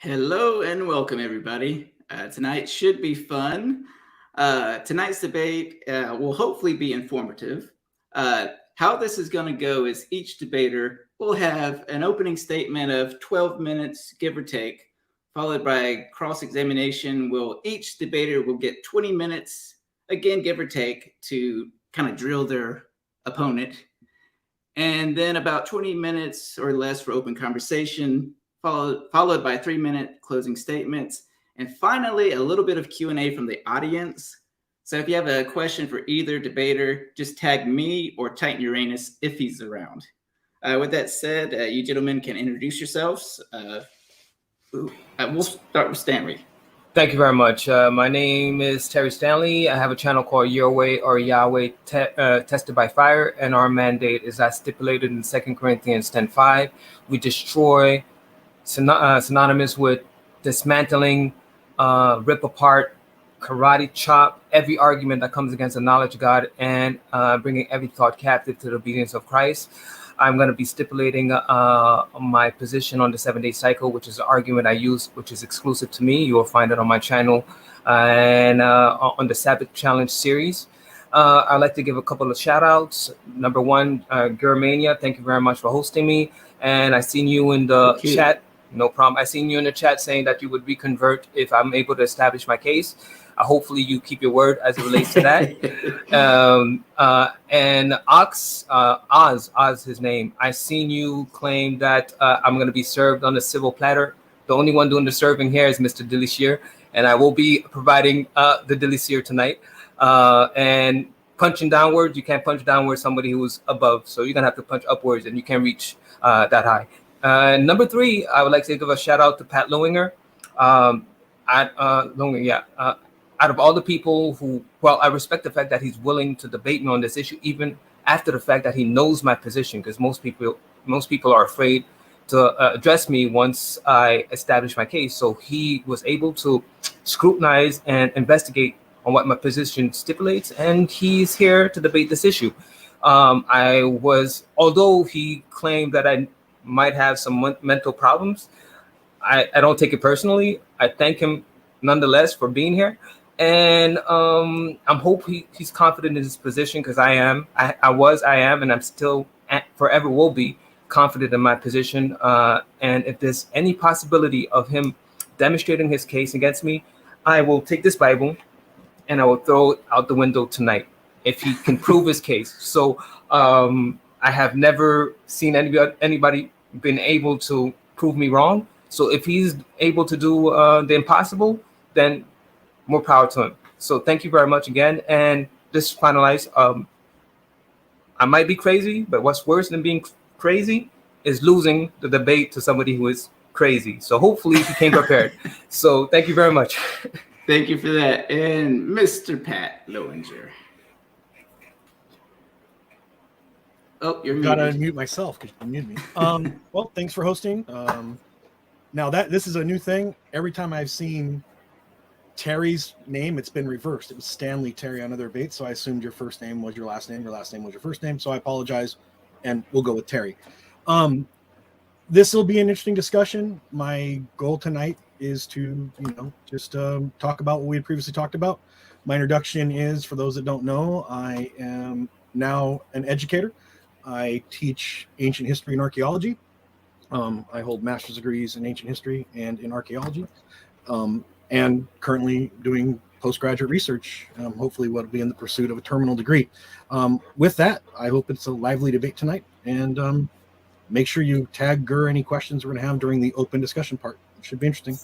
Hello and welcome, everybody. Tonight should be fun. Tonight's debate will hopefully be informative. How this is going to go is each debater will have an opening statement of 12 minutes, give or take, followed by cross-examination. Each debater will get 20 minutes, again, give or take, to kind of drill their opponent. And then about 20 minutes or less for open conversation, followed by 3-minute closing statements, and finally a little bit of Q&A from the audience. So if you have a question for either debater, just tag me or Titan Uranus if he's around. With that said, you gentlemen can introduce yourselves. We'll start with Stanley. Thank you very much. My name is Terry Stanley. I have a channel called Your Way or Yahweh Tested by Fire, and our mandate is as stipulated in 2 Corinthians 10:5. We destroy, synonymous with dismantling, rip apart, karate chop every argument that comes against the knowledge of God, and bringing every thought captive to the obedience of Christ. I'm going to be stipulating my position on the 7-day cycle, which is an argument I use, which is exclusive to me. You will find it on my channel and on the Sabbath Challenge series. I'd like to give a couple of shout outs. Number one, Germania, thank you very much for hosting me. And I seen you in the chat. No problem. I seen you in the chat saying that you would reconvert if I'm able to establish my case. Hopefully you keep your word as it relates to that. And Oz, his name. I seen you claim that I'm going to be served on a civil platter. The only one doing the serving here is Mr. Delicier, and I will be providing the Delicier tonight. And punching downwards, you can't punch downwards somebody who's above, so you're going to have to punch upwards, and you can't reach that high. Number three, I would like to give a shout out to Pat Lowinger. Out of all the people who, I respect the fact that he's willing to debate me on this issue, even after the fact that he knows my position, because most people are afraid to address me once I establish my case. So he was able to scrutinize and investigate on what my position stipulates, and he's here to debate this issue. Although he claimed that I might have some mental problems, I don't take it personally. I thank him nonetheless for being here. And I'm hoping he's confident in his position, because I am, and I'm still forever will be confident in my position. And if there's any possibility of him demonstrating his case against me, I will take this Bible and I will throw it out the window tonight if he can prove his case. So I have never seen anybody been able to prove me wrong. So if he's able to do the impossible, then more power to him. So thank you very much again. And just finalize, I might be crazy, but what's worse than being crazy is losing the debate to somebody who is crazy. So hopefully he came prepared. So thank you very much. Thank you for that. And Mr. Pat Lowinger. Oh, you're muted. Gotta unmute myself because you muted me. Well, thanks for hosting. Now this is a new thing. Every time I've seen Terry's name, it's been reversed. It was Stanley Terry on other debates, so I assumed your first name was your last name was your first name, so I apologize, and we'll go with Terry. This will be an interesting discussion. My goal tonight is to just talk about what we had previously talked about. My introduction is, for those that don't know, I am now an educator. I teach ancient history and archaeology. I hold master's degrees in ancient history and in archaeology. And currently doing postgraduate research, hopefully what will be in the pursuit of a terminal degree. With that, I hope it's a lively debate tonight, and make sure you tag Gur any questions we're going to have during the open discussion part. It should be interesting.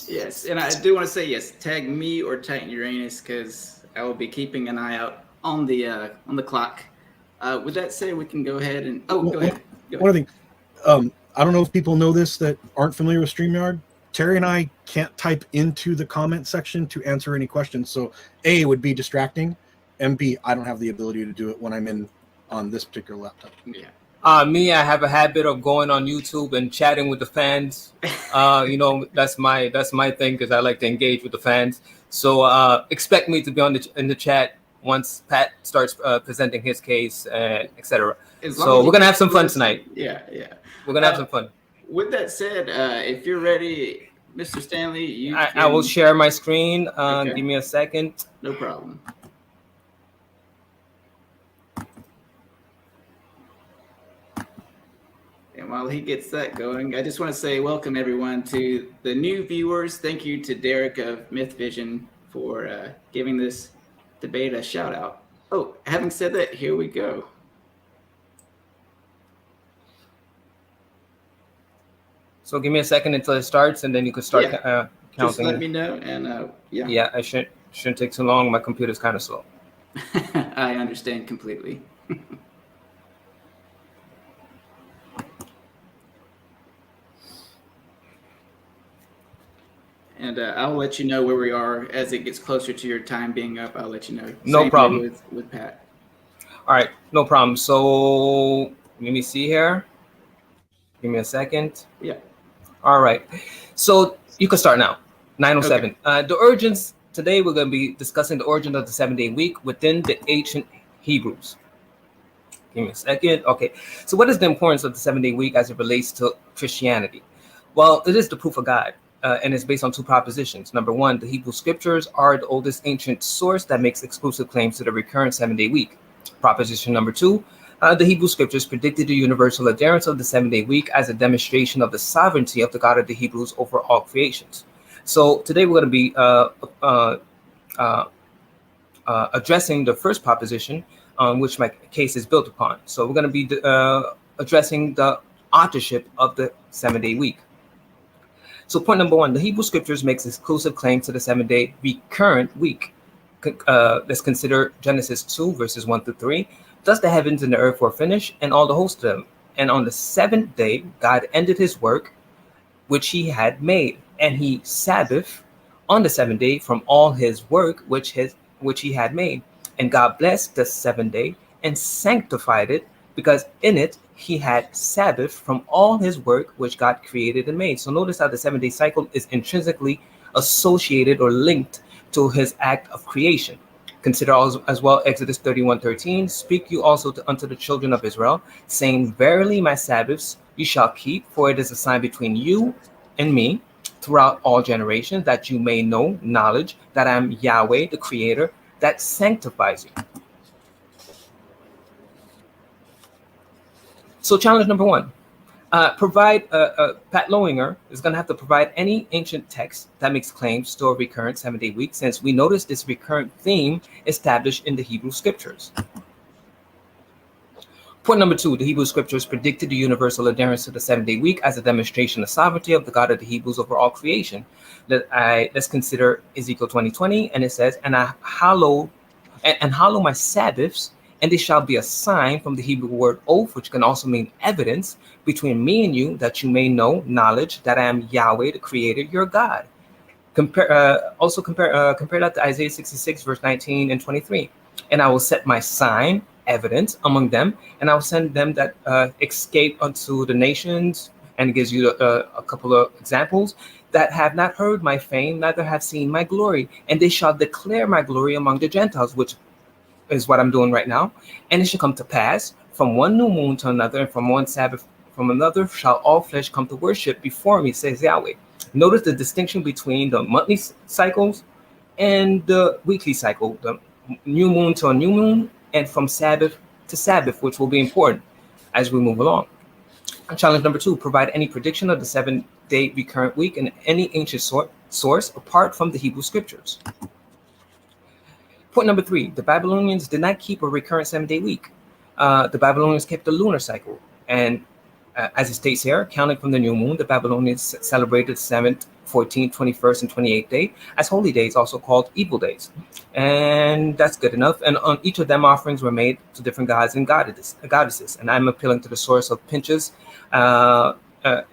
Yes, and I do want to say, yes, tag me or Titan Uranus, because I will be keeping an eye out on the clock. With that said, we can go ahead and go ahead. One other thing, I don't know if people know this that aren't familiar with StreamYard. Terry and I can't type into the comment section to answer any questions. So A, it would be distracting, and B, I don't have the ability to do it when I'm on this particular laptop. Yeah. I have a habit of going on YouTube and chatting with the fans. That's my thing, because I like to engage with the fans. So expect me to be in the chat once Pat starts presenting his case, etc. So we're gonna have some fun tonight. Yeah. We're gonna have some fun. With that said, if you're ready, Mr. Stanley, you I will share my screen. Okay. Give me a second. No problem. And while he gets that going, I just want to say welcome everyone to the new viewers. Thank you to Derek of Myth Vision for giving this debate a shout out. Oh, having said that, here we go. So give me a second until it starts, and then you can start counting. Just let me know, and yeah. Yeah, I shouldn't take too long. My computer's kind of slow. I understand completely. And I'll let you know where we are as it gets closer to your time being up. I'll let you know. No problem. With Pat. All right, no problem. So let me see here. Give me a second. Yeah. All right. So you can start now. 9:07. Okay. The origins. Today we're going to be discussing the origin of the 7-day week within the ancient Hebrews. Give me a second. Okay. So what is the importance of the 7-day week as it relates to Christianity? Well, it is the proof of God. And it's based on two propositions. Number one, the Hebrew scriptures are the oldest ancient source that makes exclusive claims to the recurrent 7-day week. Proposition number two, the Hebrew scriptures predicted the universal adherence of the 7-day week as a demonstration of the sovereignty of the God of the Hebrews over all creations. So today we're going to be addressing the first proposition, which my case is built upon. So we're going to be addressing the authorship of the 7-day week. So point number one, the Hebrew scriptures makes exclusive claim to the 7-day recurrent week. Let's consider Genesis 2, verses 1 through 3. Thus the heavens and the earth were finished, and all the host of them. And on the 7th day, God ended his work, which he had made. And he Sabbath on the 7th day from all his work, which he had made. And God blessed the 7th day and sanctified it, because in it he had Sabbath from all his work which God created and made. So notice how the 7-day cycle is intrinsically associated or linked to his act of creation. Consider as well Exodus 31:13. Speak you also unto the children of Israel, saying, verily my Sabbaths you shall keep, for it is a sign between you and me throughout all generations, that you may know knowledge that I am Yahweh, the creator, that sanctifies you. So challenge number one, Pat Lowinger is going to have to provide any ancient text that makes claims to a recurrent 7-day week, since we notice this recurrent theme established in the Hebrew scriptures. Point number two, the Hebrew scriptures predicted the universal adherence to the 7-day week as a demonstration of sovereignty of the God of the Hebrews over all creation. Let's consider Ezekiel 20:20, and it says, and I hallow my Sabbaths, and they shall be a sign from the Hebrew word oath, which can also mean evidence, between me and you, that you may know knowledge that I am Yahweh, the creator, your God. Compare that to Isaiah 66, verse 19 and 23. And I will set my sign, evidence, among them, and I will send them that escape unto the nations, and it gives you a couple of examples, that have not heard my fame, neither have seen my glory, and they shall declare my glory among the Gentiles, which is what I'm doing right now. And it shall come to pass, from one new moon to another, and from one Sabbath from another, shall all flesh come to worship before me, says Yahweh. Notice the distinction between the monthly cycles and the weekly cycle, the new moon to a new moon, and from Sabbath to Sabbath, which will be important as we move along. Challenge number two, provide any prediction of the 7-day recurrent week in any ancient source apart from the Hebrew scriptures. Point number three, the Babylonians did not keep a recurrent 7-day week. The Babylonians kept the lunar cycle. And as it states here, counting from the new moon, the Babylonians celebrated 7th, 14th, 21st, and 28th day as holy days, also called evil days. And that's good enough. And on each of them, offerings were made to different gods and goddesses. And I'm appealing to the source of Pinch's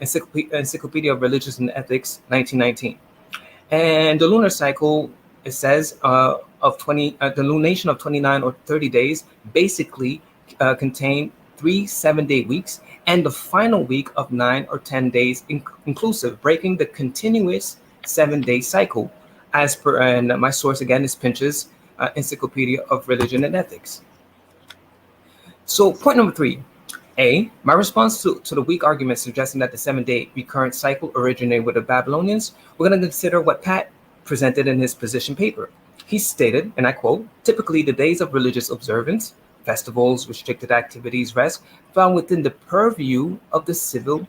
Encyclopedia of Religious and Ethics, 1919. And the lunar cycle, it says, the lunation of 29 or 30 days basically contain 3 7-day weeks, and the final week of 9 or 10 days inclusive, breaking the continuous 7-day cycle, as per, and my source again is Pinch's Encyclopedia of Religion and Ethics. So point number three, My response to the weak argument suggesting that the 7-day recurrent cycle originated with the Babylonians, we're going to consider what Pat presented in his position paper. He stated, and I quote, typically the days of religious observance, festivals, restricted activities, rest, found within the purview of the civil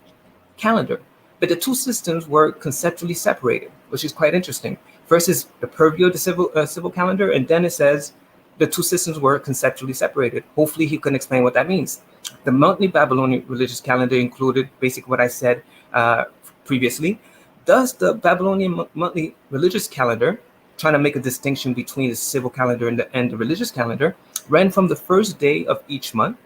calendar. But the two systems were conceptually separated, which is quite interesting. First is the purview of the civil calendar, and then it says the two systems were conceptually separated. Hopefully he can explain what that means. The monthly Babylonian religious calendar included basically what I said previously. Thus, the Babylonian monthly religious calendar, trying to make a distinction between the civil calendar and the religious calendar, ran from the first day of each month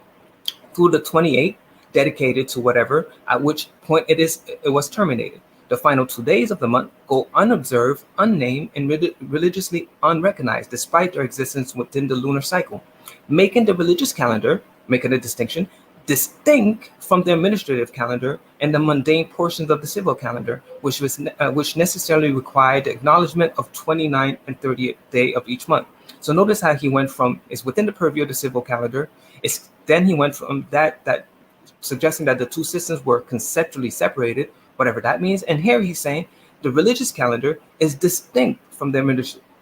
through the 28th, dedicated to whatever, at which point it was terminated. The final 2 days of the month go unobserved, unnamed, and religiously unrecognized, despite their existence within the lunar cycle, making the religious calendar, making a distinction, distinct from the administrative calendar and the mundane portions of the civil calendar, which necessarily required the acknowledgement of 29th and 30th day of each month. So notice how he went from it's within the purview of the civil calendar. Then he went from that suggesting that the two systems were conceptually separated, whatever that means. And here he's saying the religious calendar is distinct from the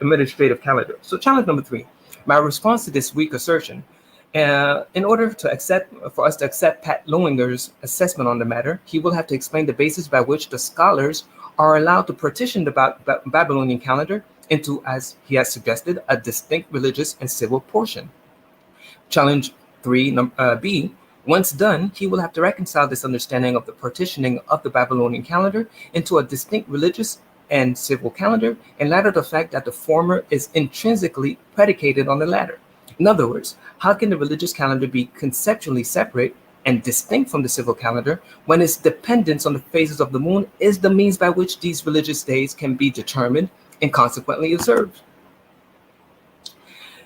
administrative calendar. So challenge number 3, my response to this weak assertion. In order for us to accept Pat Lowinger's assessment on the matter, he will have to explain the basis by which the scholars are allowed to partition the Babylonian calendar into, as he has suggested, a distinct religious and civil portion. Challenge 3B. Once done, he will have to reconcile this understanding of the partitioning of the Babylonian calendar into a distinct religious and civil calendar, in light of the fact that the former is intrinsically predicated on the latter. In other words, how can the religious calendar be conceptually separate and distinct from the civil calendar when its dependence on the phases of the moon is the means by which these religious days can be determined and consequently observed?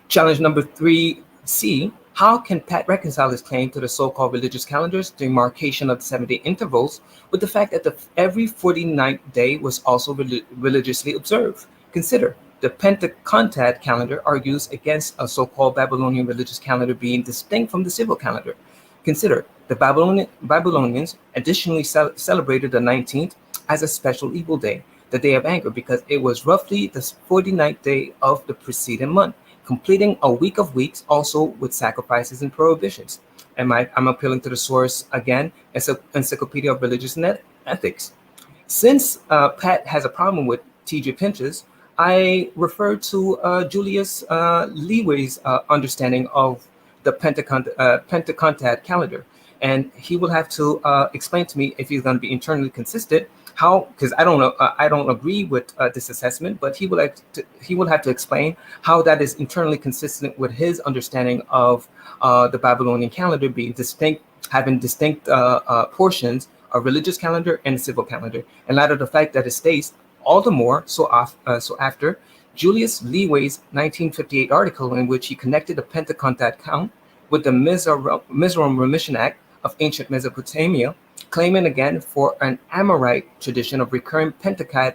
Challenge number 3C. How can Pat reconcile his claim to the so-called religious calendar's demarcation of the 7-day intervals with the fact that every 49th day was also religiously observed? Consider, the Pentacontad calendar argues against a so-called Babylonian religious calendar being distinct from the civil calendar. Consider, the Babylonians additionally celebrated the 19th as a special evil day, the day of anger, because it was roughly the 49th day of the preceding month, completing a week of weeks, also with sacrifices and prohibitions. And I'm appealing to the source again, Encyclopedia of Religious and Ethics. Since Pat has a problem with T.J. Pinch's, I refer to Julius Leeway's understanding of the Pentacontad calendar. And he will have to explain to me if he's going to be internally consistent, how, because I don't agree with this assessment, but he will have to explain how that is internally consistent with his understanding of the Babylonian calendar being distinct, having distinct portions, a religious calendar and a civil calendar, in light of the fact that it states all the more so after Julius Leeway's 1958 article in which he connected the Pentacontad count with the Mizoram Remission Act of ancient Mesopotamia, claiming again for an Amorite tradition of recurring Pentecad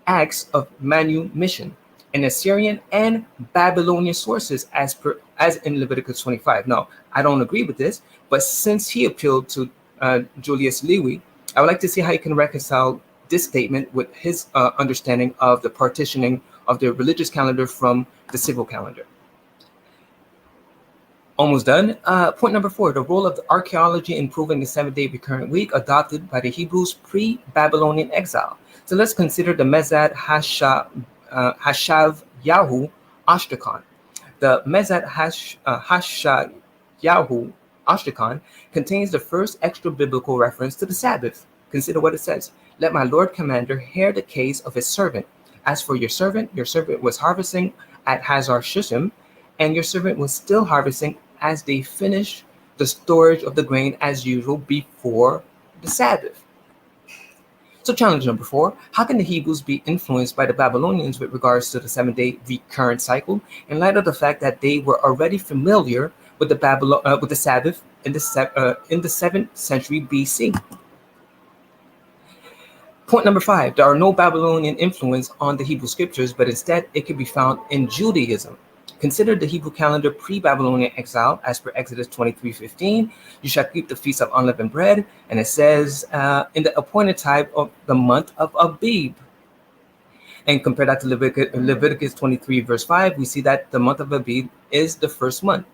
acts of manumission in Assyrian and Babylonian sources as in Leviticus 25. Now, I don't agree with this, but since he appealed to Julius Lewy, I would like to see how he can reconcile this statement with his understanding of the partitioning of the religious calendar from the civil calendar. Almost done. Point number 4, the role of the archaeology in proving the 7-day recurrent week adopted by the Hebrews pre-Babylonian exile. So let's consider the Mezad Hashav Yahu Ashtakon. The Mezad Hashav Yahu Ashtakon contains the first extra biblical reference to the Sabbath. Consider what it says. Let my Lord Commander hear the case of his servant. As for your servant was harvesting at Hazar Shushim, and your servant was still harvesting as they finished the storage of the grain as usual before the Sabbath. So challenge number 4, how can the Hebrews be influenced by the Babylonians with regards to the 7-day recurrent cycle in light of the fact that they were already familiar with the Sabbath in the 7th century BC? Point number 5, there are no Babylonian influence on the Hebrew scriptures, but instead it can be found in Judaism. Consider the Hebrew calendar pre-Babylonian exile, as per Exodus 23:15. You shall keep the feast of unleavened bread, and it says in the appointed time of the month of Abib. And compare that to Leviticus 23 verse 5, we see that the month of Abib is the first month.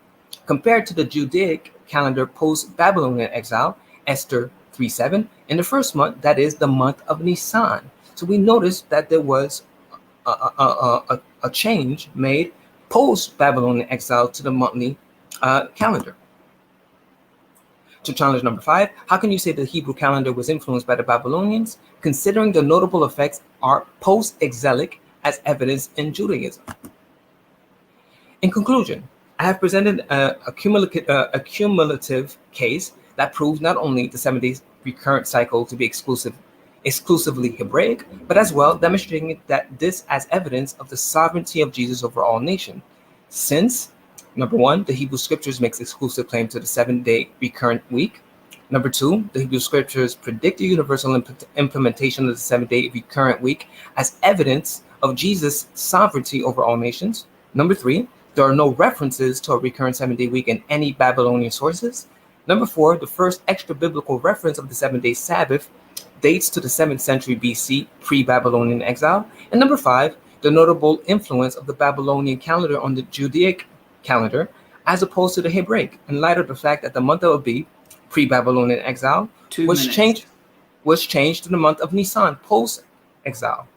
Compared to the Judaic calendar post-Babylonian exile, Esther 3:7, in the first month, that is the month of Nisan. So we noticed that there was a change made post-Babylonian exile to the monthly calendar. To challenge number 5, how can you say the Hebrew calendar was influenced by the Babylonians, considering the notable effects are post-exilic as evidenced in Judaism? In conclusion, I have presented a cumulative case that proves not only the 7-day recurrent cycle to be exclusively Hebraic, but as well demonstrating that this as evidence of the sovereignty of Jesus over all nations. Since, number 1, the Hebrew scriptures makes exclusive claim to the 7-day recurrent week. Number 2, the Hebrew scriptures predict the universal implementation of the 7-day recurrent week as evidence of Jesus' sovereignty over all nations. Number 3, there are no references to a recurrent 7-day week in any Babylonian sources. Number 4, the first extra biblical reference of the 7-day Sabbath dates to the 7th century BC, pre-Babylonian exile. And number 5, the notable influence of the Babylonian calendar on the Judaic calendar, as opposed to the Hebraic, in light of the fact that the month of Abib, pre-Babylonian exile, was changed to the month of Nisan, post-exile.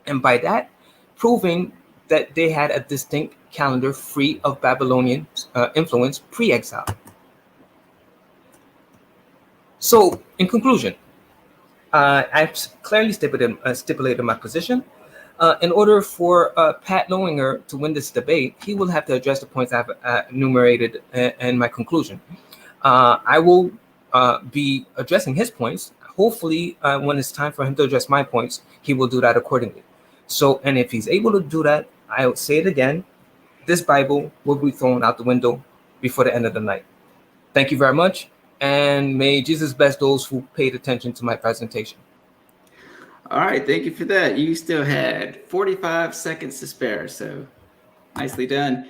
And by that, proving that they had a distinct calendar free of Babylonian influence pre-exile. So, in conclusion, I've clearly stipulated my position. In order for Pat Lowinger to win this debate, he will have to address the points I've enumerated in my conclusion. I will be addressing his points. Hopefully, when it's time for him to address my points, he will do that accordingly. So, and if he's able to do that, I'll say it again, this Bible will be thrown out the window before the end of the night. Thank you very much, and may Jesus bless those who paid attention to my presentation. All right, thank you for that. You still had 45 seconds to spare, so nicely done.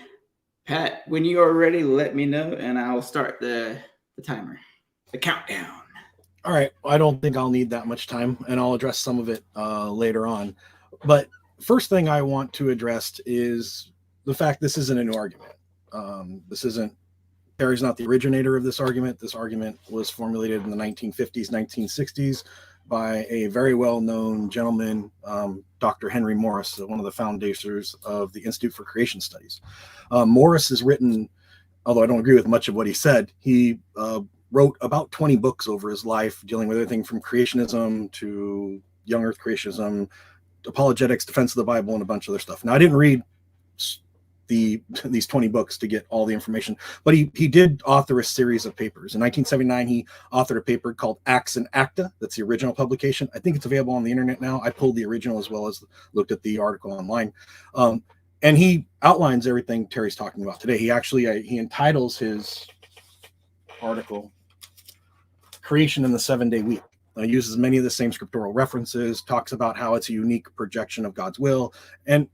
Pat, when you are ready, let me know, and I'll start the timer, the countdown. All right, I don't think I'll need that much time, and I'll address some of it later on. But first thing I want to address is the fact this isn't a new argument. Terry's not the originator of this argument. This argument was formulated in the 1950s, 1960s by a very well-known gentleman, Dr. Henry Morris, one of the founders of the Institute for Creation Studies. Morris has written, although I don't agree with much of what he said, he wrote about 20 books over his life dealing with everything from creationism to young earth creationism, apologetics, defense of the Bible, and a bunch of other stuff. Now, I didn't read these 20 books to get all the information, but he did author a series of papers. In 1979, he authored a paper called Acts and Acta. That's the original publication. I think it's available on the internet now. I pulled the original as well as looked at the article online. And he outlines everything Terry's talking about today. He actually, he entitles his article Creation in the 7-Day Week. Uses many of the same scriptural references, talks about how it's a unique projection of God's will, and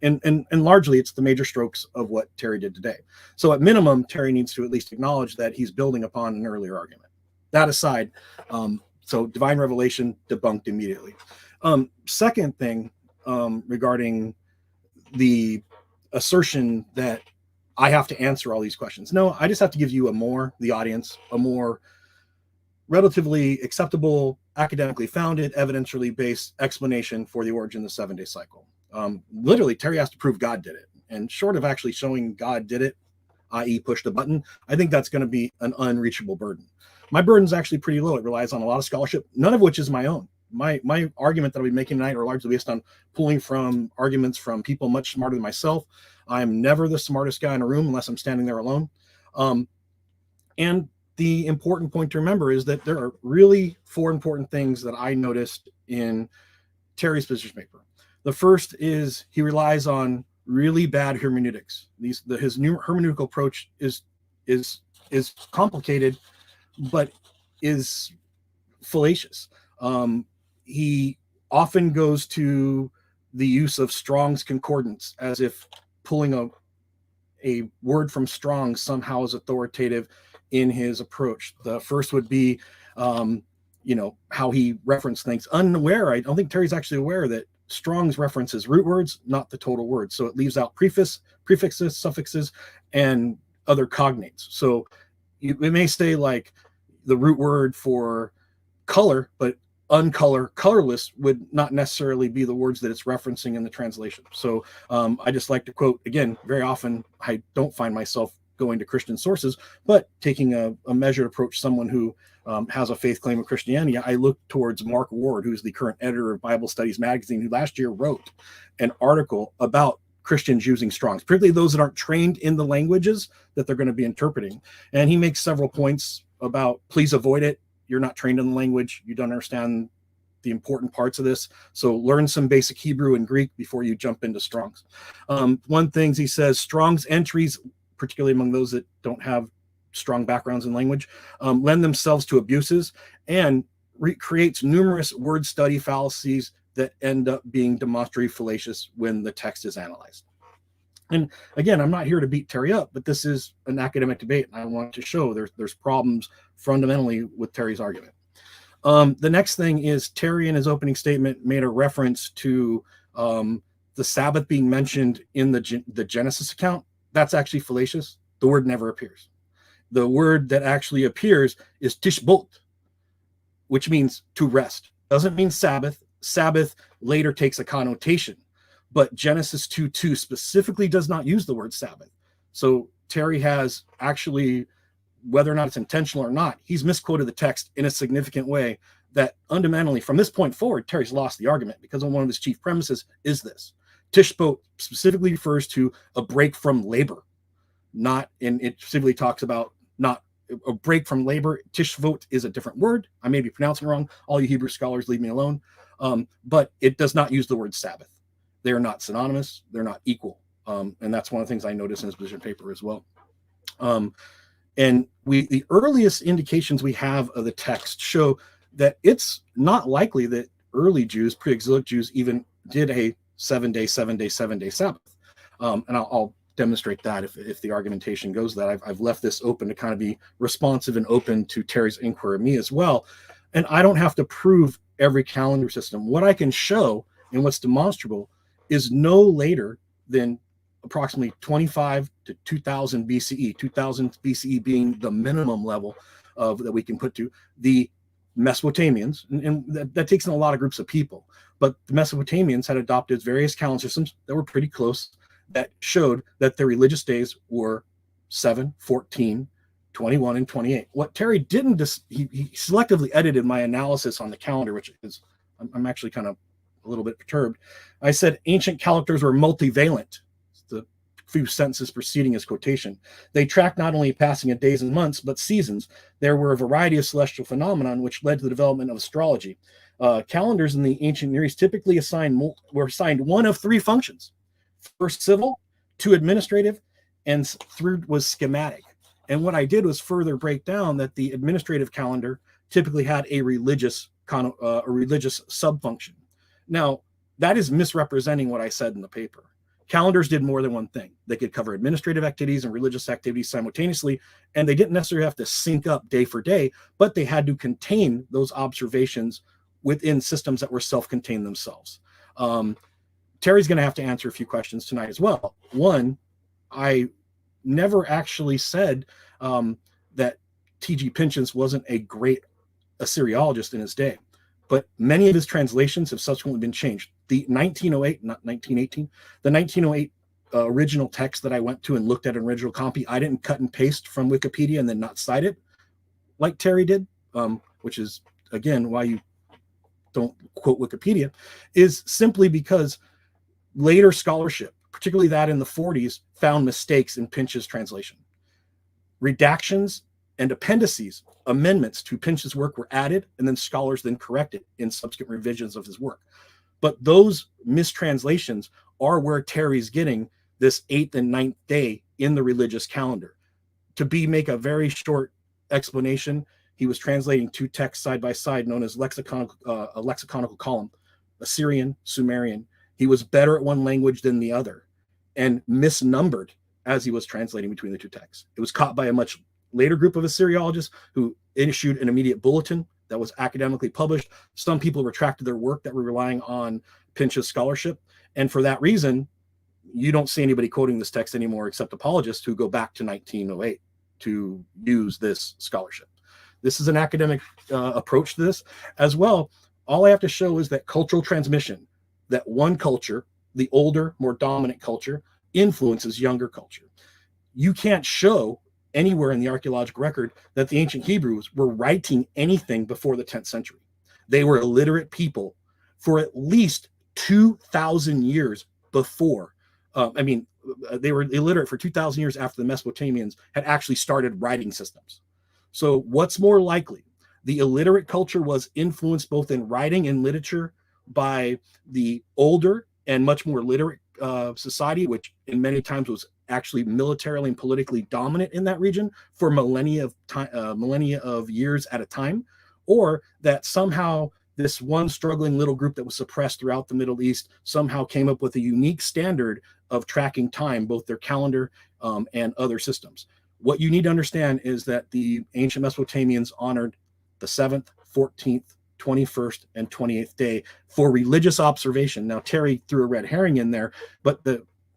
largely it's the major strokes of what Terry did today. So at minimum, Terry needs to at least acknowledge that he's building upon an earlier argument. That aside, so divine revelation debunked immediately. Second thing regarding the assertion that I have to answer all these questions. No, I just have to give you the audience, a more relatively acceptable, academically founded, evidentially based explanation for the origin of the 7-day cycle. Literally, Terry has to prove God did it. And short of actually showing God did it, i.e. pushed a button, I think that's going to be an unreachable burden. My burden is actually pretty low. It relies on a lot of scholarship, none of which is my own. My argument that I'll be making tonight are largely based on pulling from arguments from people much smarter than myself. I'm never the smartest guy in a room unless I'm standing there alone. And the important point to remember is that there are really 4 important things that I noticed in Terry's position paper. The first is he relies on really bad hermeneutics. His new hermeneutical approach is complicated, but is fallacious. He often goes to the use of Strong's Concordance as if pulling a word from Strong's somehow is authoritative in his approach. The first would be, how he referenced things. Unaware, I don't think Terry's actually aware that Strong's references root words, not the total word. So it leaves out prefixes, suffixes, and other cognates. So it may say like the root word for color, but colorless would not necessarily be the words that it's referencing in the translation. So I just like to quote, again, very often I don't find myself going to Christian sources, but taking a measured approach, someone who has a faith claim of Christianity, I look towards Mark Ward, who's the current editor of Bible Studies magazine, who last year wrote an article about Christians using Strong's, particularly those that aren't trained in the languages that they're going to be interpreting. And he makes several points about, please avoid it. You're not trained in the language. You don't understand the important parts of this. So learn some basic Hebrew and Greek before you jump into Strong's. One thing he says, Strong's entries, particularly among those that don't have strong backgrounds in language, lend themselves to abuses and creates numerous word study fallacies that end up being demonstrably fallacious when the text is analyzed. And again, I'm not here to beat Terry up, but this is an academic debate, and I want to show there's problems fundamentally with Terry's argument. The next thing is Terry in his opening statement made a reference to the Sabbath being mentioned in the Genesis account. That's actually fallacious. The word never appears. The word that actually appears is tishbot, which means to rest. Doesn't mean Sabbath. Sabbath later takes a connotation, but Genesis 2:2 specifically does not use the word Sabbath. So Terry has actually, whether or not it's intentional or not, he's misquoted the text in a significant way that fundamentally, from this point forward, Terry's lost the argument, because one of his chief premises is this. Tishbot specifically refers to a break from labor, it specifically talks about not a break from labor. Tishvot is a different word. I may be pronouncing it wrong. All you Hebrew scholars, leave me alone. But it does not use the word Sabbath. They are not synonymous. They're not equal. And that's one of the things I noticed in his position paper as well. And the earliest indications we have of the text show that it's not likely that early Jews, pre-exilic Jews, even did a 7-day Sabbath. And I'll demonstrate that if the argumentation goes that. I've left this open to kind of be responsive and open to Terry's inquiry, me as well. And I don't have to prove every calendar system. What I can show and what's demonstrable is no later than approximately 25 to 2000 BCE, 2000 BCE being the minimum level that we can put to the Mesopotamians. And that takes in a lot of groups of people. But the Mesopotamians had adopted various calendar systems that were pretty close, that showed that their religious days were 7, 14, 21, and 28. What Terry didn't, he selectively edited my analysis on the calendar, which is, I'm actually kind of a little bit perturbed. I said ancient calendars were multivalent. The few sentences preceding his quotation. They tracked not only passing of days and months, but seasons. There were a variety of celestial phenomena which led to the development of astrology. Calendars in the ancient Near East typically were assigned one of three functions. First civil, 2 administrative, and 3 was schematic. And what I did was further break down that the administrative calendar typically had a religious subfunction. Now, that is misrepresenting what I said in the paper. Calendars did more than one thing. They could cover administrative activities and religious activities simultaneously, and they didn't necessarily have to sync up day for day, but they had to contain those observations within systems that were self-contained themselves. Terry's going to have to answer a few questions tonight as well. One, I never actually said that T.G. Pynchon wasn't a great Assyriologist in his day, but many of his translations have subsequently been changed. The 1908, not 1918, the 1908 original text that I went to and looked at an original copy, I didn't cut and paste from Wikipedia and then not cite it like Terry did, which is, again, why you don't quote Wikipedia, is simply because later scholarship, particularly that in the 40s, found mistakes in Pynchon's translation. Redactions and appendices, amendments to Pynchon's work were added, and then scholars then corrected in subsequent revisions of his work. But those mistranslations are where Terry's getting this 8th and 9th day in the religious calendar. To make a very short explanation, he was translating 2 texts side by side known as a lexiconical column, Assyrian, Sumerian. He was better at one language than the other and misnumbered as he was translating between the two texts. It was caught by a much later group of Assyriologists who issued an immediate bulletin that was academically published. Some people retracted their work that were relying on Pinch's scholarship. And for that reason, you don't see anybody quoting this text anymore except apologists who go back to 1908 to use this scholarship. This is an academic approach to this as well. All I have to show is that cultural transmission, that one culture, the older, more dominant culture, influences younger culture. You can't show anywhere in the archaeological record that the ancient Hebrews were writing anything before the 10th century. They were illiterate people for at least 2,000 years before. They were illiterate for 2,000 years after the Mesopotamians had actually started writing systems. So what's more likely? The illiterate culture was influenced both in writing and literature by the older and much more literate society, which in many times was actually militarily and politically dominant in that region for millennia of years at a time, or that somehow this one struggling little group that was suppressed throughout the Middle East somehow came up with a unique standard of tracking time, both their calendar and other systems. What you need to understand is that the ancient Mesopotamians honored the 7th, 14th, 21st, and 28th day for religious observation. Now, Terry threw a red herring in there, but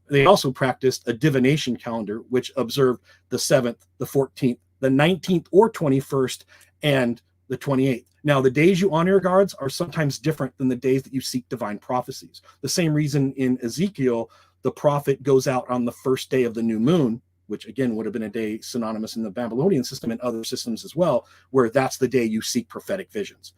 they also practiced a divination calendar, which observed the 7th, the 14th, the 19th, or 21st, and the 28th. Now, the days you honor your gods are sometimes different than the days that you seek divine prophecies. The same reason in Ezekiel, the prophet goes out on the first day of the new moon, which again would have been a day synonymous in the Babylonian system and other systems as well, where that's the day you seek prophetic visions.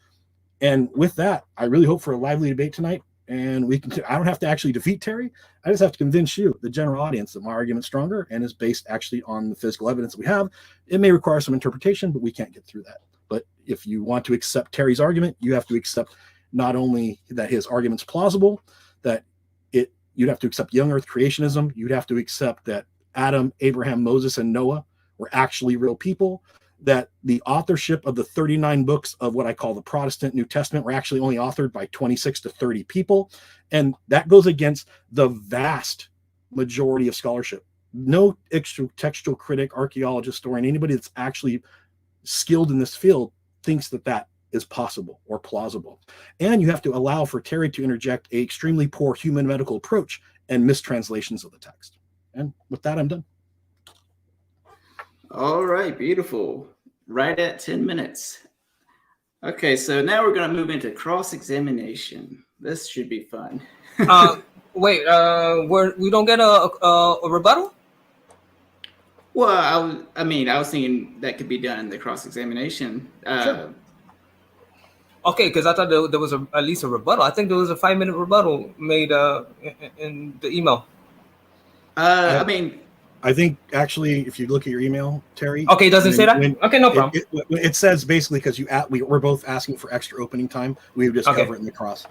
And with that, I really hope for a lively debate tonight. And I don't have to actually defeat Terry. I just have to convince you, the general audience, that my argument's stronger and is based actually on the physical evidence that we have. It may require some interpretation, but we can't get through that. But if you want to accept Terry's argument, you have to accept not only that his argument's plausible, you'd have to accept young earth creationism. You'd have to accept that Adam, Abraham, Moses, and Noah were actually real people, that the authorship of the 39 books of what I call the Protestant New Testament were actually only authored by 26 to 30 people. And that goes against the vast majority of scholarship. No extra textual critic, archaeologist, historian, anybody that's actually skilled in this field thinks that is possible or plausible. And you have to allow for Terry to interject a extremely poor human medical approach and mistranslations of the text. And with that, I'm done. All right, beautiful. Right at 10 minutes. Okay, so now we're going to move into cross-examination. This should be fun. Wait, we don't get a rebuttal? Well, I was thinking that could be done in the cross-examination. Sure. Okay, because I thought there was at least a rebuttal. I think there was a 5-minute rebuttal made in the email. I think actually, if you look at your email, Terry. Okay, it doesn't say that? Okay, no problem. It says basically because we're both asking for extra opening time. We would just cover it in the cross.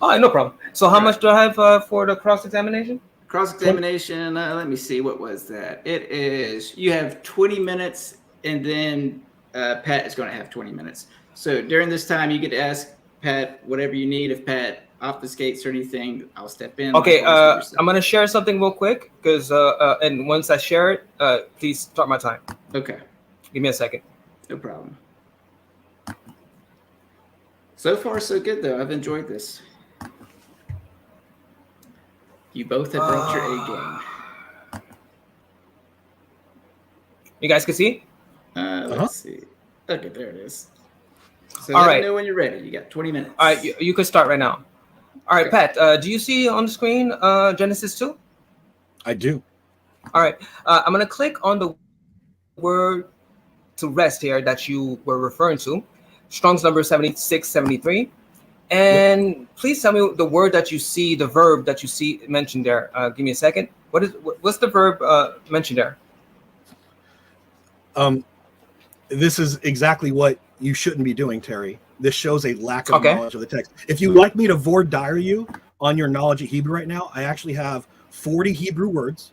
All right, no problem. So how much do I have for the cross-examination? Cross-examination, let me see, what was that? It is, you have 20 minutes, and then Pat is going to have 20 minutes. So during this time, you get to ask Pat whatever you need. If Pat obfuscates or anything, I'll step in. Okay, I'm going to share something real quick, because and once I share it, please start my time. Okay. Give me a second. No problem. So far, so good, though. I've enjoyed this. You both have brought your A game. You guys can see? Let's see. Okay, there it is. So all let right. me know when you're ready. You got 20 minutes. All right, you can start right now. All right, Okay. Pat, do you see on the screen Genesis 2? I do. All right, I'm going to click on the word to rest here that you were referring to, Strong's number 7673. And please tell me the word that you see, the verb that you see mentioned there. Give me a second. What's the verb mentioned there? This is exactly what you shouldn't be doing, Terry. This shows a lack of knowledge of the text. If you'd like me to Vord diary you on your knowledge of Hebrew right now, I actually have 40 Hebrew words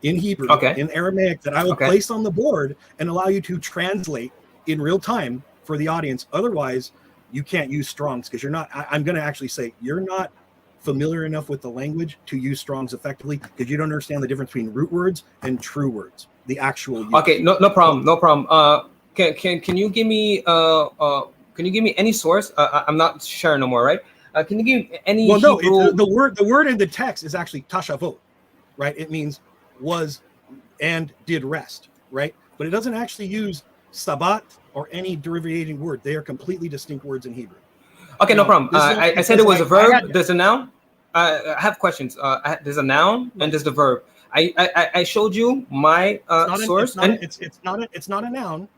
in Hebrew, in Aramaic, that I will place on the board and allow you to translate in real time for the audience. Otherwise, you can't use Strong's because you're not. I'm going to actually say you're not familiar enough with the language to use Strong's effectively, because you don't understand the difference between root words and true words, the actual use. Okay, no problem, no problem. Can you give me any source? I'm not sure no more, right? Can you give any Hebrew? The word in the text is actually tashavot, right? It means was and did rest, right? But it doesn't actually use Sabbath or any derivating word. They are completely distinct words in Hebrew. Okay, no problem. I said it was a verb. There's a noun. I have questions. There's a noun and there's the verb. I showed you my source. It's not a noun.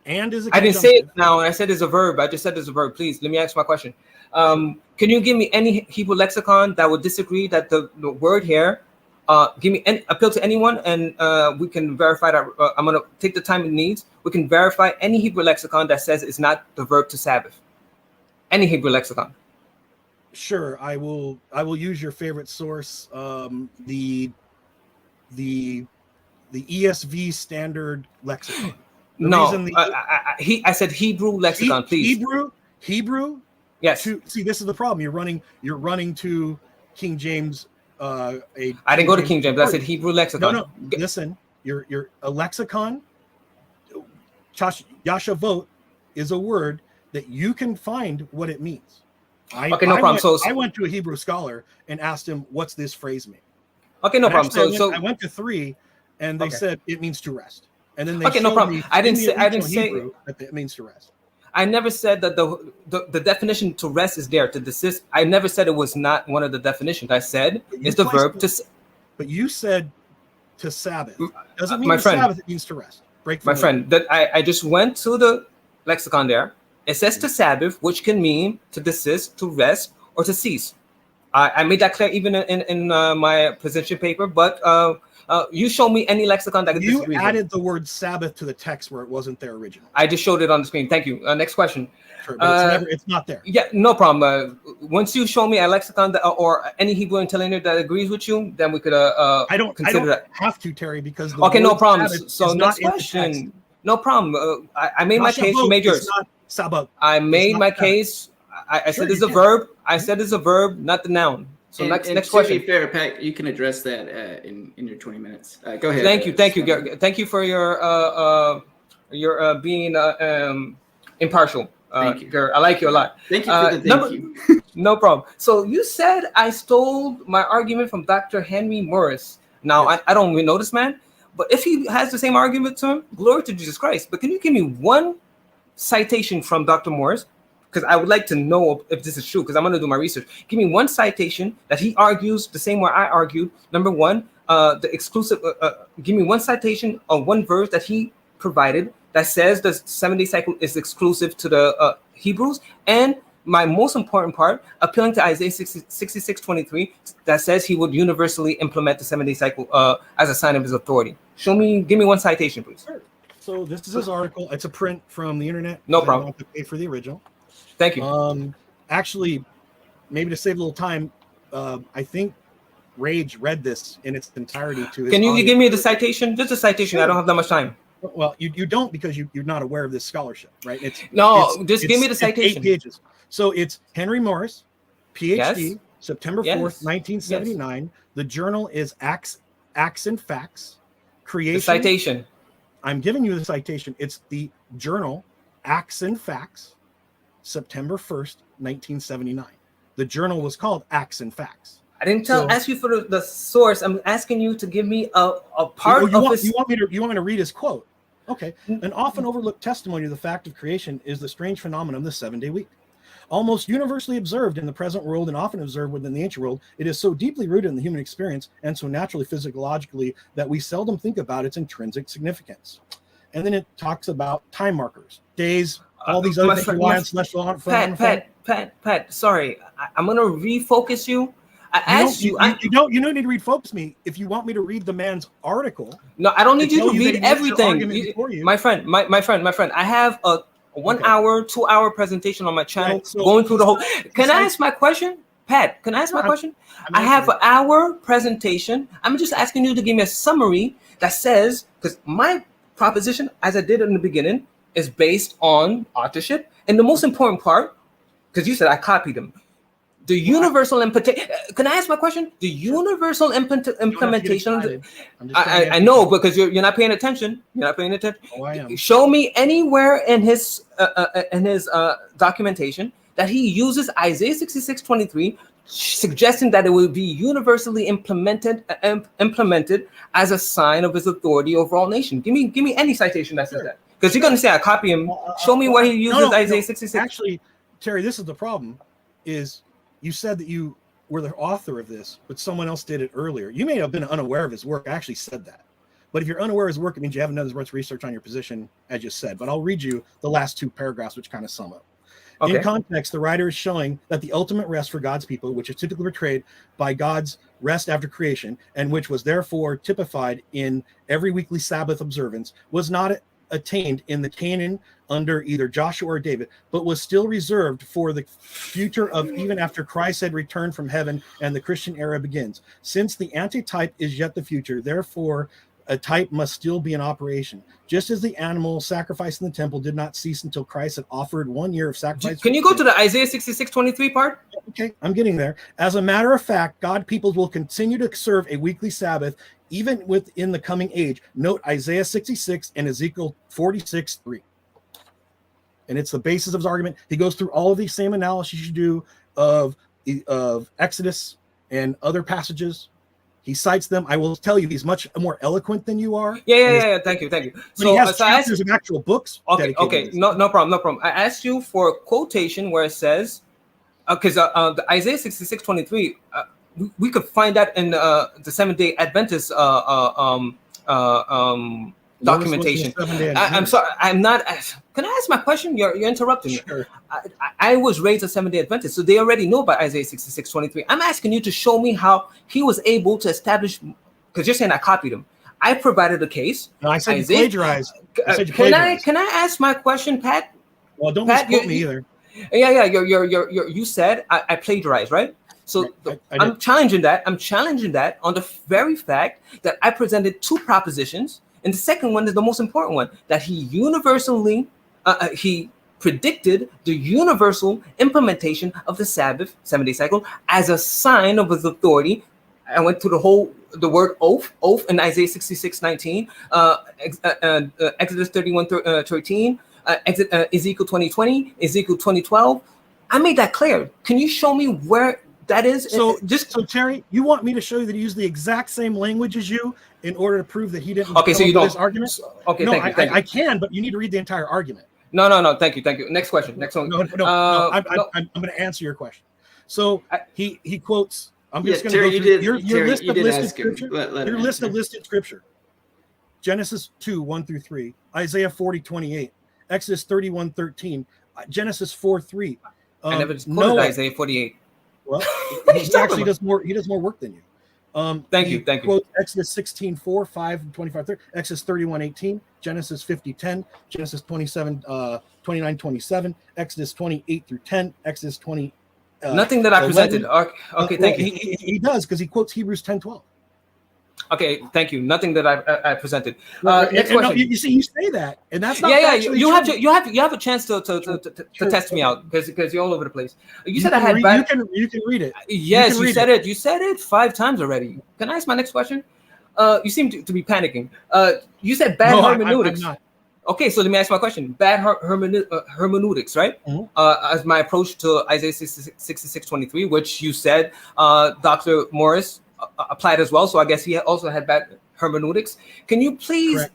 And is a I didn't say it now. I said it's a verb. I just said it's a verb. Please let me ask my question. Can you give me any Hebrew lexicon that would disagree that the word here? Give me appeal to anyone, and we can verify that. I'm gonna take the time it needs. We can verify any Hebrew lexicon that says it's not the verb to Sabbath. Any Hebrew lexicon. Sure, I will use your favorite source, the ESV Standard Lexicon. I said Hebrew lexicon, please. Hebrew. Yes. See, this is the problem. You're running to King James. I didn't go to King James. I said Hebrew lexicon. No. Listen, you're a lexicon. Yashavot is a word that you can find what it means. No problem. I went to a Hebrew scholar and asked him, "What's this phrase mean?" Okay, no problem. I went to 3, and they said it means to rest. And then they no problem. I didn't say that it means to rest. I never said that the definition to rest is there to desist. I never said it was not one of the definitions. I said it's the verb to. But you said to Sabbath. Doesn't mean my friend, Sabbath. It means to rest. My friend, that I just went to the lexicon there. It says to Sabbath, which can mean to desist, to rest, or to cease. I made that clear even in my position paper. But you show me any lexicon that you added the word Sabbath to the text where it wasn't there originally. I just showed it on the screen. Thank you. Next question. Sure, but it's not there. Yeah, no problem. Once you show me a lexicon or any Hebrew interlinear that agrees with you, then we could I don't have to, Terry, because okay, no problem. So next question. No problem. I made my case. You made yours. Sabbath. I made my case. I said it's a verb. I said it's a verb, not the noun. So next question. To be fair, Pat, you can address that in your 20 minutes. Go ahead. Thank you. Thank you for your being impartial. Thank you. I like you a lot. Thank you for the thank you. No problem. So you said I stole my argument from Dr. Henry Morris. Now, yes. I don't really know this man, but if he has the same argument to him, glory to Jesus Christ. But can you give me one citation from Dr. Morris? Because I would like to know if this is true, because I'm going to do my research. Give me one citation that he argues the same way I argued. Number one, the exclusive. Give me one citation on one verse that he provided that says the 7-day cycle is exclusive to the Hebrews. And my most important part, appealing to Isaiah 66:23, that says he would universally implement the 7-day cycle as a sign of his authority. Give me one citation, please. Sure. So this is his article. It's a print from the internet. No problem. I don't have to pay for the original. Thank you. Actually, maybe to save a little time, I think Rage read this in its entirety to his Can you audience. give me the citation? Just a citation. Sure. I don't have that much time. Well, you don't, because you're not aware of this scholarship, right? Just give me the citation. 8 pages. So it's Henry Morris, PhD, yes. September 4th, 1979. Yes. The journal is Acts and Facts. Creation. The citation. I'm giving you the citation. It's the journal Acts and Facts, September 1st, 1979. The journal was called Acts and Facts. I didn't ask you for the source. I'm asking you to give me a part you of want, this. You want me to read his quote? Okay. An often overlooked testimony of the fact of creation is the strange phenomenon of the 7-day week. Almost universally observed in the present world and often observed within the ancient world, it is so deeply rooted in the human experience and so naturally physiologically that we seldom think about its intrinsic significance. And then it talks about time markers, days, all these other things rely on celestial Pat, sorry. I'm going to refocus you. You don't need to refocus me if you want me to read the man's article. No, I don't need you to read everything. My friend, I have a 1 hour, 2 hour presentation on my channel going through the whole. Can I ask my question? Pat, can I ask my question? I have an hour presentation. I'm just asking you to give me a summary that says, because my proposition, as I did in the beginning, is based on authorship. And the most important part, because you said I copied them. The universal implementation. Can I ask my question? The universal implementation. I know because you're not paying attention. You're not paying attention. Oh, I am. Show me anywhere in his documentation that he uses Isaiah 66:23, suggesting that it will be universally implemented as a sign of his authority over all nations. Give me any citation that says that. Because you're going to say I copy him. Show me where he uses Isaiah 66. Actually, Terry, this is the problem. Is you said that you were the author of this, but someone else did it earlier. You may have been unaware of his work. I actually said that. But if you're unaware of his work, it means you haven't done as much research on your position as you said. But I'll read you the last two paragraphs, which kind of sum up. Okay. In context, the writer is showing that the ultimate rest for God's people, which is typically portrayed by God's rest after creation, and which was therefore typified in every weekly Sabbath observance, was not attained in the Canaan under either Joshua or David, but was still reserved for the future of even after Christ had returned from heaven and the Christian era begins. Since the antitype is yet the future, therefore a type must still be in operation. Just as the animal sacrifice in the temple did not cease until Christ had offered 1 year of sacrifice. Can you go to the Isaiah 66:23 part? Okay, I'm getting there. As a matter of fact, God peoples will continue to serve a weekly Sabbath even within the coming age. Note Isaiah 66 and Ezekiel 46:3. And it's the basis of his argument. He goes through all of these same analyses you do of Exodus and other passages. He cites them. I will tell you, he's much more eloquent than you are. Yeah. Thank you. So he has chapters of actual books. Okay. No problem. I asked you for a quotation where it says, because the Isaiah 66:23, we could find that in the Seventh-day Adventist documentation. I'm sorry. I'm not. Can I ask my question? You're interrupting me. Sure. I was raised a Seventh-day Adventist, so they already know about Isaiah 66:23. I'm asking you to show me how he was able to establish, because you're saying I copied him. I provided a case. No, I said you plagiarized. Can I ask my question, Pat? Well, don't misquote me either. Yeah. You said I plagiarized, right? So I'm challenging that. I'm challenging that on the very fact that I presented two propositions. And the second one is the most important one, that he universally, he predicted the universal implementation of the Sabbath, 7-day cycle, as a sign of his authority. I went through the word oath in Isaiah 66:19, Exodus 31:13, Ezekiel 20:20, Ezekiel 20:12. I made that clear. Can you show me where that is? So Terry, you want me to show you that he used the exact same language as you in order to prove that he didn't? Okay, so you don't. This argument? Okay, no, thank you. I can, but you need to read the entire argument. No. Thank you. Next question. Next one. No. I'm going to answer your question. So he quotes. I'm just going to go through your list of listed scripture. Your list of listed scripture. Genesis 2:1-3, Isaiah 40:28, Exodus 31:13, Genesis 4:3. I never quoted Isaiah 48. Well, he actually does more. He does more work than you. Thank you. Quote Exodus 16:4, 5, 25, 30, Exodus 31:18, Genesis 50:10, Genesis 29:27, Exodus 28-10, Exodus 20. Nothing that I presented. Okay, thank you. He does, because he quotes Hebrews 10:12. Okay, thank you. Nothing that I presented. Next question. No, you see, you say that, and that's not. You have a chance to test me out because you're all over the place. You said I had bad. You can read it. Yes, you said it. You said it 5 times already. Can I ask my next question? You seem to be panicking. You said bad hermeneutics. I'm not. Okay, so let me ask my question. Bad hermeneutics, right? Mm-hmm. As my approach to Isaiah 66:23, which you said Dr. Morris applied as well. So I guess he also had bad hermeneutics. Can you please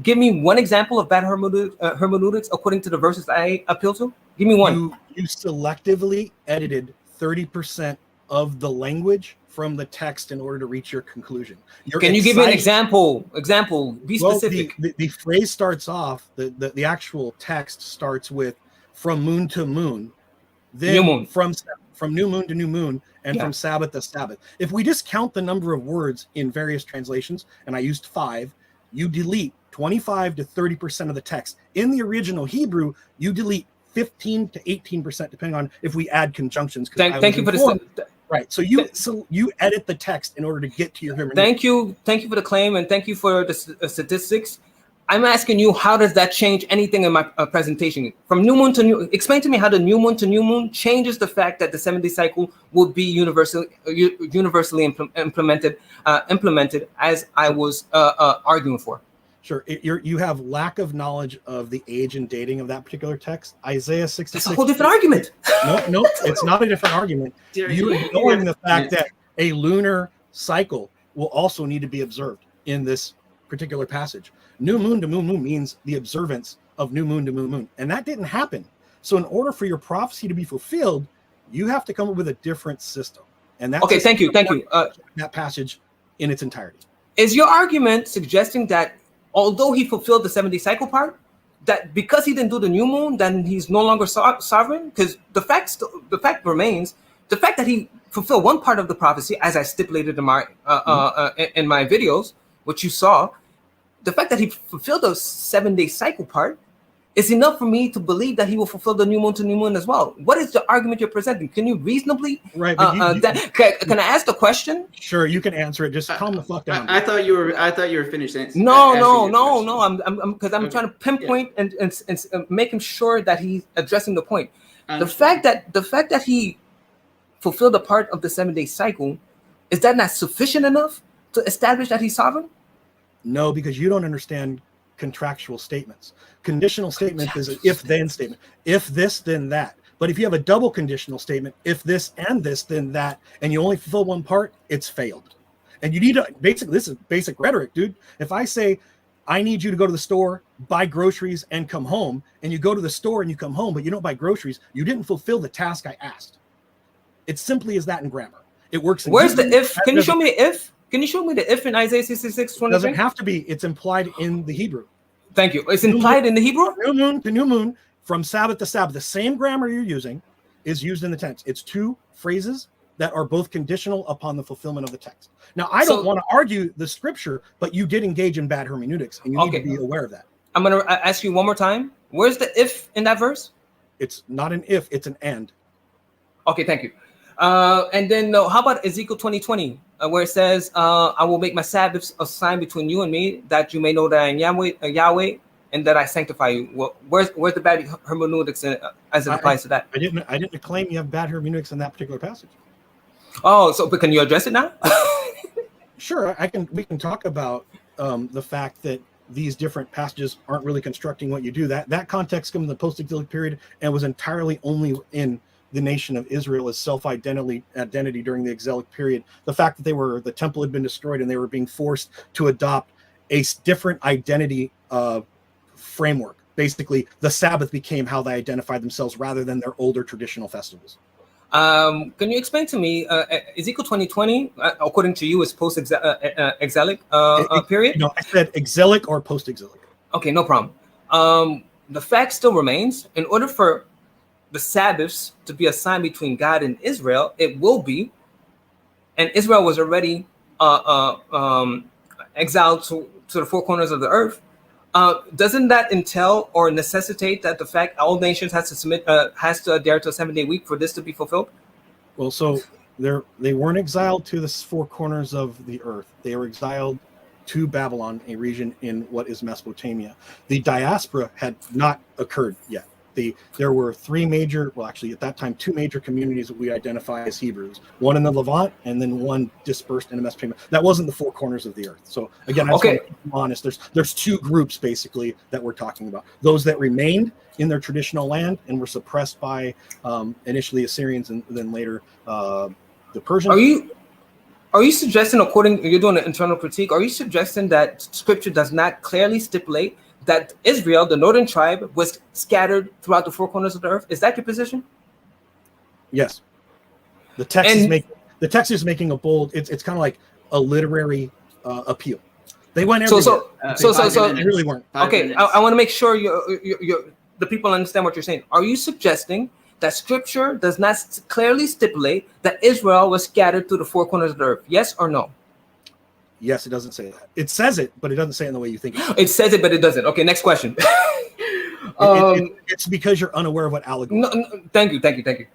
give me one example of bad hermeneutics according to the verses I appeal to? Give me one. You selectively edited 30% of the language from the text in order to reach your conclusion. Can you give me an example? Be specific. The phrase starts off, the actual text starts with from moon to moon, then new moon. From new moon to new moon, and from Sabbath to Sabbath. If we just count the number of words in various translations, and I used 5, you delete 25 to 30% of the text. In the original Hebrew, you delete 15 to 18%, depending on if we add conjunctions. Thank you for the right. So you edit the text in order to get to your hermeneutic. Thank you for the claim, and thank you for the statistics. I'm asking you, how does that change anything in my presentation? From new moon to new, explain to me how the new moon to new moon changes the fact that the 7-day cycle will be universally implemented as I was arguing for. Sure. You have lack of knowledge of the age and dating of that particular text. Isaiah 66. That's a whole different argument. No, it's not a different argument. You're ignoring the fact that a lunar cycle will also need to be observed in this particular passage. New moon to moon means the observance of new moon to moon moon. And that didn't happen. So in order for your prophecy to be fulfilled, you have to come up with a different system. And that's okay. Thank you. That passage in its entirety. Is your argument suggesting that although he fulfilled the 7-day cycle part, that because he didn't do the new moon, then he's no longer sovereign? Because the fact remains, the fact that he fulfilled one part of the prophecy, as I stipulated in my videos, which you saw, the fact that he fulfilled the 7-day cycle part is enough for me to believe that he will fulfill the new moon to new moon as well. What is the argument you're presenting? Can you reasonably? Right. Can I ask the question? Sure, you can answer it. Just calm the fuck down. I thought you were finished. No. I'm trying to pinpoint and make him sure that he's addressing the point. The fact that he fulfilled a part of the 7-day cycle, is that not sufficient enough to establish that he's sovereign? No, because you don't understand contractual statements. Conditional statement is an if-then statement. If this, then that. But if you have a double conditional statement, if this and this, then that, and you only fulfill one part, it's failed. And you need to this is basic rhetoric, dude. If I say, I need you to go to the store, buy groceries, and come home, and you go to the store and you come home, but you don't buy groceries, you didn't fulfill the task I asked. It simply is that in grammar. It works. Where's the if? Can you show me the if? Can you show me the if in Isaiah 66:23? Doesn't have to be. It's implied in the Hebrew. Thank you. It's implied in the Hebrew? New moon to new moon, from Sabbath to Sabbath. The same grammar you're using is used in the tense. It's two phrases that are both conditional upon the fulfillment of the text. Now, I don't want to argue the scripture, but you did engage in bad hermeneutics, and you need to be aware of that. I'm going to ask you one more time. Where's the if in that verse? It's not an if, it's an and. Okay, thank you. And then how about Ezekiel 20:20, where it says, I will make my Sabbaths a sign between you and me, that you may know that I am Yahweh, and that I sanctify you. Well, where's the bad hermeneutics as it applies to that? I didn't claim you have bad hermeneutics in that particular passage. Oh, but can you address it now? Sure, we can talk about the fact that these different passages aren't really constructing what you do. That context comes in the post-exilic period and was entirely only in the nation of Israel as self-identity during the exilic period. The fact that the temple had been destroyed and they were being forced to adopt a different identity framework. Basically, the Sabbath became how they identified themselves rather than their older traditional festivals. Can you explain to me, Ezekiel 20:20, according to you, is post-exilic period? No, I said exilic or post-exilic. Okay, no problem. The fact still remains, in order for the Sabbaths to be a sign between God and Israel, it will be, and Israel was already exiled to the four corners of the earth. Doesn't that entail or necessitate that the fact all nations has to adhere to a 7-day week for this to be fulfilled? Well, so they weren't exiled to the four corners of the earth. They were exiled to Babylon, a region in what is Mesopotamia. The diaspora had not occurred yet. There were two major communities that we identify as Hebrews, one in the Levant and then one dispersed in Mesopotamia. That wasn't the four corners of the earth. So again, I just want to be honest, there's two groups basically that we're talking about. Those that remained in their traditional land and were suppressed by initially Assyrians and then later the Persians. Are you suggesting, you're doing an internal critique, are you suggesting that scripture does not clearly stipulate that Israel, the northern tribe, was scattered throughout the four corners of the earth? Is that your position? Yes. The text is making a bold. It's kind of like a literary appeal. They went everywhere. They really weren't. Okay, I want to make sure the people understand what you're saying. Are you suggesting that scripture does not clearly stipulate that Israel was scattered through the four corners of the earth? Yes or no? Yes, it doesn't say that. It says it, but it doesn't say it in the way you think. It says it, but it doesn't. Okay, next question. It's because you're unaware of what allegory. No, thank you.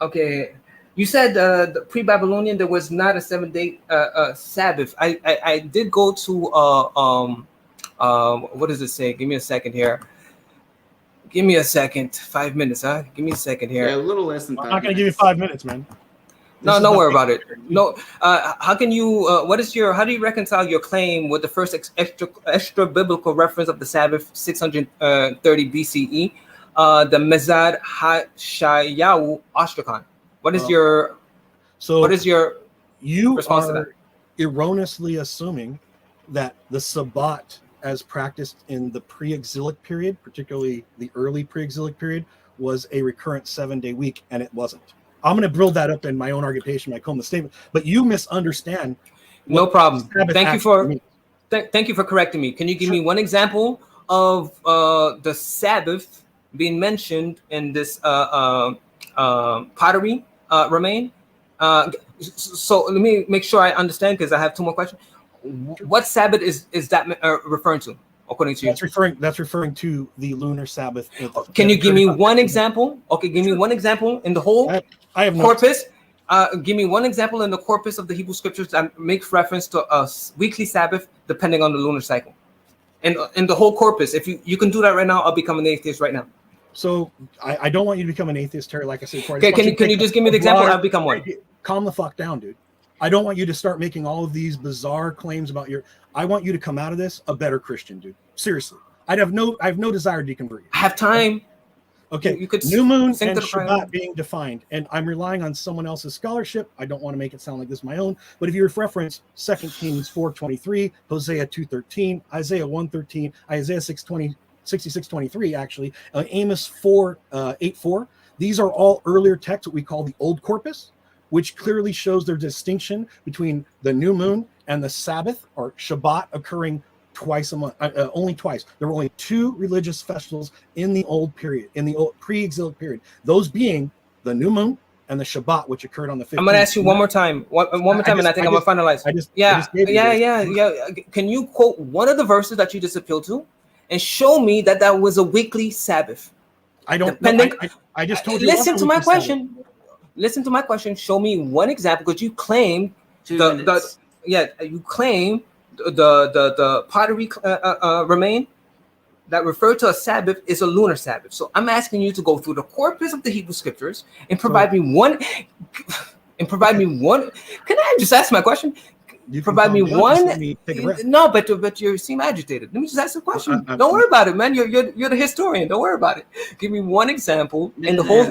Okay, you said the pre-Babylonian there was not a 7-day Sabbath. I did go to What does it say? Give me a second here. Give me a second. 5 minutes, huh? Give me a second here. Yeah, a little less than 5 I'm not going to minutes. give you 5 minutes, man. No, don't worry about it. No, how can you? How do you reconcile your claim with the first extra biblical reference of the Sabbath, 630 BCE, the Mezad HaShayahu Ostrakhan? What is your response to that? Erroneously assuming that the Sabbath, as practiced in the pre-exilic period, particularly the early pre-exilic period, was a recurrent 7-day week, and it wasn't. I'm going to build that up in my own argumentation, my Coleman statement, but you misunderstand. No problem. Thank you for correcting me. Can you give me one example of the Sabbath being mentioned in this pottery remain? So let me make sure I understand, because I have 2 more questions. What Sabbath is that referring to, according to you? That's referring to the lunar Sabbath. Can you give me one example? Okay, give me one example in the whole I have corpus. Give me one example in the corpus of the Hebrew Scriptures that makes reference to a weekly Sabbath depending on the lunar cycle. And in the whole corpus, if you can do that right now, I'll become an atheist right now. So I don't want you to become an atheist, Terry. Like I said before. Okay, can you just give me the example? I'll become one. Calm the fuck down, dude. I don't want you to start making all of these bizarre claims about your. I want you to come out of this a better Christian, dude. Seriously, I have no desire to deconvert you. I have time. Okay, you could new moon and Shabbat being defined, and I'm relying on someone else's scholarship. I don't want to make it sound like this is my own, but if you reference 2 Kings 4:23, Hosea 2:13, Isaiah 1:13, Isaiah 66:23, actually, Amos 4:8-4, these are all earlier texts, what we call the Old Corpus, which clearly shows their distinction between the new moon and the Sabbath or Shabbat occurring twice a month, only twice. There were only 2 religious festivals in the old period, in the old pre-exilic period, those being the new moon and the Shabbat, which occurred on the 15th. I'm going to ask you one more time, and I think I'm going to finalize. Yeah. Can you quote one of the verses that you just appealed to and show me that was a weekly Sabbath? I don't know. I just told you. Listen to my question. Listen to my question. Show me one example, because you claim you claim the pottery remain that refer to a Sabbath is a lunar Sabbath. So I'm asking you to go through the corpus of the Hebrew Scriptures and provide me one. Can I just ask my question? You provide me one. No, but you seem agitated. Let me just ask a question. Don't worry about it, man. You're the historian. Don't worry about it. Give me one example in the whole.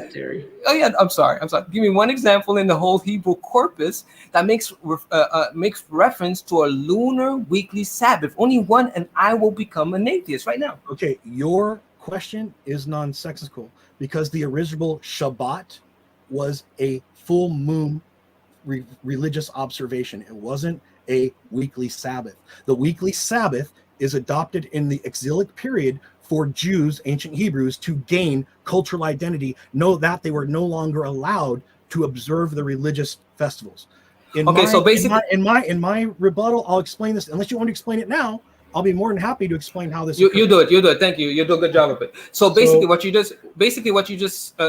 Oh yeah, I'm sorry. Give me one example in the whole Hebrew corpus that makes reference to a lunar weekly Sabbath. Only one, and I will become an atheist right now. Okay, your question is nonsensical because the original Shabbat was a full moon religious observation. It wasn't a weekly Sabbath. The weekly Sabbath is adopted in the exilic period for Jews, ancient Hebrews, to gain cultural identity, know that they were no longer allowed to observe the religious festivals. In my rebuttal, I'll explain this. Unless you want to explain it now, I'll be more than happy to explain how this. You do it. Thank you. You do a good job of it. So what you just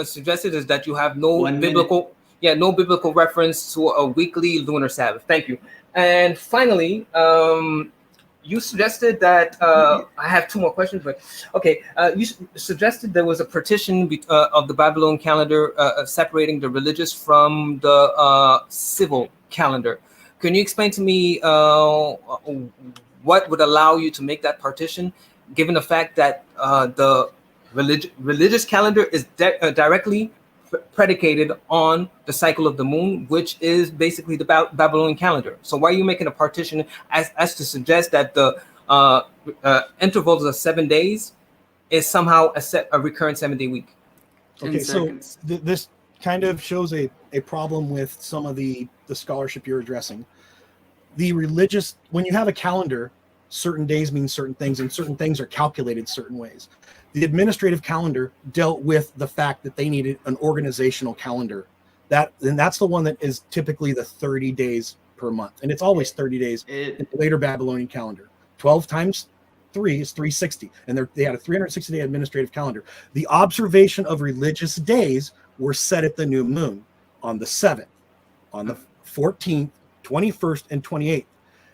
suggested is that you have no biblical reference to a weekly lunar Sabbath. Thank you. And finally, you suggested that I have 2 more questions, but okay. You suggested there was a partition of the Babylonian calendar separating the religious from the civil calendar. Can you explain to me what would allow you to make that partition, given the fact that the religious calendar is directly predicated on the cycle of the moon, which is basically the Babylonian calendar? So why are you making a partition as to suggest that the intervals of 7 days is somehow a recurrent 7-day week? Okay, so this kind of shows a problem with some of the scholarship you're addressing. The religious, when you have a calendar, certain days mean certain things, and certain things are calculated certain ways. The administrative calendar dealt with the fact that they needed an organizational calendar. That's the one that is typically the 30 days per month. And it's always 30 days in the later Babylonian calendar. 12 times 3 is 360. And they had a 360-day administrative calendar. The observation of religious days were set at the new moon on the 7th, on the 14th, 21st, and 28th.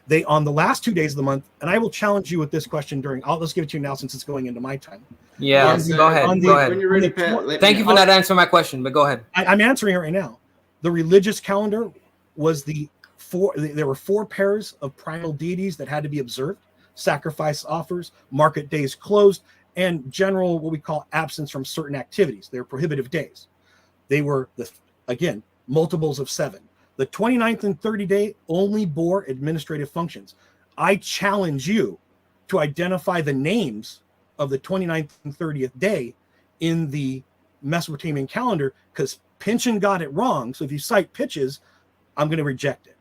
They, on the last 2 days of the month, and I will challenge you with this question let's give it to you now since it's going into my time. Yeah, go ahead. Go ahead. When you're ready, Pat, Thank you for not answering my question, but go ahead. I'm answering it right now. The religious calendar was there were 4 pairs of primal deities that had to be observed: sacrifice offers, market days closed, and general, what we call, absence from certain activities. They're prohibitive days. They were, again, multiples of 7. The 29th and 30th day only bore administrative functions. I challenge you to identify the names of the 29th and 30th day in the Mesopotamian calendar, because Pynchon got it wrong. So if you cite pitches, I'm going to reject it.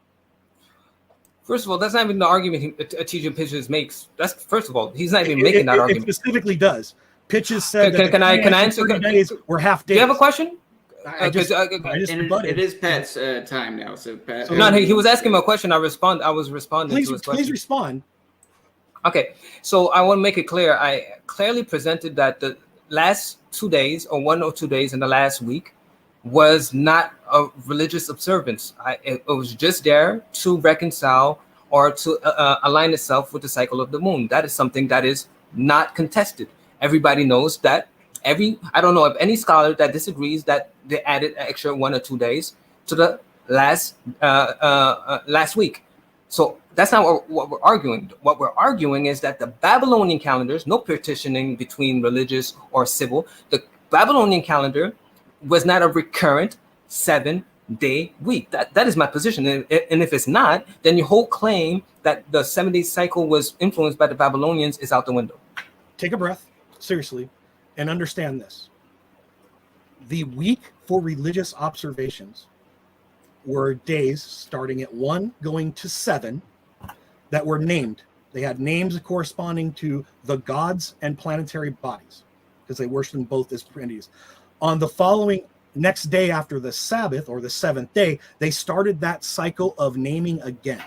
First of all, that's not even the argument T.J. Pitches makes. That's, first of all, he's not even making that argument. It specifically does. Pitches said can I answer? Days were half days. Do you have a question? It is Pat's time now. So Pat. No, he was asking me a question. I was responding to his question. Please respond. Okay, so I want to make it clear. I clearly presented that the last 2 days, or 1 or 2 days in the last week, was not a religious observance. It was just there to reconcile or to align itself with the cycle of the moon. That is something that is not contested. Everybody knows that. I don't know of any scholar that disagrees that they added an extra 1 or 2 days to the last week. So that's not what we're arguing. What we're arguing is that the Babylonian calendars, no partitioning between religious or civil, the Babylonian calendar was not a recurrent 7-day week. That is my position. And if it's not, then your whole claim that the 7-day cycle was influenced by the Babylonians is out the window. Take a breath, seriously, and understand this. The week for religious observations were days starting at 1 going to 7 that were named. They had names corresponding to the gods and planetary bodies, because they worshiped them both as entities. On the following next day after the Sabbath, or the 7th day, they started that cycle of naming again.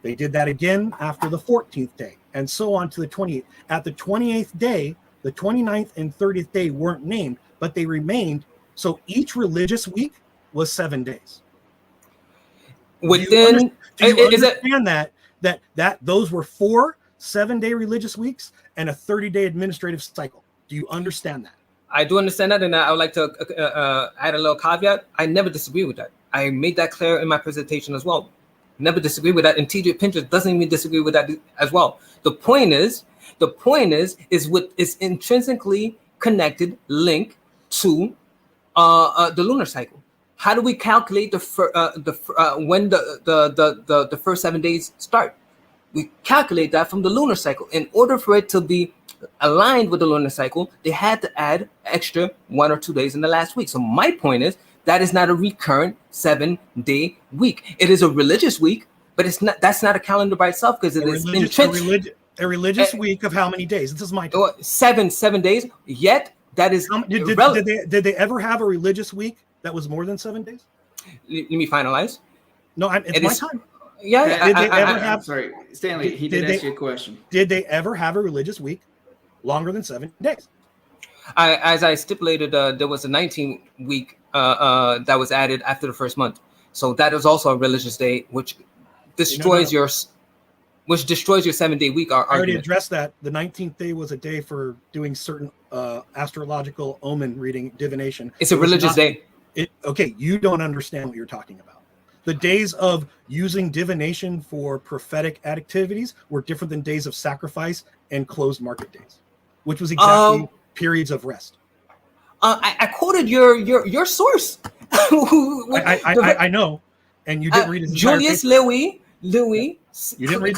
They did that again after the 14th day, and so on to the 28th. At the 28th day, the 29th and 30th day weren't named, but they remained. So each religious week was 7 days. Do you understand that those were 4 7-day religious weeks and a 30-day administrative cycle? Do you understand that? I do understand that, and I would like to add a little caveat. I never disagree with that. I made that clear in my presentation as well. Never disagree with that, and T.J. Pinterest doesn't even disagree with that as well. The point is what is intrinsically connected, linked to the lunar cycle. How do we calculate when the first 7 days start? We calculate that from the lunar cycle. In order for it to be aligned with the lunar cycle, they had to add extra 1 or 2 days in the last week. So my point is that is not a recurrent 7-day week. It is a religious week, but it's not. That's not a calendar by itself, because it is intrinsic. A religious week of how many days? This is my time. 7 days. Yet that is did they ever have a religious week that was more than 7 days? Let me finalize. No, it's my time. Yeah. Did they ever have? Sorry, Stanley. He did ask you a question. Did they ever have a religious week longer than 7 days? As I stipulated, there was a 19-week that was added after the first month. So that is also a religious day, which destroys your 7-day week. I already addressed that. The 19th day was a day for doing certain astrological omen reading, divination. It's a religious day. Okay, you don't understand what you're talking about. The days of using divination for prophetic activities were different than days of sacrifice and closed market days, which was exactly periods of rest. I quoted your source. I know, and you didn't read his Julius Louis. You didn't read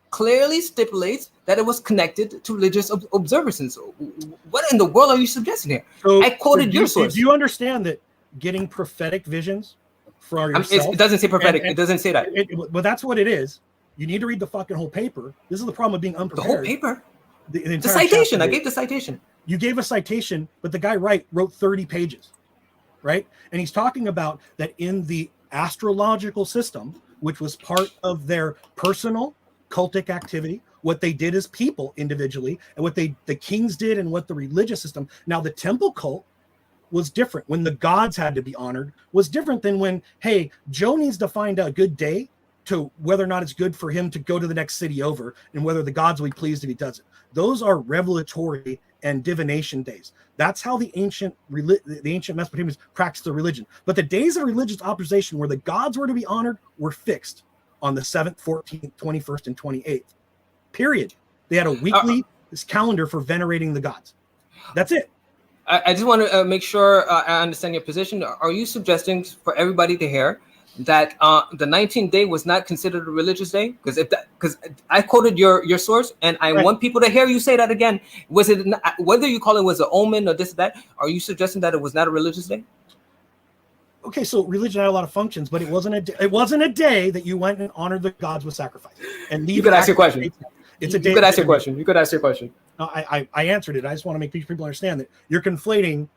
clearly stipulates that it was connected to religious observances. What in the world are you suggesting here? So, I quoted your source. Do you understand that getting prophetic visions for yourself? It doesn't say prophetic. It doesn't say that. Well, that's what it is. You need to read the fucking whole paper. This is the problem with being unprepared. The whole paper? The citation. I gave the citation. You gave a citation, but the guy wrote 30 pages, right? And he's talking about that in the astrological system, which was part of their personal cultic activity, what they did as people individually, and what the kings did, and what the religious system. Now, the temple cult was different. When the gods had to be honored, was different than when, hey, Joe needs to find a good day to whether or not it's good for him to go to the next city over, and whether the gods will be pleased if he does it. Those are revelatory and divination days. That's how the ancient Mesopotamians practiced their religion. But the days of religious opposition where the gods were to be honored were fixed on the 7th, 14th, 21st, and 28th. Period. They had a weekly calendar for venerating the gods. That's it. I just want to make sure I understand your position. Are you suggesting for everybody to hear that the 19th day was not considered a religious day? Because I quoted your source, and I want people to hear you say that again. Was it whether you call it was an omen or this or that? Are you suggesting that it was not a religious day? Okay, so religion had a lot of functions, but it wasn't a day that you went and honored the gods with sacrifice. And you could ask your question. It's a day. You could ask your question. You could ask your question. No, I answered it. I just want to make people understand that you're conflating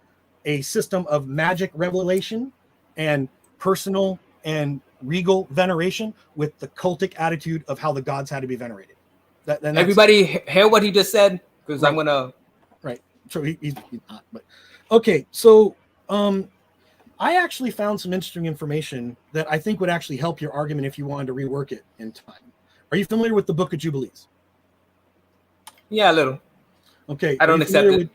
a system of magic revelation and personal and regal veneration with the cultic attitude of how the gods had to be venerated. Everybody hear what he just said? Because I'm gonna. Right. So he's not. But okay. So I actually found some interesting information that I think would actually help your argument if you wanted to rework it in time. Are you familiar with the Book of Jubilees? Yeah, a little. Okay. I don't accept it.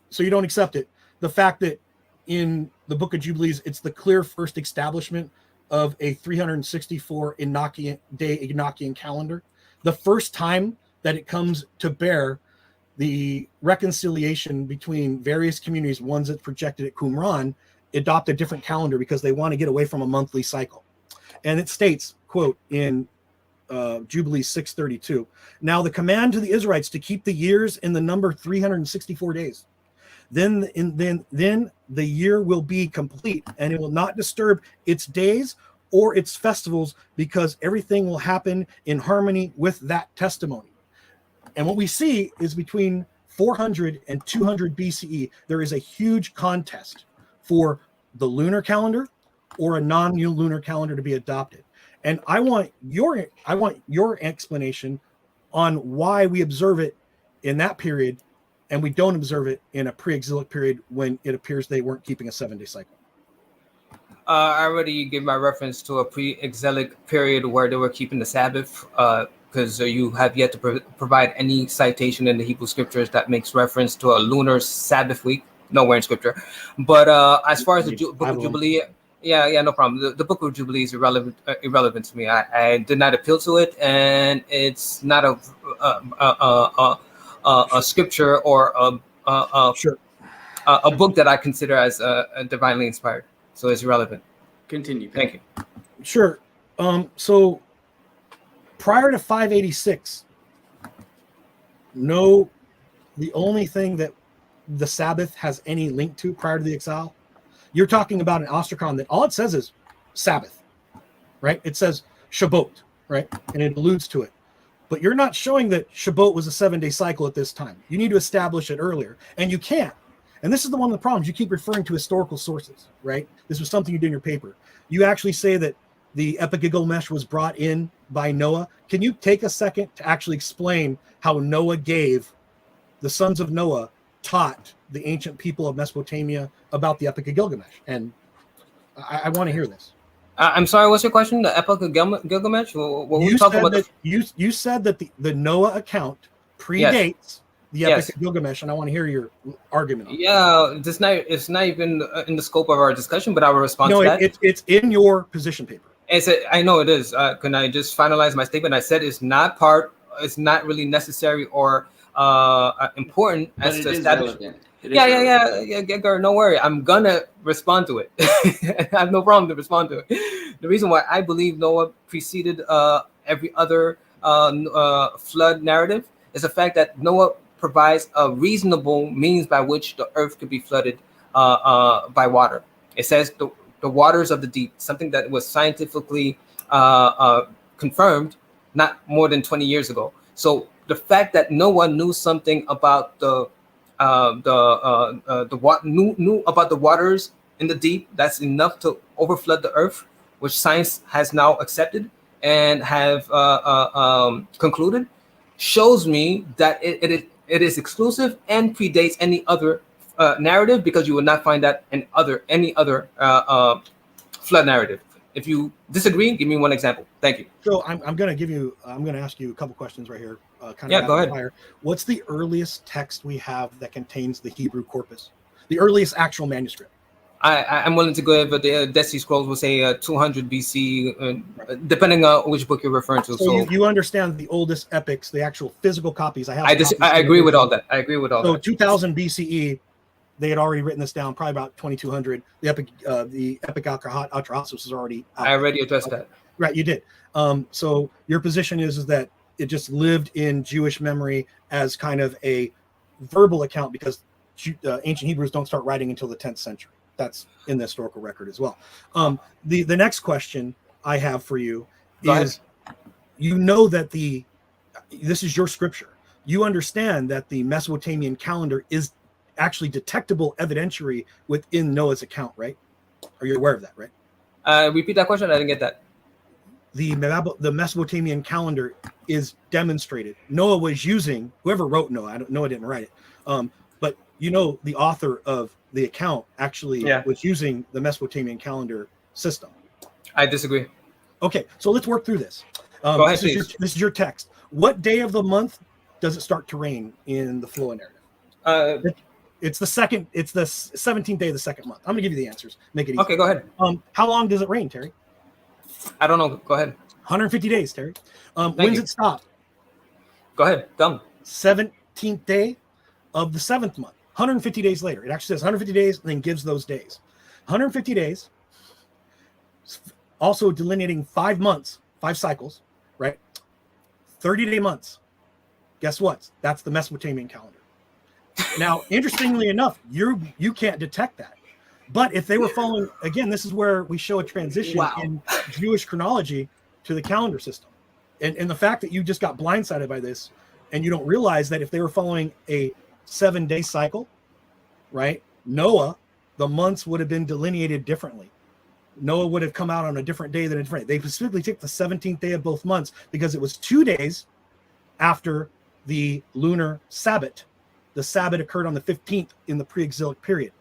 So you don't accept it. The fact that in the Book of Jubilees, it's the clear first establishment of a 364 Enochian calendar. The first time that it comes to bear the reconciliation between various communities, ones that projected at Qumran, adopt a different calendar because they want to get away from a monthly cycle. And it states, quote, in Jubilee 632, now the command to the Israelites to keep the years in the number 364 days. Then the year will be complete, and it will not disturb its days or its festivals, because everything will happen in harmony with that testimony. And what we see is between 400 and 200 BCE, there is a huge contest for the lunar calendar or a non-lunar calendar to be adopted. And I want your explanation on why we observe it in that period and we don't observe it in a pre-exilic period when it appears they weren't keeping a 7-day cycle. I already gave my reference to a pre-exilic period where they were keeping the Sabbath, because you have yet to provide any citation in the Hebrew scriptures that makes reference to a lunar Sabbath week. Nowhere in scripture. But as far as the Book of Jubilee, yeah, no problem. The Book of Jubilee is irrelevant to me. I did not appeal to it, and it's not a scripture or a book that I consider as divinely inspired. So it's irrelevant. Continue. Thank you. Sure. So prior to 586, the only thing that the Sabbath has any link to prior to the exile, you're talking about an ostracon that all it says is Sabbath, right? It says Shabbat, right? And it alludes to it. But you're not showing that Shabbat was a 7-day cycle at this time. You need to establish it earlier, and you can't. And this is one of the problems. You keep referring to historical sources, right? This was something you did in your paper. You actually say that the Epic Gilgamesh was brought in by Noah. Can you take a second to actually explain how Noah the sons of Noah taught the ancient people of Mesopotamia about the Epic of Gilgamesh? And I want to hear this. I'm sorry, what's your question? The Epic of Gilgamesh? What we talking about? You said that the Noah account predates the Epic of Gilgamesh, and I want to hear your argument on that. It's not even in the scope of our discussion, but I will respond to that. It's in your position paper. I know it is. Can I just finalize my statement? I said it's not really necessary or important but as to establish. Yeah, no worry. I'm gonna respond to it. I have no problem to respond to it. The reason why I believe Noah preceded every other flood narrative is the fact that Noah provides a reasonable means by which the earth could be flooded by water. It says the waters of the deep, something that was scientifically confirmed not more than 20 years ago. So the fact that no one knew something about knew about the waters in the deep, that's enough to overflood the earth, which science has now accepted and have concluded, shows me that it is exclusive and predates any other narrative, because you will not find that in any other flood narrative. If you disagree, give me one example. Thank you. So I'm going to ask you a couple questions right here. Go ahead. Fire. What's the earliest text we have that contains the Hebrew corpus? The earliest actual manuscript? I'm willing to go with the Dead Sea Scrolls will say 200 BC, depending on which book you're referring to. So you understand the oldest epics, the actual physical copies. I agree with all that. So 2000 BCE, they had already written this down. Probably about 2200. The epic Atrahasis was already out. I already addressed that. Right, you did. So your position is that it just lived in Jewish memory as kind of a verbal account because ancient Hebrews don't start writing until the 10th century. That's in the historical record as well. The next question I have for you is, you know that this is your scripture. You understand that the Mesopotamian calendar is actually detectable evidentiary within Noah's account, right? Are you aware of that, right? Repeat that question. I didn't get that. The Mesopotamian calendar is demonstrated. Noah was using, whoever wrote Noah, Noah didn't write it, but the author of the account actually was using the Mesopotamian calendar system. I disagree. Okay, so let's work through this. Go ahead, this is your text. What day of the month does it start to rain in the flow narrative? It's the 17th day of the second month. I'm gonna give you the answers. Make it easy. Okay, go ahead. How long does it rain, Terry? I don't know. Go ahead. 150 days, Terry. When does it stop? Go ahead. Dumb. 17th day of the 7th month. 150 days later. It actually says 150 days and then gives those days. 150 days, also delineating 5 months, 5 cycles, right? 30-day months. Guess what? That's the Mesopotamian calendar. Now, interestingly enough, you can't detect that. But if they were following, again, this is where we show a transition in Jewish chronology to the calendar system. And the fact that you just got blindsided by this and you don't realize that if they were following a 7-day cycle, right? Noah, the months would have been delineated differently. Noah would have come out on a different day than a different. They specifically took the 17th day of both months because it was 2 days after the lunar Sabbath. The Sabbath occurred on the 15th in the pre-exilic period.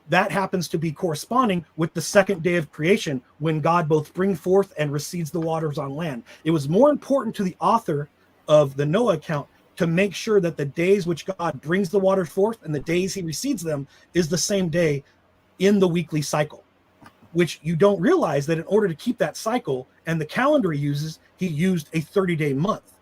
That happens to be corresponding with the second day of creation when God both brings forth and recedes the waters on land. It was more important to the author of the Noah account to make sure that the days which God brings the waters forth and the days he recedes them is the same day in the weekly cycle, which you don't realize that in order to keep that cycle and the calendar he used a 30-day month,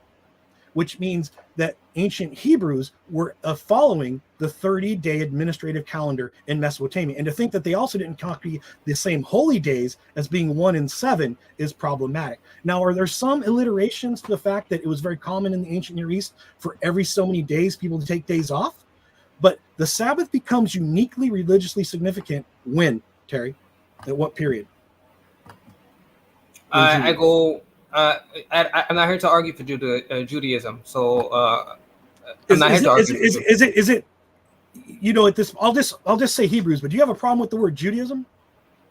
which means that ancient Hebrews were following the 30-day administrative calendar in Mesopotamia. And to think that they also didn't copy the same holy days as being 1 and 7 is problematic. Now, are there some alliterations to the fact that it was very common in the ancient Near East for every so many days people to take days off? But the Sabbath becomes uniquely religiously significant when, Terry? At what period? I go... I'm not here to argue for Judaism, so I'm not here to argue. Is it? At this, I'll just say Hebrews. But do you have a problem with the word Judaism?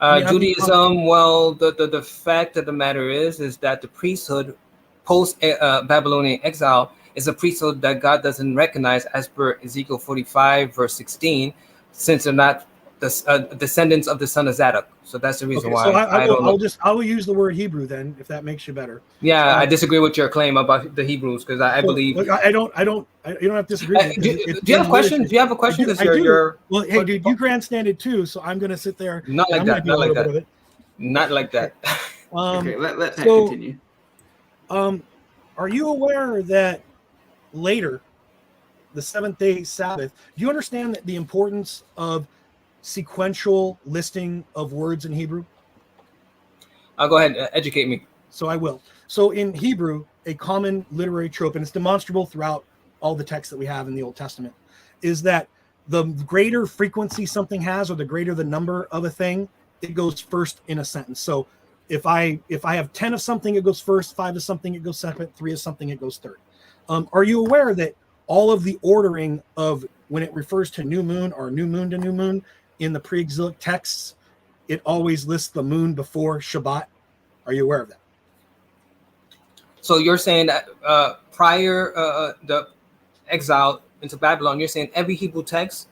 Judaism. Well, the fact of the matter is that the priesthood post Babylonian exile is a priesthood that God doesn't recognize, as per Ezekiel 45 verse 16, since they're not the descendants of the son of Zadok. So that's the reason why. So I will use the word Hebrew then, if that makes you better. Yeah, I disagree with your claim about the Hebrews because I believe. Look, you don't have to disagree. Do you have a question? Do you have a question? I do. Well, hey, dude, you grandstanded too, so I'm gonna sit there. Not like that. Not like that. Not like that. Okay, let Pat continue. Are you aware that later, the 7th-day Sabbath? Do you understand the importance of sequential listing of words in Hebrew? I'll go ahead, educate me. So I will. So in Hebrew, a common literary trope, and it's demonstrable throughout all the texts that we have in the Old Testament, is that the greater frequency something has, or the greater the number of a thing, it goes first in a sentence. So if I have 10 of something, it goes first, 5 of something, it goes second, 3 of something, it goes third. Are you aware that all of the ordering of when it refers to new moon or new moon to new moon in the pre-exilic texts, it always lists the moon before Shabbat? Are you aware of that? So you're saying that prior the exile into Babylon, you're saying every Hebrew text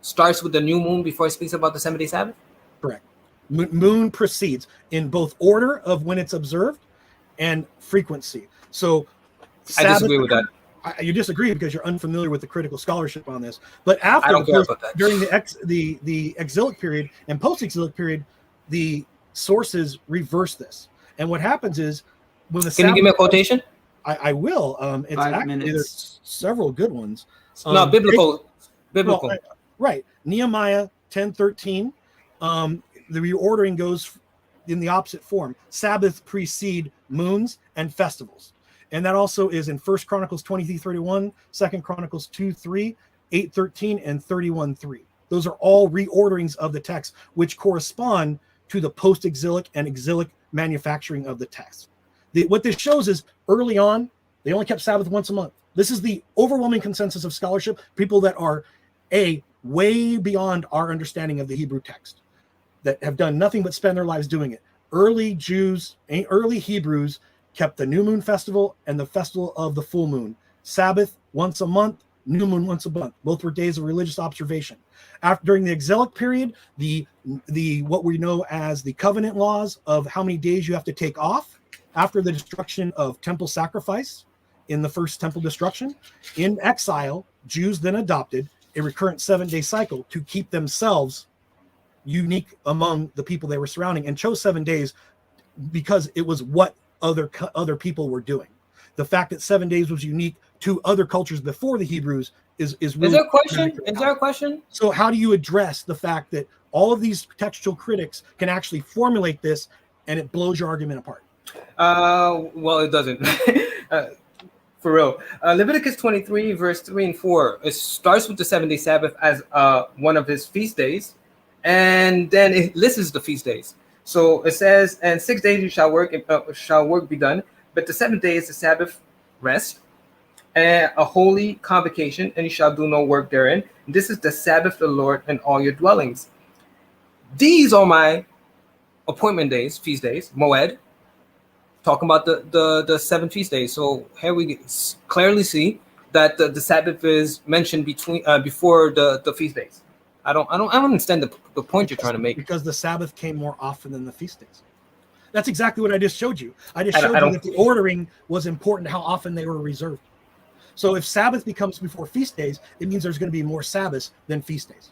starts with the new moon before it speaks about the 7-day Sabbath? Correct. Moon precedes in both order of when it's observed and frequency. So I disagree with that. You disagree because you're unfamiliar with the critical scholarship on this. But I after don't care about that. during the exilic period and post-exilic period, the sources reverse this. And what happens is when the Can you give me a quotation? I will. It's 5 actually minutes. there's several good ones. No, biblical. Biblical. Well, right. Nehemiah 10:13. The reordering goes in the opposite form. Sabbath precede moons and festivals. And that also is in 1 Chronicles 23:31, 2 Chronicles 2:3, 8:13, and 31:3. Those are all reorderings of the text, which correspond to the post-exilic and exilic manufacturing of the text. What this shows is early on, they only kept Sabbath once a month. This is the overwhelming consensus of scholarship, people that are way beyond our understanding of the Hebrew text, that have done nothing but spend their lives doing it. Early Jews, early Hebrews kept the new moon festival and the festival of the full moon. Sabbath once a month, new moon once a month. Both were days of religious observation. During the exilic period, the what we know as the covenant laws of how many days you have to take off after the destruction of temple sacrifice in the first temple destruction. In exile, Jews then adopted a recurrent 7-day cycle to keep themselves unique among the people they were surrounding, and chose 7 days because it was what other people were doing. The fact that 7 days was unique to other cultures before the Hebrews is really. Is there a question? Is there a question? So how do you address the fact that all of these textual critics can actually formulate this and it blows your argument apart? Well, it doesn't. For real. Leviticus 23, verse 3 and 4. It starts with the 7-day Sabbath as one of his feast days, and then it lists the feast days. So it says, and 6 days you shall work be done, but the 7th day is the Sabbath rest, and a holy convocation, and you shall do no work therein. This is the Sabbath of the Lord in all your dwellings. These are my appointment days, feast days, moed, talking about the 7 feast days. So here we clearly see that the Sabbath is mentioned before the feast days. I don't understand the point you're trying to make. Because the Sabbath came more often than the feast days. That's exactly what I just showed you. I just showed you that the ordering was important, how often they were reserved. So if Sabbath becomes before feast days, it means there's going to be more Sabbaths than feast days.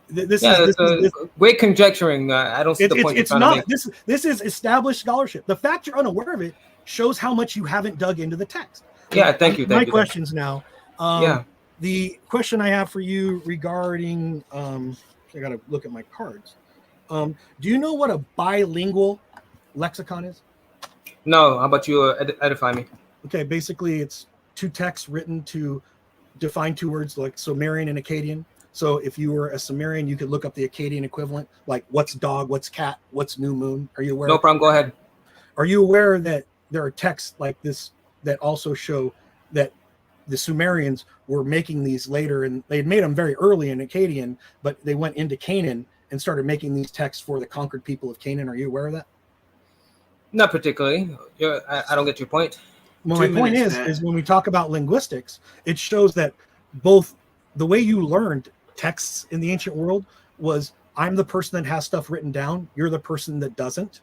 This is great conjecturing. I don't see the point you're trying to make. This is established scholarship. The fact you're unaware of it shows how much you haven't dug into the text. Yeah, thank you. My questions now. Yeah. The question I have for you regarding, I got to look at my cards. Do you know what a bilingual lexicon is? No. How about you edify me? Okay, basically it's two texts written to define two words, like Sumerian and Akkadian. So if you were a Sumerian, you could look up the Akkadian equivalent, like what's dog, what's cat, what's new moon. Are you aware? No problem. Go ahead. Are you aware that there are texts like this that also show that the Sumerians were making these later, and they had made them very early in Akkadian, but they went into Canaan and started making these texts for the conquered people of Canaan? Are you aware of that? Not particularly. I don't get your point. Well, my point is when we talk about linguistics, it shows that both the way you learned texts in the ancient world was, I'm the person that has stuff written down, you're the person that doesn't.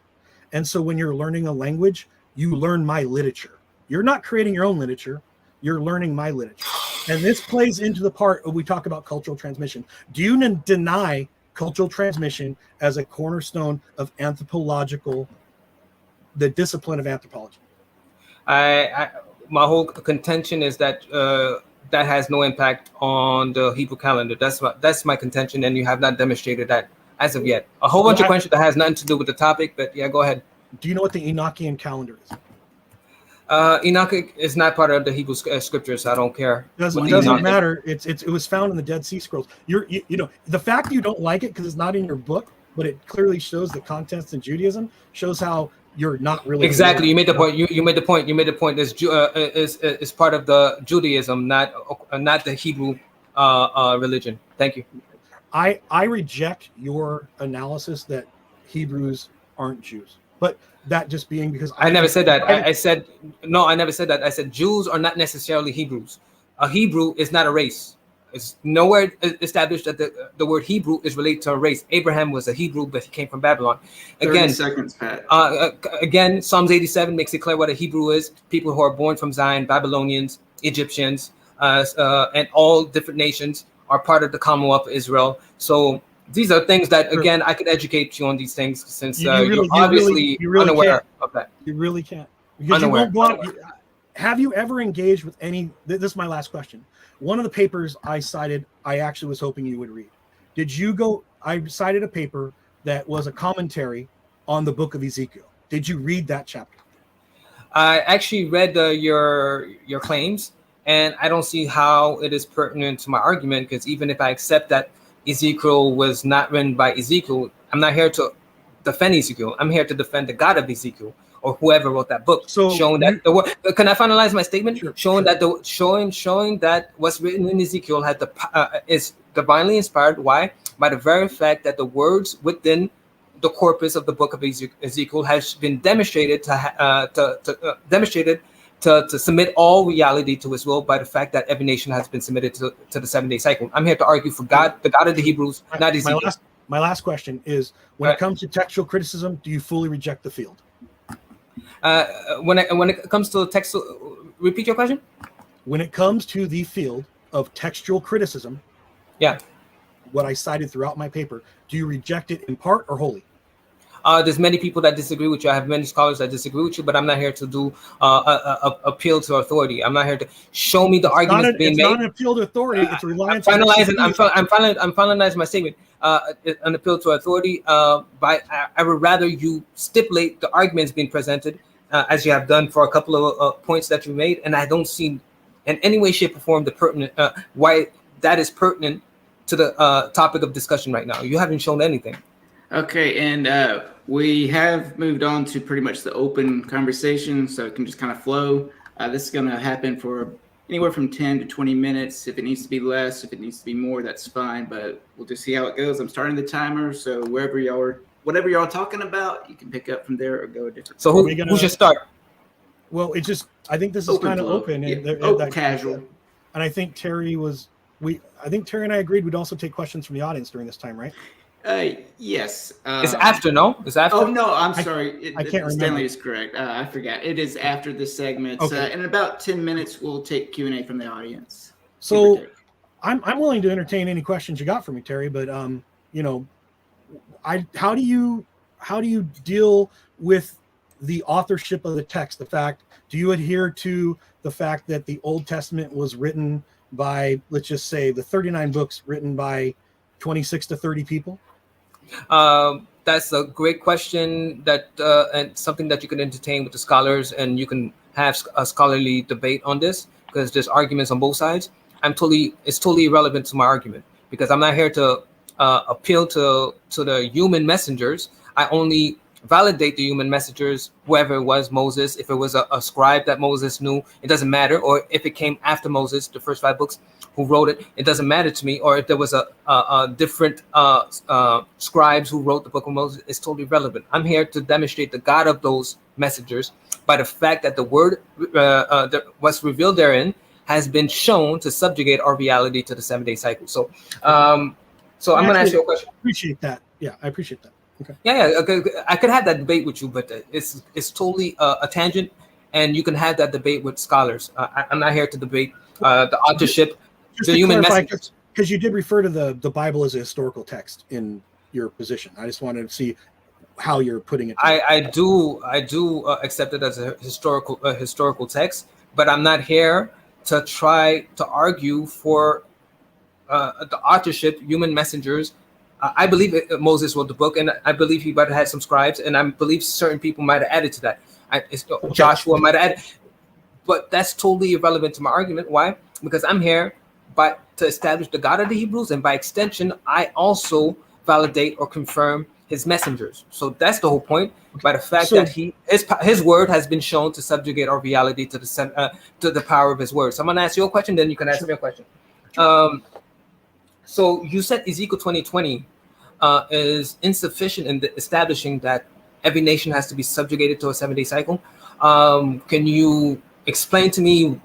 And so when you're learning a language, you learn my literature. You're not creating your own literature, you're learning my literature. And this plays into the part of we talk about cultural transmission. Do you deny cultural transmission as a cornerstone of the discipline of anthropology? My whole contention is that that has no impact on the Hebrew calendar. That's my contention, and you have not demonstrated that as of yet. A whole bunch of questions that has nothing to do with the topic, but yeah, go ahead. Do you know what the Enochian calendar is? Enoch is not part of the Hebrew scriptures, so I don't care. It doesn't matter. It was found in the Dead Sea Scrolls. You know the fact you don't like it because it's not in your book, but it clearly shows the contents in Judaism, shows how you're not really exactly. You made the point. You made the point. You made the point. This is part of the Judaism, not the Hebrew religion. Thank you. I reject your analysis that Hebrews aren't Jews, but that just being because I never said that. I said no. I never said that. I said Jews are not necessarily Hebrews. A Hebrew is not a race. It's nowhere established that the word Hebrew is related to a race. Abraham was a Hebrew, but he came from Babylon. Again, 30 seconds, Pat. Again, Psalms 87 makes it clear what a Hebrew is. People who are born from Zion, Babylonians, Egyptians, and all different nations are part of the Commonwealth of Israel. So these are things that, again, I could educate you on these things since you're obviously unaware of that. You really can't. Because you won't go out. Have you ever engaged with any? This is my last question. One of the papers I cited, I actually was hoping you would read. Did you go? I cited a paper that was a commentary on the book of Ezekiel. Did you read that chapter? I actually read your claims, and I don't see how it is pertinent to my argument, because even if I accept that Ezekiel was not written by Ezekiel, I'm not here to defend Ezekiel. I'm here to defend the God of Ezekiel, or whoever wrote that book. So showing that the word. Can I finalize my statement? Sure, showing that showing that what's written in Ezekiel had is divinely inspired. Why? By the very fact that the words within the corpus of the book of Ezekiel has been demonstrated to submit all reality to his will by the fact that every nation has been submitted to the 7-day cycle. I'm here to argue for God, the God of the Hebrews, not Ezekiel. My last question is: when it comes to textual criticism, do you fully reject the field? When it comes to text, repeat your question. When it comes to the field of textual criticism, yeah, what I cited throughout my paper, do you reject it in part or wholly? There's many people that disagree with you. I have many scholars that disagree with you, but I'm not here to do appeal to authority. I'm not here to show me the arguments being made. It's not an appeal to authority. It's reliance. I'm finalizing my statement. An appeal to authority. I would rather you stipulate the arguments being presented, as you have done for a couple of points that you made, and I don't see in any way, shape, or form the pertinent why that is pertinent to the topic of discussion right now. You haven't shown anything. Okay, and we have moved on to pretty much the open conversation, so it can just kind of flow. This is going to happen for anywhere from 10 to 20 minutes. If it needs to be less, if it needs to be more, that's fine, but we'll just see how it goes. I'm starting the timer, so whatever y'all are talking about, you can pick up from there or go a different. So who should start? Well, I think this is kind of open and casual. And I think Terry and I agreed we'd also take questions from the audience during this time, right? Yes. It's after, no? It's after? Oh, no, I'm sorry. I can't remember. Stanley is correct. I forgot. It is after this segment. Okay. In about 10 minutes, we'll take Q&A from the audience. So I'm willing to entertain any questions you got for me, Terry, but how do you deal with the authorship of the text? Do you adhere to the fact that the Old Testament was written by, let's just say, the 39 books written by 26 to 30 people? That's a great question, and something that you can entertain with the scholars, and you can have a scholarly debate on this, because there's arguments on both sides. It's totally irrelevant to my argument, because I'm not here to appeal to the human messengers. I only validate the human messengers, whoever it was, Moses. If it was a scribe that Moses knew, it doesn't matter. Or if it came after Moses, the first 5 books, who wrote it, it doesn't matter to me. Or if there was a different scribes who wrote the book of Moses, it's totally relevant. I'm here to demonstrate the God of those messengers by the fact that the word what's revealed therein has been shown to subjugate our reality to the 7-day cycle. So I'm going to ask you a question. I appreciate that. Yeah, I appreciate that. Okay. Yeah. Okay. I could have that debate with you, but it's totally a tangent, and you can have that debate with scholars. I'm not here to debate the authorship, the human messengers. Because you did refer to the Bible as a historical text in your position. I just wanted to see how you're putting it. I do accept it as a historical text, but I'm not here to try to argue for the authorship, human messengers. I believe Moses wrote the book, and I believe he might have had some scribes, and I believe certain people might have added to that. Joshua might have added, but that's totally irrelevant to my argument. Why? Because I'm here to establish the God of the Hebrews, and by extension, I also validate or confirm his messengers. So that's the whole point. By the fact that his word has been shown to subjugate our reality to the power of his word. So I'm gonna ask you a question, then you can ask me a question. So you said Ezekiel 20:20 is insufficient in establishing that every nation has to be subjugated to a 7-day cycle. Can you explain to me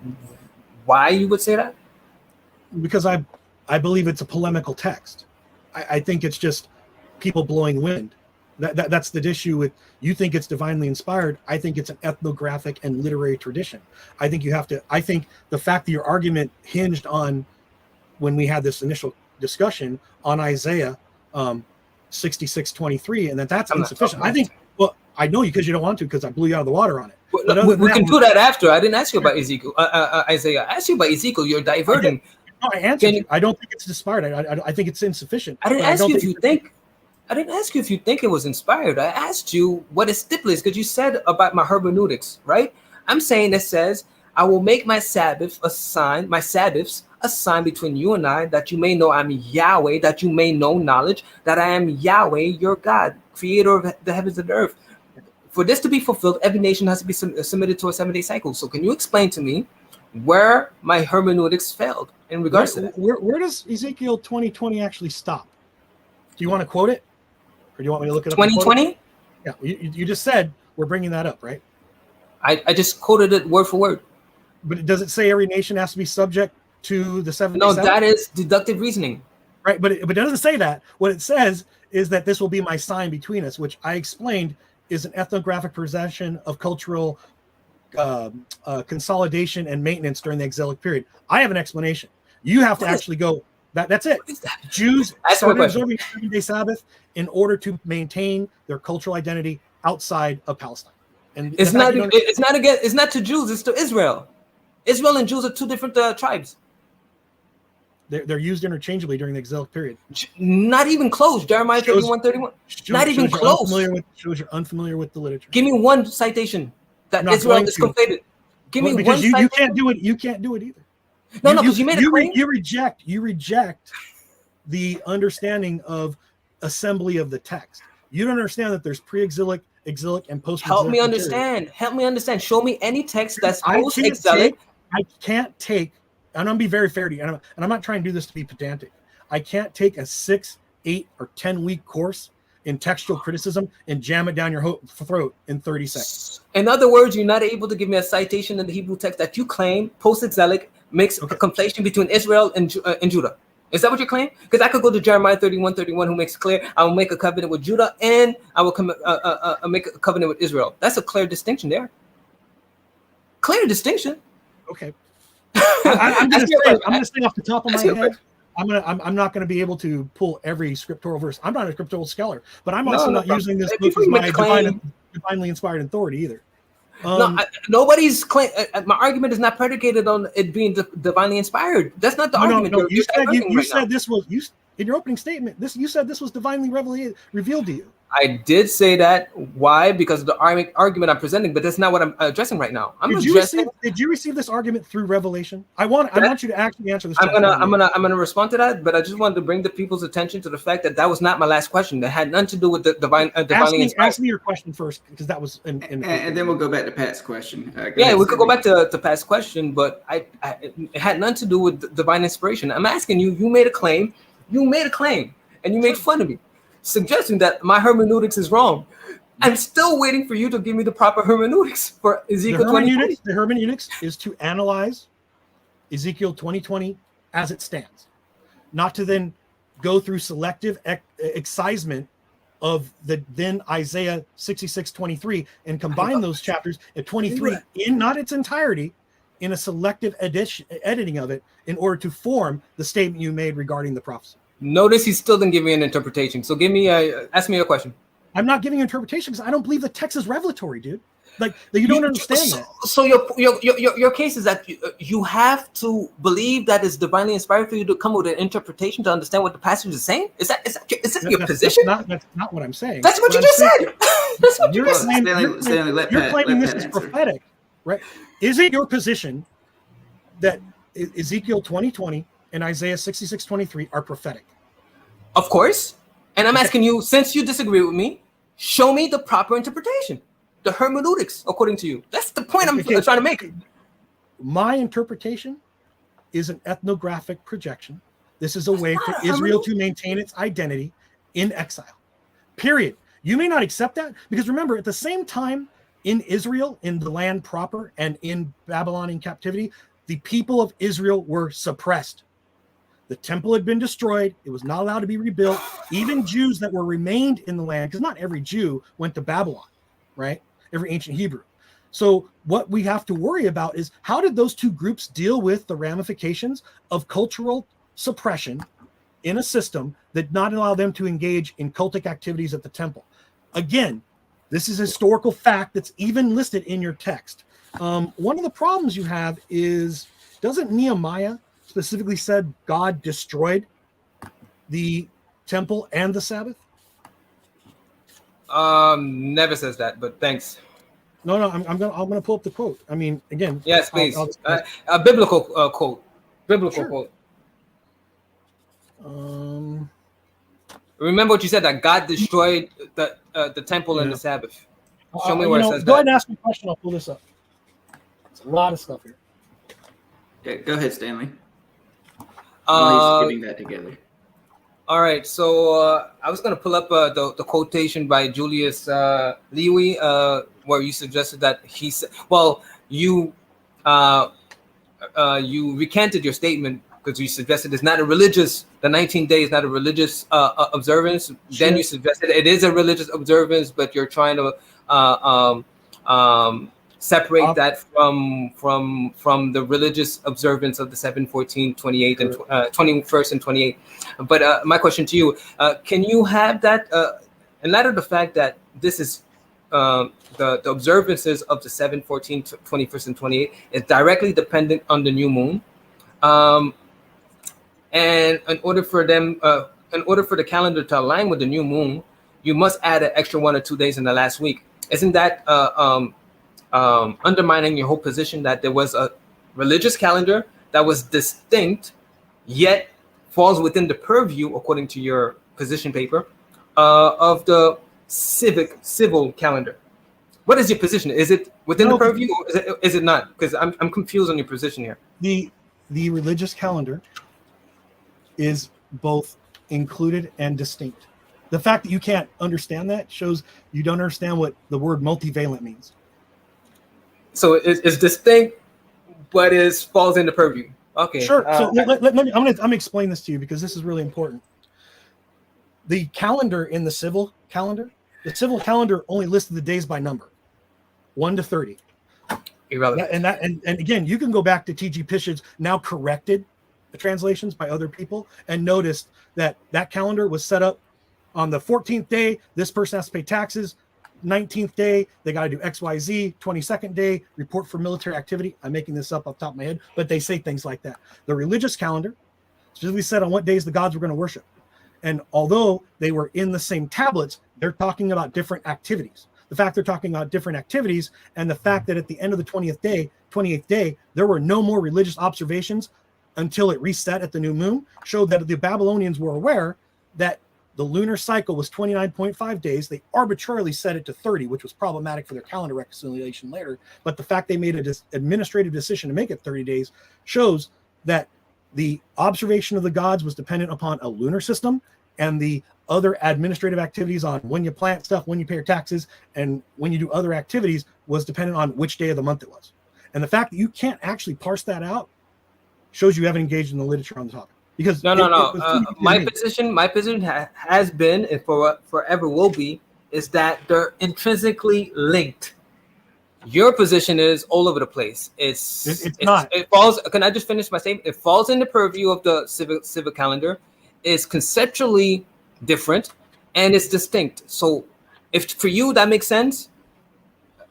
why you would say that? Because I believe it's a polemical text. I think it's just people blowing wind. That's the issue with, you think it's divinely inspired. I think it's an ethnographic and literary tradition. I think the fact that your argument hinged on, when we had this initial discussion on Isaiah 66:23, and that's insufficient. I think, well, I know you because you don't want to, because I blew you out of the water on it. But we can do that after. I didn't ask you about Ezekiel, Isaiah. I asked you about Ezekiel. You're diverting. No, I answered you. I don't think it's inspired. I think it's insufficient. I didn't ask you if you think. I didn't ask you if you think it was inspired. I asked you what it stipulates, because you said about my hermeneutics, right? I'm saying it says, I will make my Sabbath a sign, my Sabbaths a sign between you and I, that you may know I'm Yahweh, that you may know knowledge, that I am Yahweh, your God, creator of the heavens and the earth. For this to be fulfilled, every nation has to be submitted to a 7-day cycle. So can you explain to me where my hermeneutics failed in regards to that? Where does Ezekiel 20:20 actually stop? Do you want to quote it? Or do you want me to look it up? 2020? Yeah, you just said we're bringing that up, right? I just quoted it word for word. But does it say every nation has to be subject to the 7-day No, cycle? that is deductive reasoning. Right, but it doesn't say that. What it says is that this will be my sign between us, which I explained is an ethnographic possession of cultural consolidation and maintenance during the exilic period. I have an explanation. You have to actually go. That's it. Jews started observing the 7-day Sabbath in order to maintain their cultural identity outside of Palestine. And it's not to Jews. It's to Israel. Israel and Jews are two different tribes. They're used interchangeably during the exilic period. Not even close. Jeremiah 31:31. Not even close. Shows you're unfamiliar with the literature. Give me one citation that Israel is conflated. Give me one citation. You can't do it. You can't do it either. No, because you made a claim. You reject the understanding of assembly of the text. You don't understand that there's pre-exilic, exilic, and post-exilic. Help me understand. Help me understand. Show me any text that's post-exilic. I can't take, and I'm gonna be very fair to you, and I'm not trying to do this to be pedantic. I can't take a 6, 8, or 10-week course in textual criticism and jam it down your throat in 30 seconds. In other words, you're not able to give me a citation in the Hebrew text that you claim post-exilic makes a conflation between Israel and Judah. Is that what you claim? Because I could go to Jeremiah 31:31, who makes clear, I will make a covenant with Judah and I will make a covenant with Israel. That's a clear distinction there. Clear distinction. Okay. I'm going to stay off the top of my head. I'm not going to be able to pull every scriptural verse. I'm not a scriptural scholar, but I'm also not using this book as my divinely inspired authority either. Nobody's claim. My argument is not predicated on it being divinely inspired. That's not the argument. No. You said this was in your opening statement. You said this was divinely revealed to you. I did say that. Why? Because of the argument I'm presenting, but that's not what I'm addressing right now. Did you receive this argument through revelation? I want you to actually answer this. I'm gonna respond to that, but I just wanted to bring the people's attention to the fact that was not my last question. That had nothing to do with the divinely inspired. Ask me your question first, because that was and then we'll go back to Pat's question. We could go back to Pat's question, but it had nothing to do with divine inspiration. I'm asking you. You made a claim, and you made fun of me, suggesting that my hermeneutics is wrong. I'm still waiting for you to give me the proper hermeneutics for Ezekiel 2020. The hermeneutics is to analyze Ezekiel 20:20 as it stands, not to then go through selective excisement of the then Isaiah 66:23 and combine those chapters at 23 in not its entirety, in a selective editing of it in order to form the statement you made regarding the prophecy. Notice he still didn't give me an interpretation. So ask me a question. I'm not giving interpretation because I don't believe the text is revelatory, dude. Like you don't understand that. So your case is that you have to believe that it's divinely inspired for you to come with an interpretation to understand what the passage is saying. Is that your position? That's not what I'm saying. That's what you just said. That's what you just said. You're claiming this is prophetic, right? Is it your position that Ezekiel 20:20 and Isaiah 66:23 are prophetic? Of course. And I'm asking you, since you disagree with me, show me the proper interpretation, the hermeneutics, according to you. That's the point I'm trying to make. My interpretation is an ethnographic projection. This is a way for Israel to maintain its identity in exile. Period. You may not accept that because remember, at the same time in Israel, in the land proper, and in Babylonian captivity, the people of Israel were suppressed. The temple had been destroyed. It was not allowed to be rebuilt. Even Jews that were remained in the land, because not every Jew went to Babylon, right? Every ancient Hebrew. So what we have to worry about is how did those two groups deal with the ramifications of cultural suppression in a system that did not allow them to engage in cultic activities at the temple? Again, this is a historical fact that's even listed in your text. One of the problems you have is, doesn't Nehemiah specifically said God destroyed the temple and the Sabbath? Never says that, but thanks. No, I'm gonna pull up the quote. I mean, again, Yes, please. A biblical quote. Biblical Sure. quote. Remember what you said, that God destroyed the temple and the Sabbath. Show me where it says go that. ahead and ask me a question. I'll pull this up. It's a lot of stuff here. Yeah, go ahead, Stanley. While he's getting that together. All right, so I was going to pull up the quotation by Julius Lewy, where you suggested that he said, well, you recanted your statement because you suggested it's not a religious, the 19 days not a religious observance. Sure. Then you suggested it is a religious observance, but you're trying to separate that from the religious observance of the 7, 14, 28, and 21st and 28. But my question to you, can you have that, in light of the fact that this is the observances of the 7, 14, 21st, and 28 is directly dependent on the new moon, and in order for the calendar to align with the new moon, you must add an extra 1 or 2 days in the last week. Isn't that undermining your whole position that there was a religious calendar that was distinct, yet falls within the purview, according to your position paper, of the civil calendar? What is your position? Is it within the purview, or is it not? Because I'm confused on your position here. The religious calendar is both included and distinct. The fact that you can't understand that shows you don't understand what the word multivalent means. So it's distinct, but it falls into purview. Okay. Sure. So let me. I'm gonna explain this to you because this is really important. The calendar in the civil calendar only listed the days by number, 1 to 30. Irrelevant. And again, you can go back to T.G. Pish's now corrected translations by other people and noticed that calendar was set up on the 14th day. This person has to pay taxes. 19th day, they got to do XYZ. 22nd day, report for military activity. I'm making this up off the top of my head, but they say things like that. The religious calendar specifically said on what days the gods were going to worship. And although they were in the same tablets, they're talking about different activities. The fact they're talking about different activities and the fact that at the end of the 28th day, there were no more religious observations until it reset at the new moon showed that the Babylonians were aware that the lunar cycle was 29.5 days. They arbitrarily set it to 30, which was problematic for their calendar reconciliation later. But the fact they made an administrative decision to make it 30 days shows that the observation of the gods was dependent upon a lunar system, and the other administrative activities on when you plant stuff, when you pay your taxes, and when you do other activities was dependent on which day of the month it was. And the fact that you can't actually parse that out shows you haven't engaged in the literature on the topic. Because my position has been, and forever will be, is that they're intrinsically linked. Your position is all over the place. It's not. It falls. Can I just finish my statement? It falls in the purview of the civil calendar. It's conceptually different, and it's distinct. So, if for you that makes sense,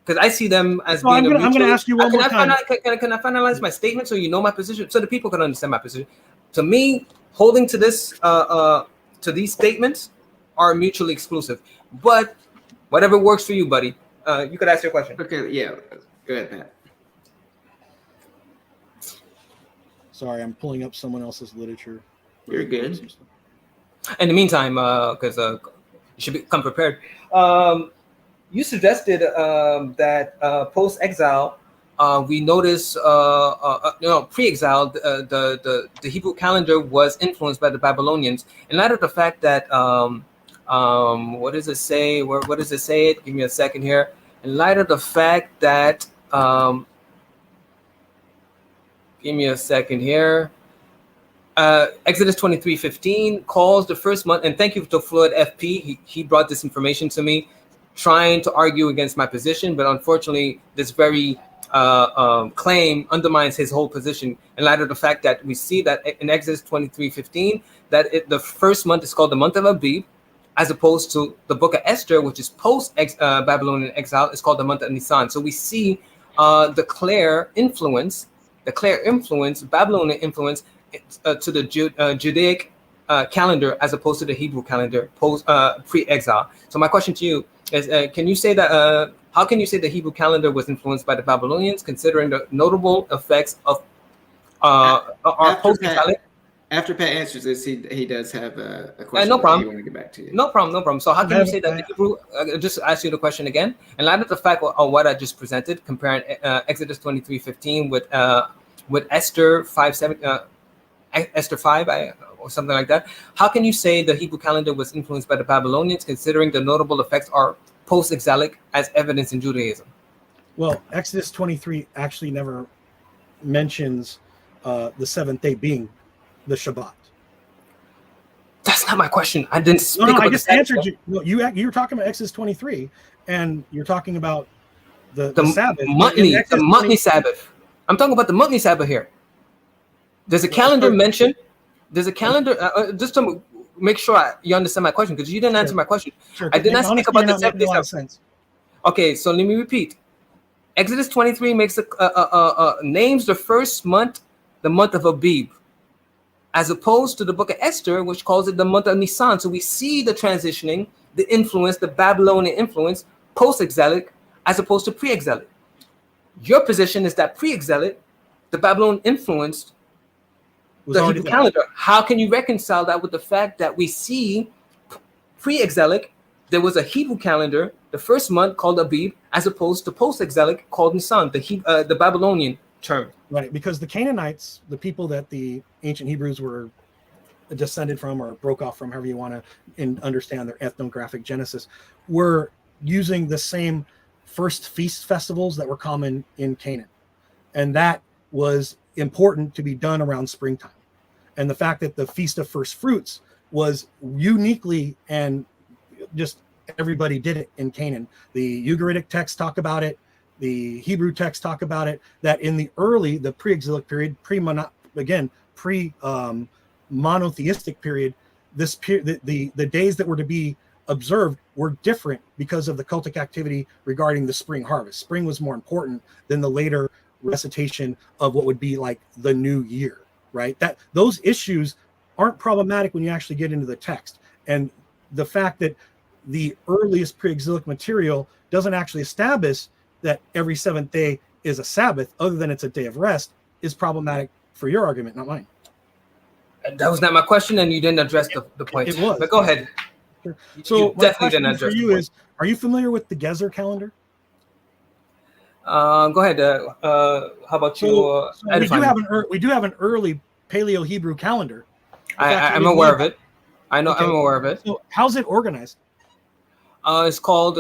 because I see them as being. I'm going to ask you one more time. Can I finalize my statement so you know my position, so the people can understand my position? To me, holding to this, to these statements are mutually exclusive. But whatever works for you, buddy. You could ask your question. Okay, yeah. Go ahead, Pat. Sorry, I'm pulling up someone else's literature. You're good. In the meantime, because you should come prepared, you suggested that post-exile, we notice, pre-exile, the Hebrew calendar was influenced by the Babylonians. In light of the fact that, what does it say? What does it say? Give me a second here. In light of the fact that, give me a second here. Exodus 23:15 calls the first month, and thank you to Floyd FP. He brought this information to me, trying to argue against my position, but unfortunately, this very claim undermines his whole position in light of the fact that we see that in Exodus 23:15 that the first month is called the month of Abib, as opposed to the book of Esther, which is post Babylonian exile, is called the month of Nisan. So we see the clear influence, Babylonian influence to the Judaic calendar as opposed to the Hebrew calendar post pre-exile. So my question to you is, can you say that? How can you say the Hebrew calendar was influenced by the Babylonians, considering the notable effects of our post-exilic? After Pat answers this, he does have a question. No problem. He want to get back to you. No problem. So how can you say that the Hebrew? Just ask you the question again. In light of the fact of what I just presented, comparing Exodus 23:15 with Esther 5:7, Esther 5, or something like that. How can you say the Hebrew calendar was influenced by the Babylonians, considering the notable effects are post-exilic as evidence in Judaism? Well, Exodus 23 actually never mentions the seventh day being the Shabbat. That's not my question. I didn't speak about I just answered you. No, you were talking about Exodus 23, and you're talking about the Sabbath. The monthly Sabbath. I'm talking about the monthly Sabbath here. There's a calendar mentioned. There's a calendar. Just to make sure you understand my question, because you didn't answer my question. Sure. I did not speak about the 7 days. Okay, so let me repeat. Exodus 23 makes names the first month, the month of Abib, as opposed to the book of Esther, which calls it the month of Nisan. So we see the transitioning, the influence, the Babylonian influence, post-exilic, as opposed to pre-exilic. Your position is that pre-exilic, the Babylonian influenced the Hebrew calendar. How can you reconcile that with the fact that we see pre-exilic, there was a Hebrew calendar, the first month called Abib, as opposed to post-exilic called Nisan, the Babylonian term? Right, because the Canaanites, the people that the ancient Hebrews were descended from or broke off from, however you want to understand their ethnographic genesis, were using the same first feast festivals that were common in Canaan. And that was important to be done around springtime. And the fact that the Feast of First Fruits was uniquely, and just everybody did it in Canaan. The Ugaritic texts talk about it. The Hebrew texts talk about it, that in the pre-exilic period, pre-monotheistic period, the days that were to be observed were different because of the cultic activity regarding the spring harvest. Spring was more important than the later recitation of what would be like the new year, right? That those issues aren't problematic when you actually get into the text. And the fact that the earliest pre-exilic material doesn't actually establish that every seventh day is a Sabbath, other than it's a day of rest, is problematic for your argument, not mine. That was not my question, and you didn't address the point. It was. But go ahead. Sure. So you definitely didn't address for you is, are you familiar with the Gezer calendar? Go ahead. How about you? We do have an early Paleo-Hebrew calendar. I'm aware of it. I know. Okay. I'm aware of it. So how's it organized? It's called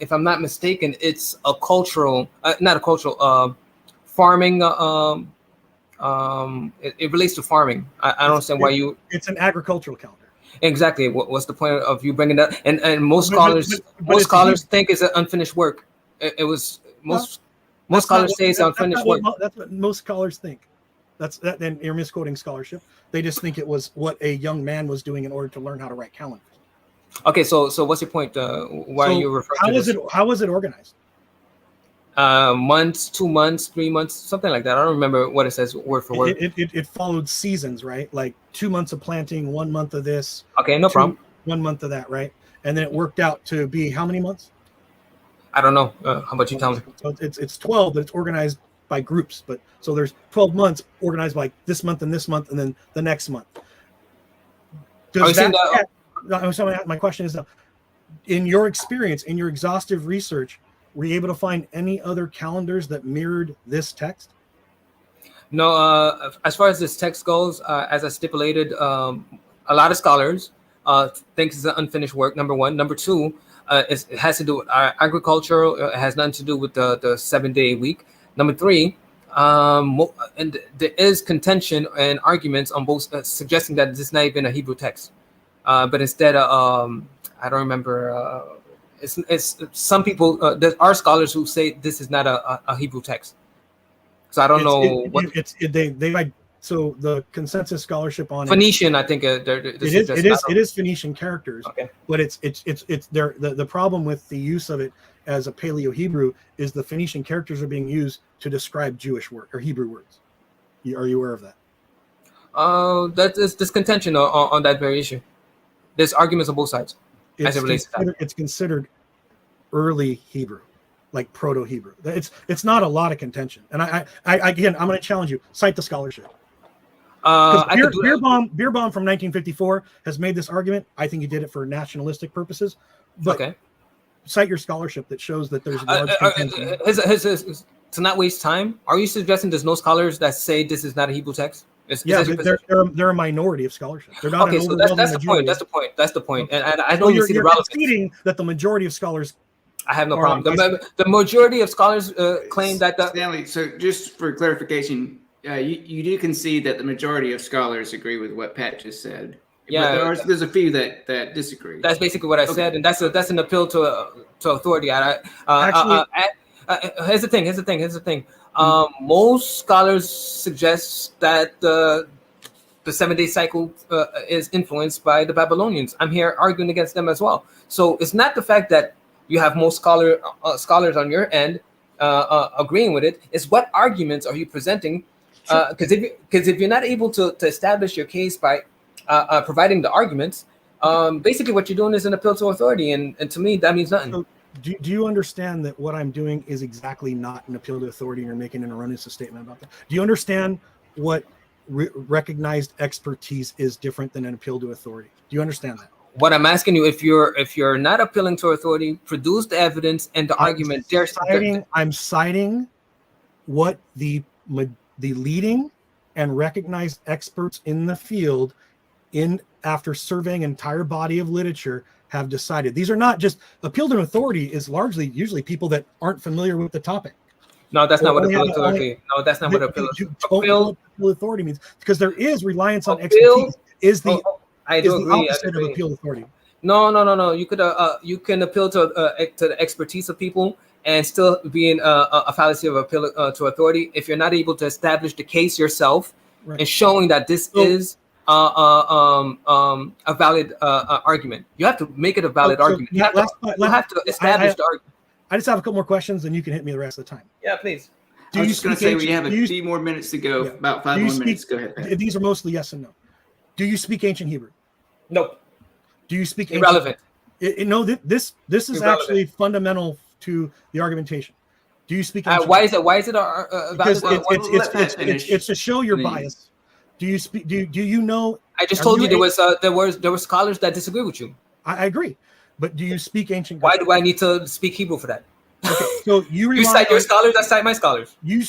if I'm not mistaken, it's a cultural, not a cultural, farming. It relates to farming. I don't understand why you. It's an agricultural calendar. Exactly. What's the point of you bringing that? And most scholars think it's an unfinished work. It was most scholars say it's unfinished work. That's what most scholars think. And you're misquoting scholarship. They just think it was what a young man was doing in order to learn how to write calendars. Okay, so what's your point? Why are you referring to this? How was it organized? Months, 2 months, 3 months, something like that. I don't remember what it says word for word. It followed seasons, right? Like 2 months of planting, 1 month of this. Okay, no problem. 1 month of that, right? And then it worked out to be how many months? I don't know. How about you tell me? So it's 12, but it's organized by groups. But so there's 12 months organized by this month, and then the next month. My question is, in your experience, in your exhaustive research, were you able to find any other calendars that mirrored this text? No. As far as this text goes, as I stipulated, a lot of scholars think it's an unfinished work, number one. Number two, it has to do with agriculture. It has nothing to do with the 7 day week. Number three, And there is contention and arguments on both, suggesting that this is not even a Hebrew text, but instead, I don't remember. It's some people. There are scholars who say this is not a Hebrew text. So I don't know what so the consensus scholarship on Phoenician. I think it is Phoenician characters. Okay, but it's there. The problem with the use of it as a Paleo Hebrew is the Phoenician characters are being used to describe Jewish word or Hebrew words. Are you aware of that? That is this contention on that very issue. There's arguments on both sides as it relates to that. It's considered early Hebrew, like Proto-Hebrew. It's not a lot of contention. And I again, I'm going to challenge you. Cite the scholarship. Beerbaum from 1954 has made this argument. I think he did it for nationalistic purposes. But okay. Cite your scholarship that shows that there's a large contention. To not waste time, are you suggesting there's no scholars that say this is not a Hebrew text? They're a minority of scholarship. They're not okay, an so that's the majority. point. That's the point. And I don't see the relevance. You're conceding that the majority of scholars. I have no problem. The majority of scholars claim that Stanley. So just for clarification, you do concede that the majority of scholars agree with what Pat just said. Yeah, but there's a few that disagree. That's basically what I said, and that's an appeal to authority. Here's the thing. Most scholars suggest that the 7-day cycle is influenced by the Babylonians. I'm here arguing against them as well. So it's not the fact that you have most scholars on your end agreeing with it. It's what arguments are you presenting? Because if you're not able to establish your case by providing the arguments, basically what you're doing is an appeal to authority, and to me that means nothing. So do you understand that what I'm doing is exactly not an appeal to authority, and you're making an erroneous statement about that? Do you understand what recognized expertise is different than an appeal to authority? Do you understand that? What I'm asking you, if you're not appealing to authority, produce the evidence and the argument. I'm citing what the leading and recognized experts in the field, after surveying an entire body of literature, have decided. These are not just appeal to authority. Is usually people that aren't familiar with the topic. No, that's not what appeal to authority. No, that's not what appeal to authority means, because there is reliance on expertise. I do agree. Opposite of appeal to authority. No. You can appeal to the expertise of people and still be in a fallacy of appeal to authority if you're not able to establish the case yourself, right, and showing that this is a valid argument. You have to make it a valid argument. You have to establish the argument. I just have a couple more questions, and you can hit me the rest of the time. Yeah, please. I was just going to say we have a few more minutes to go. Yeah. About 5 more minutes. Go ahead, Pat. These are mostly yes and no. Do you speak ancient Hebrew? Nope. Do you speak irrelevant? No, this is irrelevant. Actually fundamental to the argumentation. Do you speak? Why is it because it's to show your bias. Do you speak? Do you know? I just told you there were scholars that disagree with you. I agree, but do you speak ancient? Why do I need to speak Hebrew for that? Okay, so you cite your scholars, I cite my scholars. You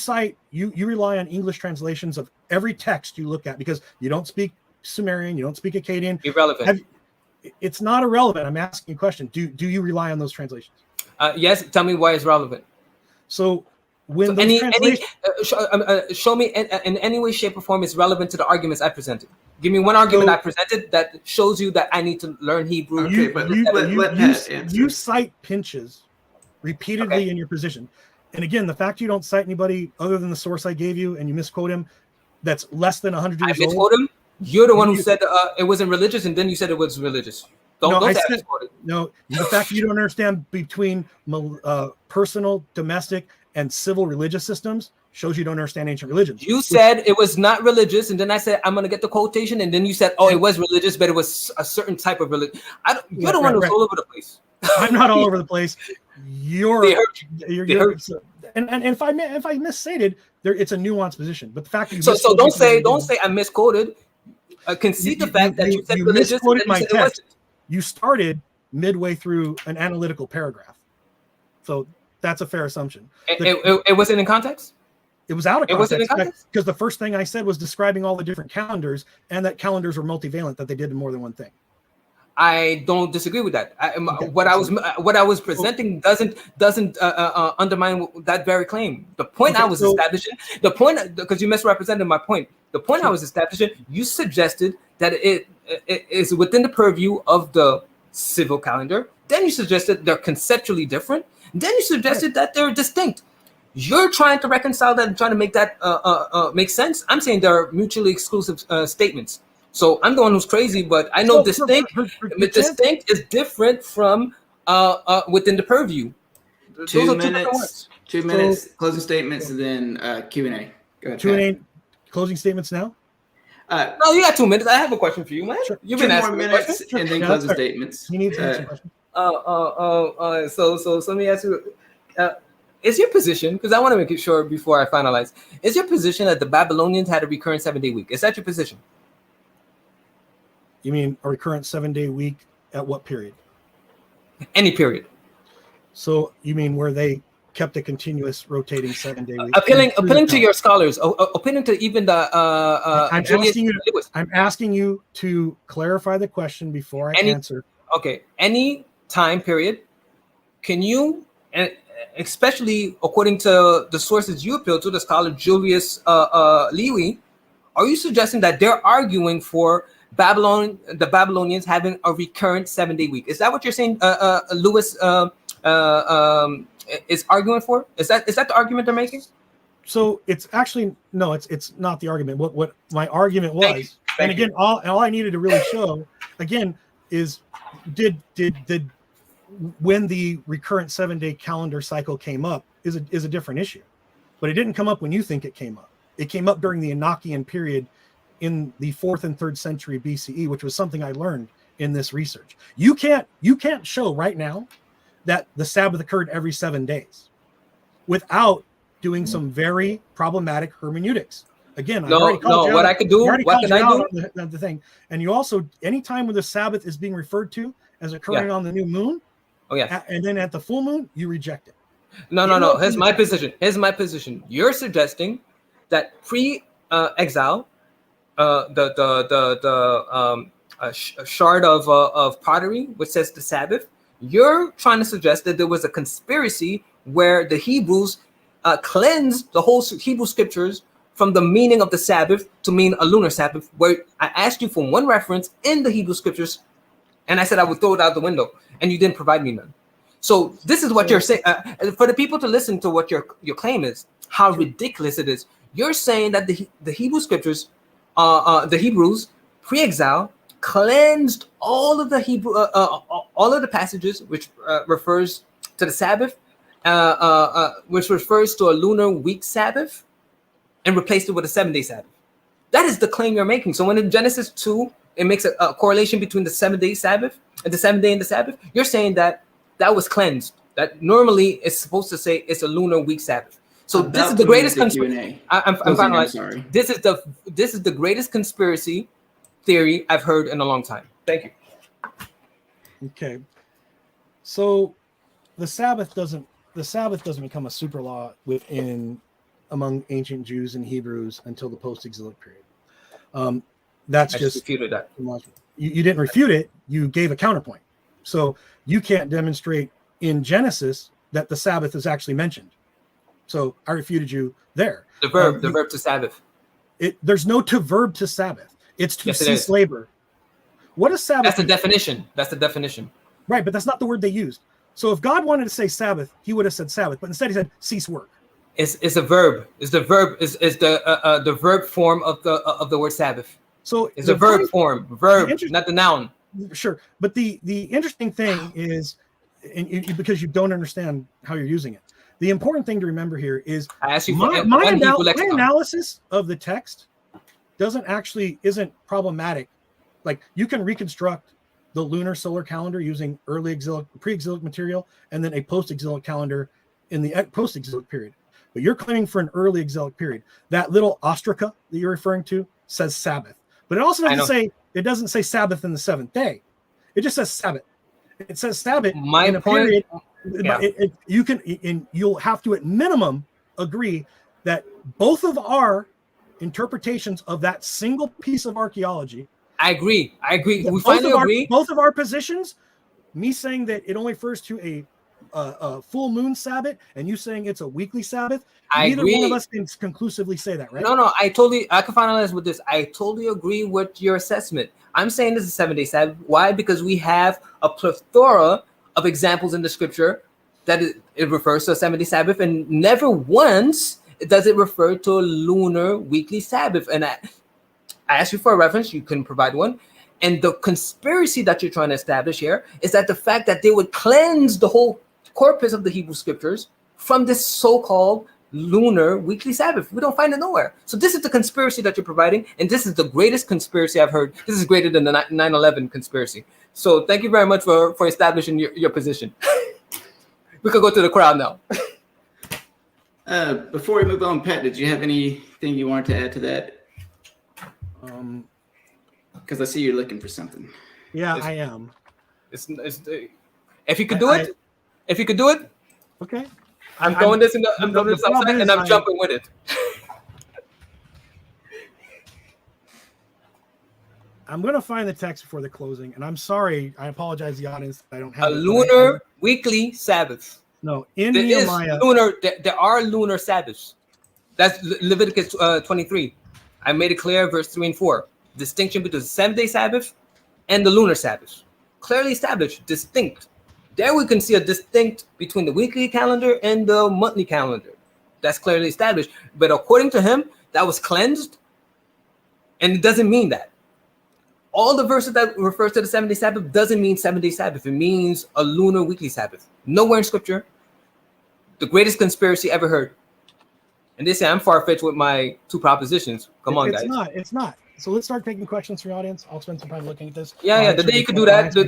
rely on English translations of every text you look at, because you don't speak Sumerian, you don't speak Akkadian. Irrelevant. It's not irrelevant. I'm asking you a question. Do you rely on those translations? Yes. Tell me why it's relevant. So when show me in any way, shape, or form it's relevant to the arguments I presented. Give me one argument I presented that shows you that I need to learn Hebrew. Okay, you cite pinches repeatedly in your position. And again, the fact you don't cite anybody other than the source I gave you and you misquote him, that's less than 100 years old. I misquote him? You're the one who said it wasn't religious, and then you said it was religious. No, the fact that you don't understand between personal, domestic, and civil religious systems shows you don't understand ancient religions. You said it was not religious, and then I said I'm going to get the quotation, and then you said, it was religious, but it was a certain type of religion. You're the one who's all over the place. I'm not all over the place. You're and if I misstated, it's a nuanced position. But the fact that you don't say I misquoted. Concede the fact that you said religious. Misquoted my text. You started midway through an analytical paragraph, so that's a fair assumption. It wasn't in context. It was out of context. It wasn't in context because the first thing I said was describing all the different calendars and that calendars were multivalent, that they did more than one thing. I don't disagree with that. Okay. What I was presenting doesn't undermine that very claim. The point I was establishing, the point, because you misrepresented my point. The point I was establishing, you suggested that it is within the purview of the civil calendar. Then you suggested they're conceptually different. Then you suggested that they're distinct. You're trying to reconcile that and trying to make that make sense. I'm saying they're mutually exclusive statements. So I'm the one who's crazy, but I know distinct is different from within the purview. 2 minutes. 2 minutes. Closing statements, and then Q&A. Go ahead. Q&A. Closing statements now. No, you got 2 minutes. I have a question for you, man. Sure. You've been asking more minutes, and then closing statements. You need to answer questions. So let me ask you. Is your position, because I want to make it sure before I finalize, is your position that the Babylonians had a recurrent 7-day week? Is that your position? You mean a recurrent 7-day week at what period? Any period. So you mean where they kept a continuous rotating 7-day week? Appealing to your scholars, appealing to even the I'm asking you to clarify the question before I answer. Okay, any time period. Can you, especially according to the sources you appeal to, the scholar Julius Lewy, are you suggesting that they're arguing for the Babylonians having a recurrent 7-day week? Is that what you're saying? Lewis is arguing for? Is that the argument they're making? So it's actually no, it's not the argument. What my argument was, and again, all I needed to really show again is did when the recurrent 7-day calendar cycle came up is a different issue, but it didn't come up when you think it came up. It came up during the Enochian period in the 4th and 3rd century BCE, which was something I learned in this research. You can't show right now that the Sabbath occurred every 7 days without doing some very problematic hermeneutics. Again, what I could do, what can I do? The thing, and you also, anytime when the Sabbath is being referred to as occurring on the new moon, and then at the full moon, you reject it. No. Here's my position. You're suggesting that pre-exile, the shard of pottery, which says the Sabbath, you're trying to suggest that there was a conspiracy where the Hebrews cleansed the whole Hebrew scriptures from the meaning of the Sabbath to mean a lunar Sabbath, where I asked you for one reference in the Hebrew scriptures, and I said I would throw it out the window, and you didn't provide me none. So this is what you're saying. For the people to listen to what your claim is, how ridiculous it is. You're saying that the Hebrew scriptures, the Hebrews pre-exile cleansed all of the Hebrew, all of the passages which refers to the Sabbath, which refers to a lunar week Sabbath, and replaced it with a 7-day Sabbath. That is the claim you're making. So when in Genesis 2, it makes a correlation between the 7-day Sabbath and the 7th day and the Sabbath. You're saying that was cleansed. That normally it's supposed to say it's a lunar week Sabbath. So this is the greatest conspiracy. I'm sorry. This is the greatest conspiracy theory I've heard in a long time. Thank you. Okay. So the Sabbath doesn't become a super law among ancient Jews and Hebrews until the post-exilic period. That's just refuted that. You didn't refute it. You gave a counterpoint. So you can't demonstrate in Genesis that the Sabbath is actually mentioned. So I refuted you there. The verb to Sabbath. There's no to verb to Sabbath. It's to cease labor. What is Sabbath? That's the definition. Right, but that's not the word they used. So if God wanted to say Sabbath, he would have said Sabbath, but instead he said cease work. It's a verb. Is the verb form of the word Sabbath. So it's a verb form, not the noun. Sure, but the interesting thing is, because you don't understand how you're using it. The important thing to remember here is I asked you my analysis of the text isn't problematic. Like you can reconstruct the lunar solar calendar using pre-exilic material and then a post-exilic calendar in the post-exilic period. But you're claiming for an early exilic period. That little ostraca that you're referring to says Sabbath, but it also doesn't say Sabbath in the 7th day. It just says Sabbath. It says Sabbath in a period. Yeah. You'll have to at minimum agree that both of our interpretations of that single piece of archaeology I agree. Yeah, We finally agree. Both of our positions, me saying that it only refers to a full moon Sabbath, and you saying it's a weekly Sabbath. I Neither one of agree. us can conclusively say that, right? No, I can finalize with this. I totally agree with your assessment. I'm saying this is a 7-day Sabbath. Why? Because we have a plethora of examples in the scripture that it refers to a 7-day Sabbath, and never once does it refer to a lunar weekly Sabbath. And I asked you for a reference, you couldn't provide one. And the conspiracy that you're trying to establish here is that the fact that they would cleanse the whole corpus of the Hebrew scriptures from this so-called lunar weekly Sabbath. We don't find it nowhere. So this is the conspiracy that you're providing, and this is the greatest conspiracy I've heard. This is greater than the 9/11 conspiracy. So thank you very much for establishing your position. We could go to the crowd now. Before we move on, Pat, did you have anything you wanted to add to that? Because I see you're looking for something. Yeah, I am. If you could do it, Okay. I'm throwing this in the outside, and I'm jumping with it. I'm going to find the text before the closing, and I'm sorry. I apologize to the audience. I don't have a lunar weekly Sabbath. No, in there Nehemiah. There are lunar Sabbaths. That's Leviticus 23. I made it clear, verse 3 and 4. Distinction between the 7-day Sabbath and the lunar Sabbath. Clearly established, distinct. There we can see a distinct between the weekly calendar and the monthly calendar. That's clearly established. But according to him, that was cleansed, and it doesn't mean that. All the verses that refers to the 7-day Sabbath doesn't mean 7-day Sabbath. It means a lunar weekly Sabbath. Nowhere in scripture. The greatest conspiracy ever heard. And they say I'm far-fetched with my two propositions. Come on, guys. It's not. So let's start taking questions from the audience. I'll spend some time looking at this. Yeah. The day you could do that. The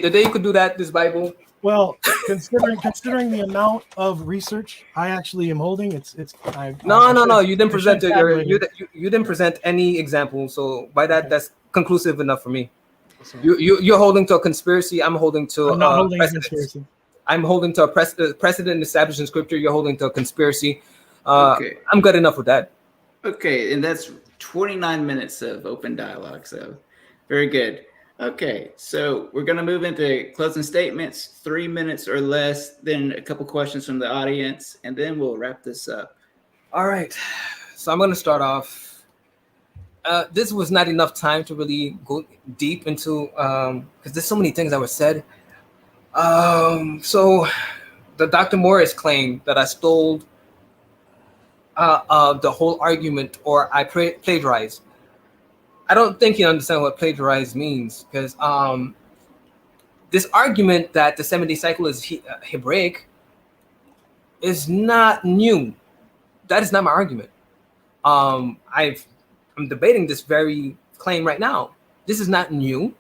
day you could do that. This Bible. Well, considering the amount of research I actually am holding, No. You didn't present you didn't present any example. So by that, that's conclusive enough for me. So, you're holding to a conspiracy. I'm holding to I'm not holding a conspiracy. I'm holding to a precedent established in scripture. You're holding to a conspiracy. Okay. I'm good enough with that. Okay, and that's 29 minutes of open dialogue. So very good. Okay, so we're going to move into closing statements, 3 minutes or less, then a couple questions from the audience, and then we'll wrap this up. All right. So I'm going to start off. This was not enough time to really go deep into, because there's so many things that were said. So the Dr. Morris claimed that I stole the whole argument, or I plagiarized. I don't think you understand what plagiarize means, because this argument that the 7-day cycle is Hebraic is not new. That is not my argument. I'm debating this very claim right now. This is not new.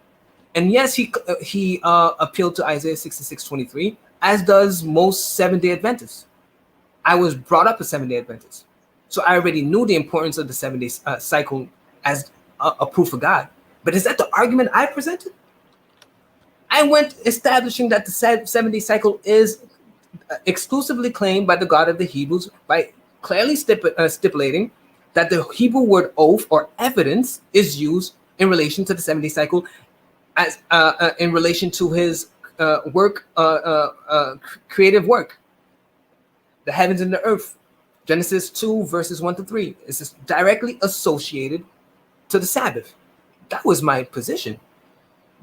And yes, he appealed to Isaiah 66:23, as does most 7-day Adventists. I was brought up a 7-day Adventist, so I already knew the importance of the 7-day cycle as a proof of God. But is that the argument I presented? I went establishing that the 7-day cycle is exclusively claimed by the God of the Hebrews by clearly stipulating that the Hebrew word oath or evidence is used in relation to the 7-day cycle as in relation to his creative work. The heavens and the earth, Genesis 2 verses 1-3, is directly associated to the Sabbath. That was my position.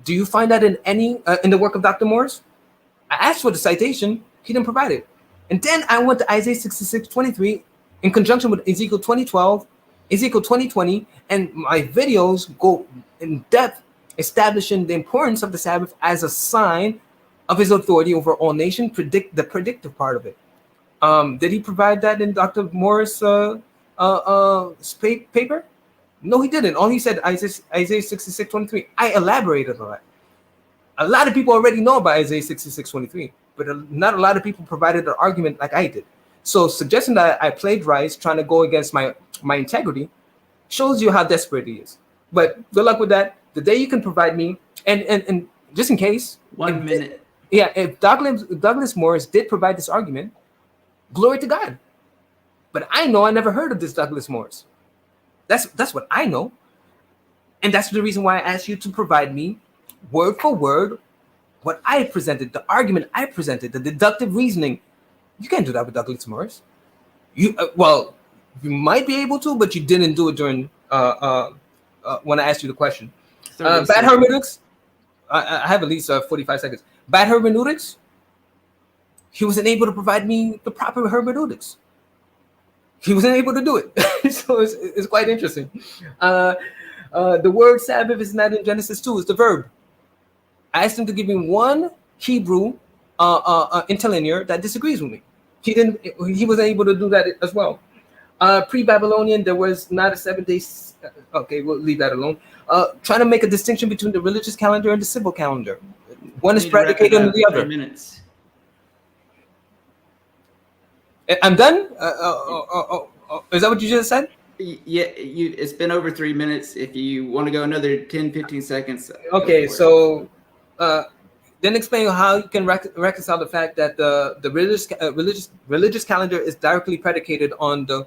Do you find that in any in the work of Dr. Morris? I asked for the citation, he didn't provide it. And then I went to Isaiah 66:23 in conjunction with Ezekiel 20:12, Ezekiel 20:20, and my videos go in depth establishing the importance of the Sabbath as a sign of his authority over all nations, the predictive part of it. Did he provide that in Dr. Morris' paper? No, he didn't. All he said, Isaiah 66:23. I elaborated on that. A lot of people already know about Isaiah 66:23, but not a lot of people provided an argument like I did. So suggesting that I plagiarized, trying to go against my integrity, shows you how desperate he is. But good luck with that. The day you can provide me, and just in case. 1 minute. If Douglas Morris did provide this argument, glory to God. But I know I never heard of this Douglas Morris. That's what I know. And that's the reason why I asked you to provide me word for word what I presented, the argument I presented, the deductive reasoning. You can't do that with Douglas Morris. You well, you might be able to, but you didn't do it during when I asked you the question. Bad hermeneutics. I have at least 45 seconds. Bad hermeneutics. He wasn't able to provide me the proper hermeneutics. He wasn't able to do it. So it's quite interesting. The word Sabbath is not in Genesis 2. It's the verb. I asked him to give me one Hebrew interlinear that disagrees with me. He wasn't able to do that as well. Pre-Babylonian, there was not a 7 days. Okay, we'll leave that alone. Trying to make a distinction between the religious calendar and the civil calendar. One is predicated on the other. Minutes. I'm done? Is that what you just said? Yeah, it's been over 3 minutes. If you want to go another 10, 15 seconds. Okay, so then explain how you can reconcile the fact that the religious calendar is directly predicated on the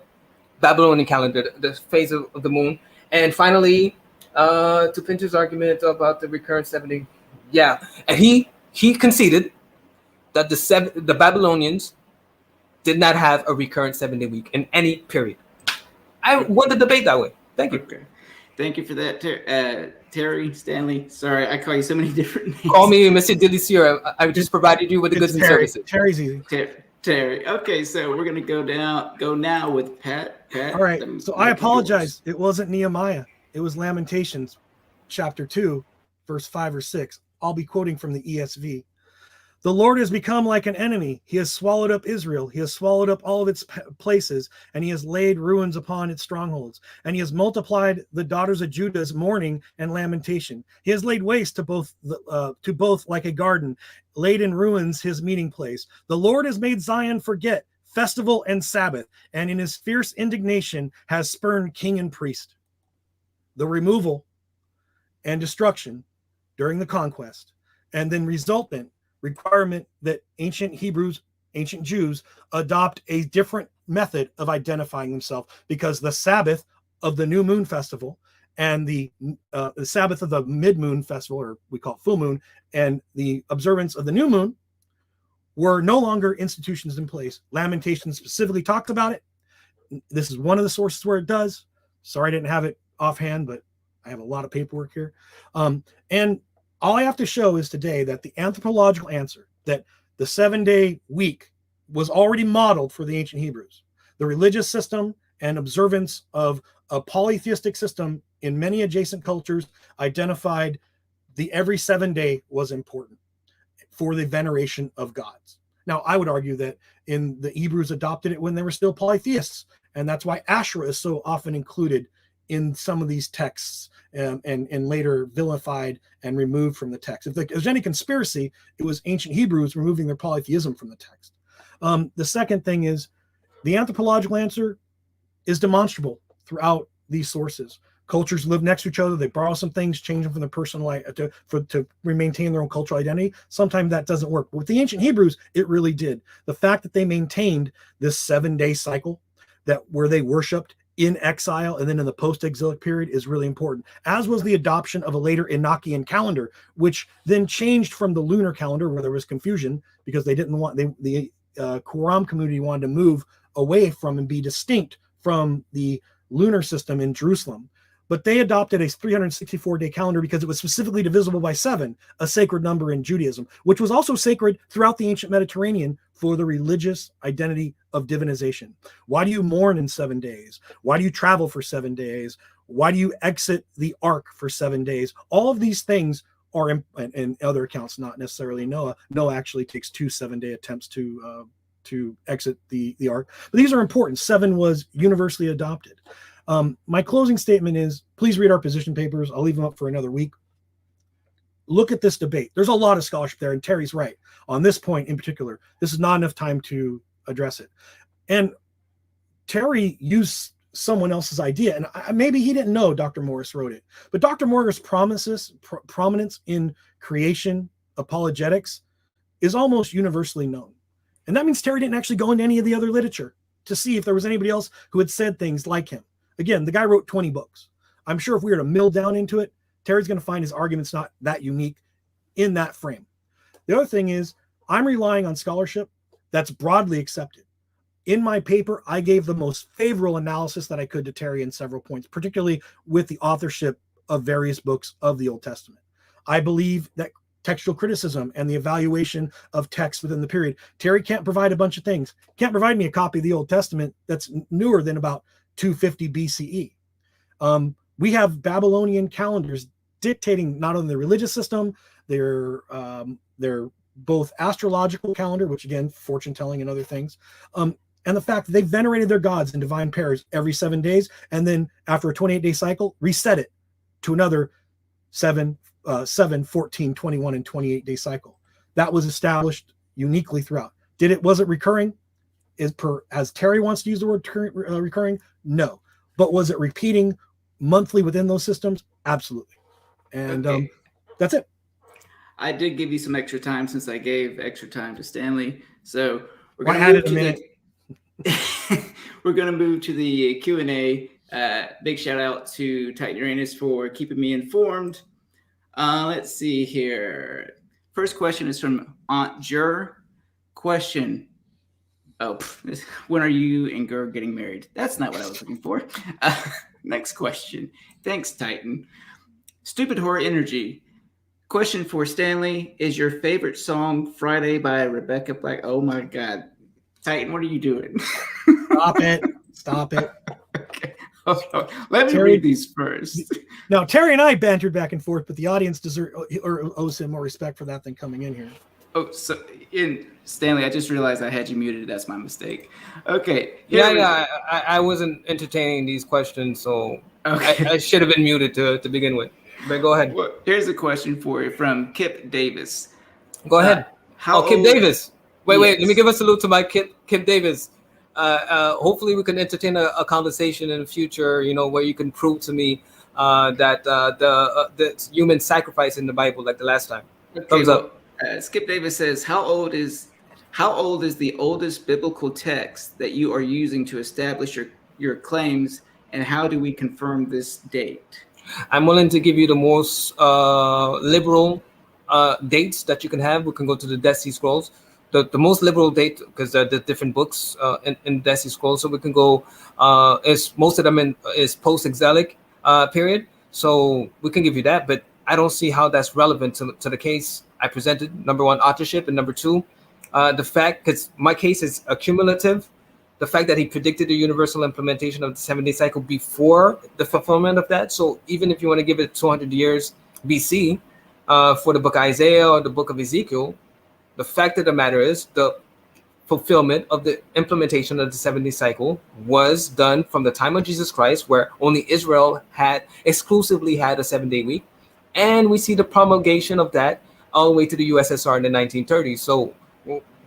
Babylonian calendar, the phase of the moon. And finally, to Pinter's argument about the recurrent 70. Yeah, and he conceded that the Babylonians did not have a recurrent 7-day week in any period. I won the debate that way. Thank you. Okay. Thank you for that, Terry Stanley. Sorry, I call you so many different names. Call me Mr. Delicieux. I just provided you with the goods and services. Terry's easy. Terry. Okay, so we're gonna go now with Pat. All right. So I apologize. It wasn't Nehemiah. It was Lamentations, chapter 2, verse 5 or 6. I'll be quoting from the ESV. The Lord has become like an enemy. He has swallowed up Israel. He has swallowed up all of its places, and he has laid ruins upon its strongholds. And he has multiplied the daughters of Judah's mourning and lamentation. He has laid waste to both like a garden, laid in ruins his meeting place. The Lord has made Zion forget festival and Sabbath, and in his fierce indignation has spurned king and priest. The removal and destruction during the conquest, and then resultant requirement that ancient Jews adopt a different method of identifying themselves, because the Sabbath of the new moon festival and the Sabbath of the mid-moon festival, or we call it full moon, and the observance of the new moon were no longer institutions in place. Lamentations specifically talked about it. This is one of the sources where it does. Sorry I didn't have it offhand, but I have a lot of paperwork here. And all I have to show is today that the anthropological answer, that the 7-day week was already modeled for the ancient Hebrews. The religious system and observance of a polytheistic system in many adjacent cultures identified the every 7-day was important for the veneration of gods. Now, I would argue that the Hebrews adopted it when they were still polytheists, and that's why Asherah is so often included in some of these texts, and later vilified and removed from the text. If there's any conspiracy, it was ancient Hebrews removing their polytheism from the text. The second thing is the anthropological answer is demonstrable throughout these sources. Cultures live next to each other. They borrow some things, change them from their personal life to maintain their own cultural identity. Sometimes that doesn't work. But with the ancient Hebrews, it really did. The fact that they maintained this 7-day cycle where they worshipped in exile and then in the post-exilic period is really important, as was the adoption of a later Enochian calendar, which then changed from the lunar calendar, where there was confusion because they didn't want the Qumran community wanted to move away from and be distinct from the lunar system in Jerusalem. But they adopted a 364-day calendar because it was specifically divisible by 7, a sacred number in Judaism, which was also sacred throughout the ancient Mediterranean for the religious identity of divinization. Why do you mourn in 7 days? Why do you travel for 7 days? Why do you exit the ark for 7 days? All of these things are in other accounts, not necessarily Noah. Noah actually takes 2 7-day attempts to exit the ark. But these are important. 7 was universally adopted. My closing statement is, please read our position papers. I'll leave them up for another week. Look at this debate. There's a lot of scholarship there, and Terry's right. On this point in particular, this is not enough time to address it. And Terry used someone else's idea, and maybe he didn't know Dr. Morris wrote it, but Dr. Morris' prominence in creation apologetics is almost universally known. And that means Terry didn't actually go into any of the other literature to see if there was anybody else who had said things like him. Again, the guy wrote 20 books. I'm sure if we were to mill down into it, Terry's going to find his arguments not that unique in that frame. The other thing is I'm relying on scholarship that's broadly accepted. In my paper, I gave the most favorable analysis that I could to Terry in several points, particularly with the authorship of various books of the Old Testament. I believe that textual criticism and the evaluation of text within the period. Terry can't provide a bunch of things. Can't provide me a copy of the Old Testament that's newer than about 250 BCE. We have Babylonian calendars dictating not only the religious system, their both astrological calendar, which again, fortune telling and other things, and the fact that they venerated their gods in divine pairs every 7 days, and then after a 28-day cycle, reset it to another 7, 14, 21, and 28-day cycle. That was established uniquely throughout. Was it recurring? As Terry wants to use the word recurring? No. But was it repeating monthly within those systems? Absolutely. And okay. That's it. I did give you some extra time since I gave extra time to Stanley. So we're going to move to the Q&A. Big shout out to Titan Uranus for keeping me informed. Let's see here. First question is from Aunt Jur. Question. When are you and Gur getting married? That's not what I was looking for. Next question. Thanks, Titan. Stupid Horror Energy. Question for Stanley. Is your favorite song Friday by Rebecca Black? Oh my God. Titan, what are you doing? Stop it. Okay. Let me read these first. Now, Terry and I bantered back and forth, but the audience owes him more respect for that than coming in here. Oh, so Stanley, I just realized I had you muted. That's my mistake. Okay. I wasn't entertaining these questions, so okay. I should have been muted to begin with. But go ahead. Well, here's a question for you from Kip Davis. Go ahead. Kip Davis. Wait. Let me give a salute to my Kip Davis. Hopefully we can entertain a conversation in the future, where you can prove to me that the human sacrifice in the Bible, like the last time. Okay, thumbs up. Skip Davis says, how old is the oldest biblical text that you are using to establish your claims, and how do we confirm this date? I'm willing to give you the most liberal dates that you can have. We can go to the Dead Sea Scrolls. The most liberal date, because there are different books in Dead Sea Scrolls, so we can go. Most of them is post-exilic period, so we can give you that. But I don't see how that's relevant to the case I presented. Number one, authorship, and number two, the fact, because my case is accumulative. The fact that he predicted the universal implementation of the 7-day cycle before the fulfillment of that. So even if you want to give it 200 years BC for the book of Isaiah or the book of Ezekiel, the fact of the matter is the fulfillment of the implementation of the 7-day cycle was done from the time of Jesus Christ, where only Israel exclusively had a 7-day week. And we see the promulgation of that all the way to the USSR in the 1930s. So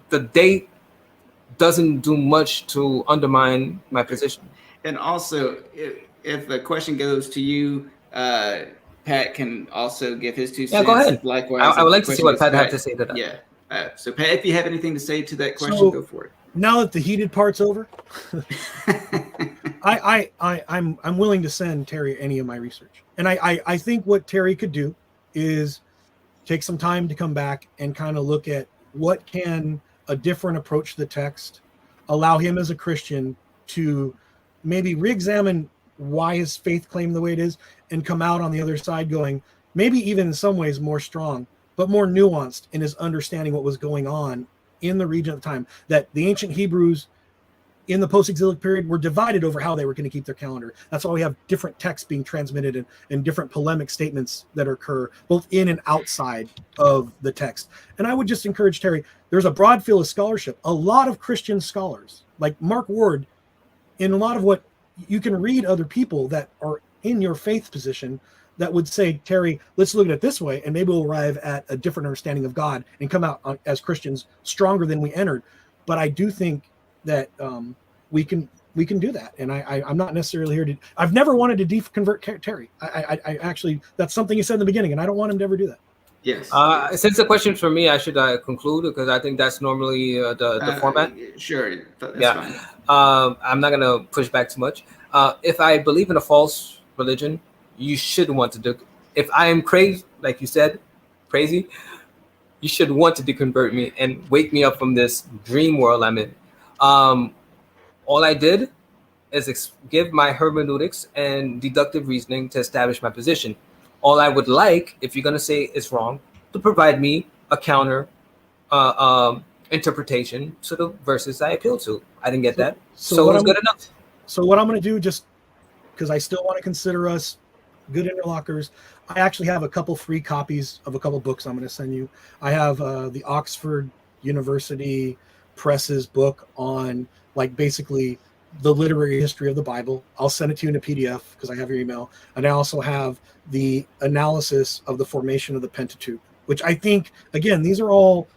the date doesn't do much to undermine my position. And also, if the question goes to you, Pat can also give his 2 cents. Yeah, go ahead. Likewise, I would like to see what Pat had to say to that. Yeah. So Pat, if you have anything to say to that question, go for it. Now that the heated part's over, I'm willing to send Terry any of my research. And I think what Terry could do is take some time to come back and kind of look at what can a different approach to the text allow him as a Christian to maybe re-examine why his faith claimed the way it is, and come out on the other side going, maybe even in some ways more strong, but more nuanced in his understanding what was going on in the region at the time. That the ancient Hebrews in the post-exilic period were divided over how they were going to keep their calendar. That's why we have different texts being transmitted and different polemic statements that occur both in and outside of the text. And I would just encourage Terry, there's a broad field of scholarship. A lot of Christian scholars, like Mark Ward, in a lot of what you can read other people that are in your faith position that would say, Terry, let's look at it this way, and maybe we'll arrive at a different understanding of God and come out as Christians stronger than we entered. But I do think that we can do that, and I'm not necessarily here to. I've never wanted to deconvert Terry. I actually, that's something he said in the beginning, and I don't want him to ever do that. Yes. Since the question's for me, I should conclude, because I think that's normally the format. Sure, that's fine. I'm not gonna push back too much. If I believe in a false religion, you should want to do. If I am crazy, like you said, crazy, you should want to deconvert me and wake me up from this dream world I'm in. All I did is give my hermeneutics and deductive reasoning to establish my position. All I would like, if you're going to say it's wrong, to provide me a counter interpretation to the verses I appeal to. I didn't get that. So it's good enough. So what I'm going to do, just because I still want to consider us good interlocutors, I actually have a couple free copies of a couple books I'm going to send you. I have the Oxford University Press's book on, like, basically the literary history of the Bible. I'll send it to you in a PDF because I have your email. And I also have the analysis of the formation of the Pentateuch, which I think, again, these are all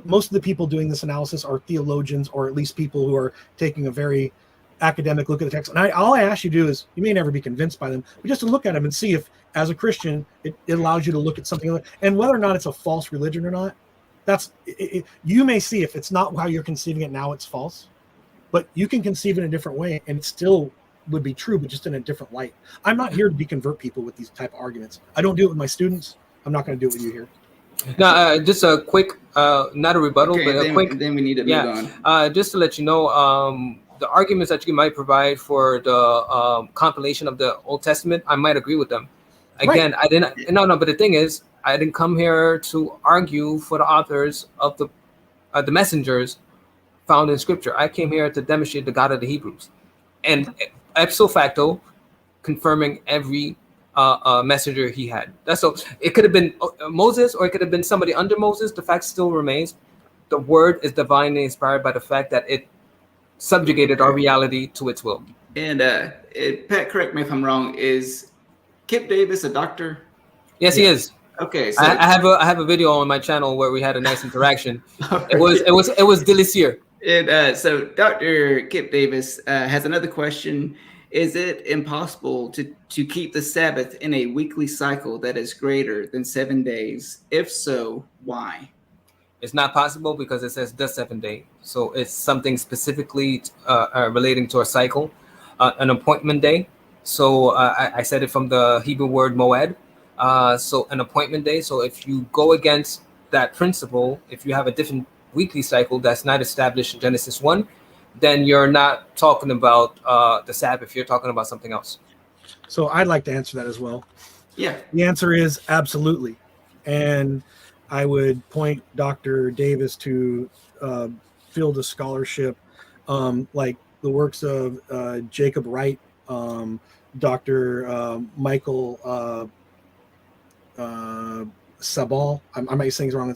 most of the people doing this analysis are theologians, or at least people who are taking a very academic look at the text. And all I ask you to do is, you may never be convinced by them, but just to look at them and see if, as a Christian, it allows you to look at something, and whether or not it's a false religion or not. That's you may see if it's not how you're conceiving it now, it's false, but you can conceive it in a different way and it still would be true, but just in a different light. I'm not here to deconvert people with these type of arguments. I don't do it with my students. I'm not going to do it with you here. Now, just a quick, not a rebuttal, but a quick. Then we need to move on. Just to let you know, the arguments that you might provide for the compilation of the Old Testament, I might agree with them. Again, right. I didn't. No. But the thing is, I didn't come here to argue for the authors of the messengers found in Scripture. I came here to demonstrate the God of the Hebrews, and ipso facto, confirming every messenger he had. That's so. It could have been Moses, or it could have been somebody under Moses. The fact still remains: the word is divinely inspired by the fact that it subjugated our reality to its will. And Pat, correct me if I'm wrong. Is Kip Davis a doctor? Yes, he is. Okay, so I have a video on my channel where we had a nice interaction. It was delicious. And so Dr. Kip Davis has another question. Is it impossible to keep the Sabbath in a weekly cycle that is greater than 7 days? If so, why? It's not possible because it says the 7 day. So it's something specifically relating to a cycle, an appointment day. So I said it from the Hebrew word moed. So an appointment day. So if you go against that principle, if you have a different weekly cycle that's not established in Genesis 1, then you're not talking about the Sabbath. You're talking about something else. So I'd like to answer that as well. Yeah. The answer is absolutely. And I would point Dr. Davis to field of scholarship, like the works of Jacob Wright, Dr. Michael Sabal. I might say things wrong,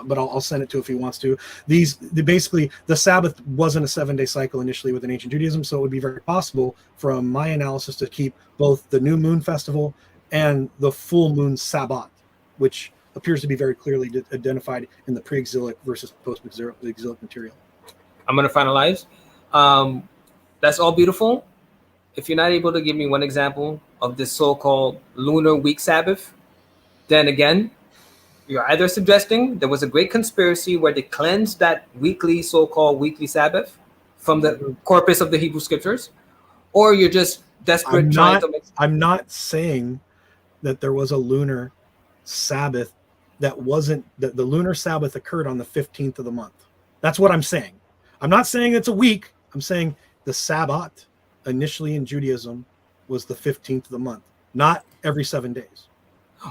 but I'll send it to if he wants to. Basically, the Sabbath wasn't a 7 day cycle initially within ancient Judaism, so it would be very possible from my analysis to keep both the new moon festival and the full moon Sabbath, which appears to be very clearly identified in the pre-exilic versus post-exilic material. I'm going to finalize. That's all beautiful. If you're not able to give me one example of this so-called lunar week Sabbath, then again, you're either suggesting there was a great conspiracy where they cleansed that so-called weekly Sabbath from the corpus of the Hebrew scriptures, or you're just desperate I'm not saying that there was a lunar Sabbath that the lunar Sabbath occurred on the 15th of the month. That's what I'm saying. I'm not saying it's a week. I'm saying the Sabbath initially in Judaism was the 15th of the month, not every 7 days.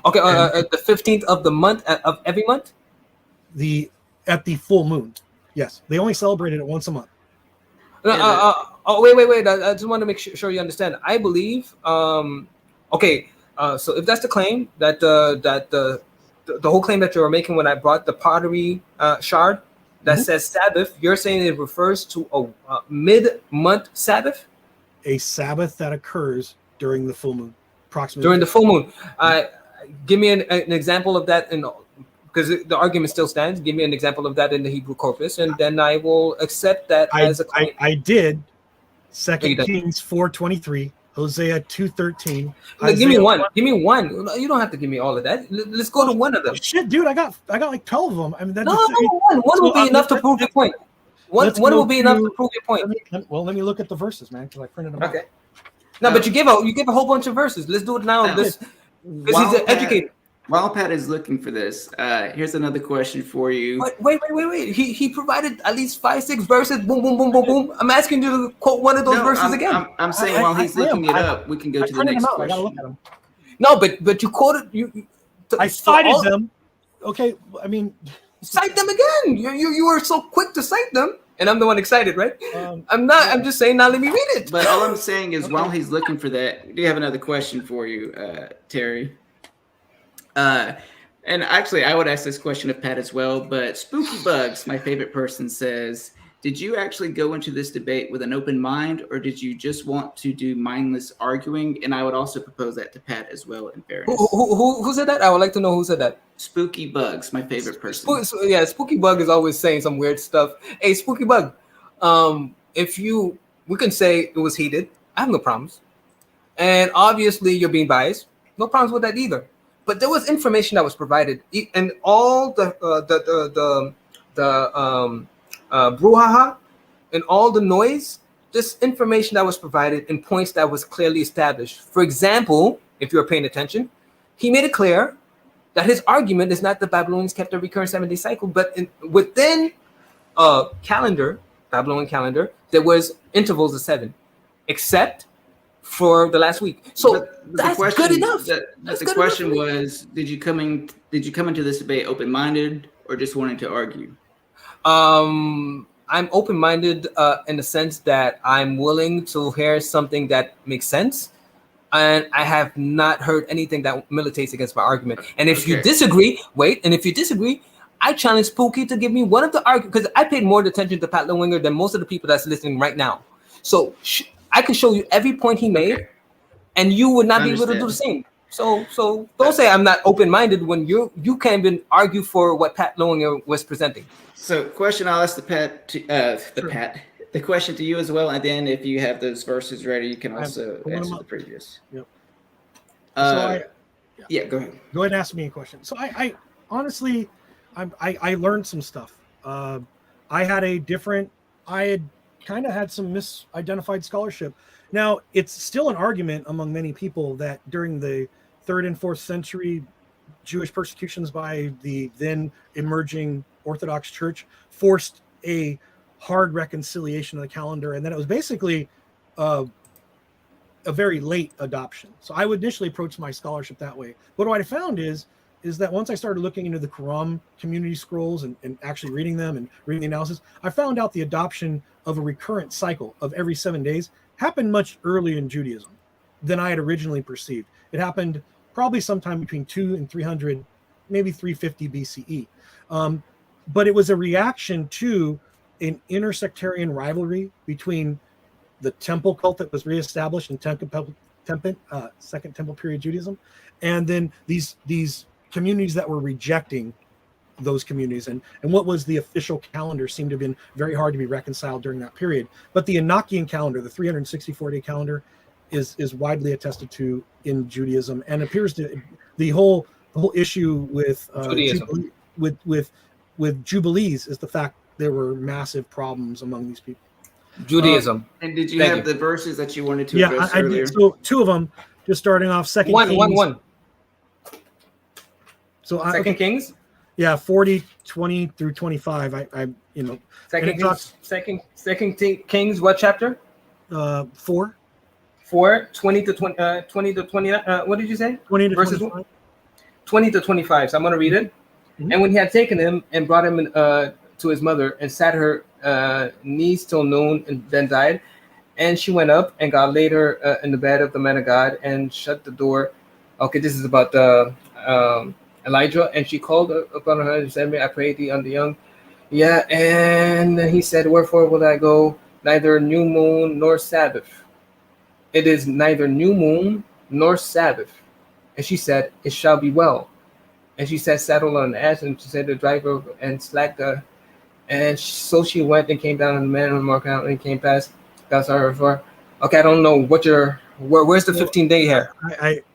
Okay, the 15th of the month of every month? At the full moon. Yes, they only celebrated it once a month. Wait. I just want to make sure you understand. I believe. So if that's the claim that the whole claim that you were making when I brought the pottery shard that says Sabbath, you're saying it refers to a mid-month Sabbath? A Sabbath that occurs during the full moon, approximately. During the full moon. Give me an example of that, because the argument still stands. Give me an example of that in the Hebrew corpus, and then I will accept that as a claim. I did. 2 Kings 4:23, Hosea 2:13. Give me one. Give me one. You don't have to give me all of that. Let's go to one of them. Shit, dude, I got like 12 of them. I mean, one will be enough to prove your point. One will be enough to prove your point. Let me look at the verses, man, because I printed them out. No, but you give a whole bunch of verses. Let's do it now. No. Because he's an educator. While Pat is looking for this, here's another question for you. Wait. He provided at least 5-6 verses. Boom, boom, boom, boom, boom. I'm asking you to quote one of those verses again. I'm saying while he's looking it up, we can go to the next question. I gotta look at them. No, but you quoted I cited them. Okay, I mean, cite them again. You were so quick to cite them, and I'm the one excited, right? I'm not. I'm just saying. Now let me read it. But all I'm saying is, while he's looking for that, I do have another question for you, Terry. And actually, I would ask this question of Pat as well. But Spooky Bugs, my favorite person, says, did you actually go into this debate with an open mind, or did you just want to do mindless arguing? And I would also propose that to Pat as well, in fairness. Who said that? I would like to know who said that. Spooky Bugs, my favorite person. Spooky Bug is always saying some weird stuff. Hey, Spooky Bug, we can say it was heated. I have no problems. And obviously you're being biased. No problems with that either. But there was information that was provided, and all the brouhaha and all the noise, this information that was provided in points that was clearly established. For example, if you're paying attention, he made it clear that his argument is not the Babylonians kept a recurrent 7-day cycle, but within a calendar, Babylonian calendar, there was intervals of 7, except for the last week. So that's good enough. The question was, did you come into this debate open-minded or just wanting to argue? I'm open-minded in the sense that I'm willing to hear something that makes sense, and I have not heard anything that militates against my argument. And if you disagree, I challenge Spooky to give me one of the arguments, because I paid more attention to Pat Lowinger than most of the people that's listening right now. So I can show you every point he made, and you would not be able to do the same. So don't say I'm not open-minded when you can't even argue for what Pat Lowinger was presenting. So, question I'll ask the question to you as well, and then if you have those verses ready, you can also answer the previous. Yep. Go ahead. Go ahead and ask me a question. So I honestly, I learned some stuff. I had kind of had some misidentified scholarship. Now, it's still an argument among many people that during the 3rd and 4th century Jewish persecutions by the then emerging Orthodox Church forced a hard reconciliation of the calendar, and then it was basically a very late adoption. So I would initially approach my scholarship that way. But what I found is that once I started looking into the Quran community scrolls and actually reading them and reading the analysis, I found out the adoption of a recurrent cycle of every 7 days happened much earlier in Judaism than I had originally perceived. It happened probably sometime between 2 and 300, maybe 350 BCE. But it was a reaction to an intersectarian rivalry between the temple cult that was reestablished in Second Temple period Judaism, and then these communities that were rejecting those communities, and what was the official calendar seemed to have been very hard to be reconciled during that period. But the Enochian calendar, the 364-day calendar, is widely attested to in Judaism, and appears to the whole issue with with jubilees is the fact there were massive problems among these people. Judaism. And did you have the verses that you wanted to address earlier? Did. So 2 of them, just starting off. Second Kings. One. So Second Kings. Yeah, 40, 20 through 25. Second Kings. What chapter? 4. 20 to 29. What did you say? 20 to verses 25. 20 to 25. So I'm going to read it. Mm-hmm. And when he had taken him and brought him to his mother and sat her knees till noon and then died, and she went up and God laid her in the bed of the man of God and shut the door. Okay, this is about Elijah. And she called upon her and said, "I pray thee on the young." Yeah, and he said, "Wherefore will I go? Neither new moon nor Sabbath. It is neither new moon nor Sabbath." And she said, "It shall be well." And she said, "Saddle on the ass." And she said, "The driver and slack the." And so she went and came down on the man on the mark out and came past. That's our for. Okay, I don't know what where's the 15-day here?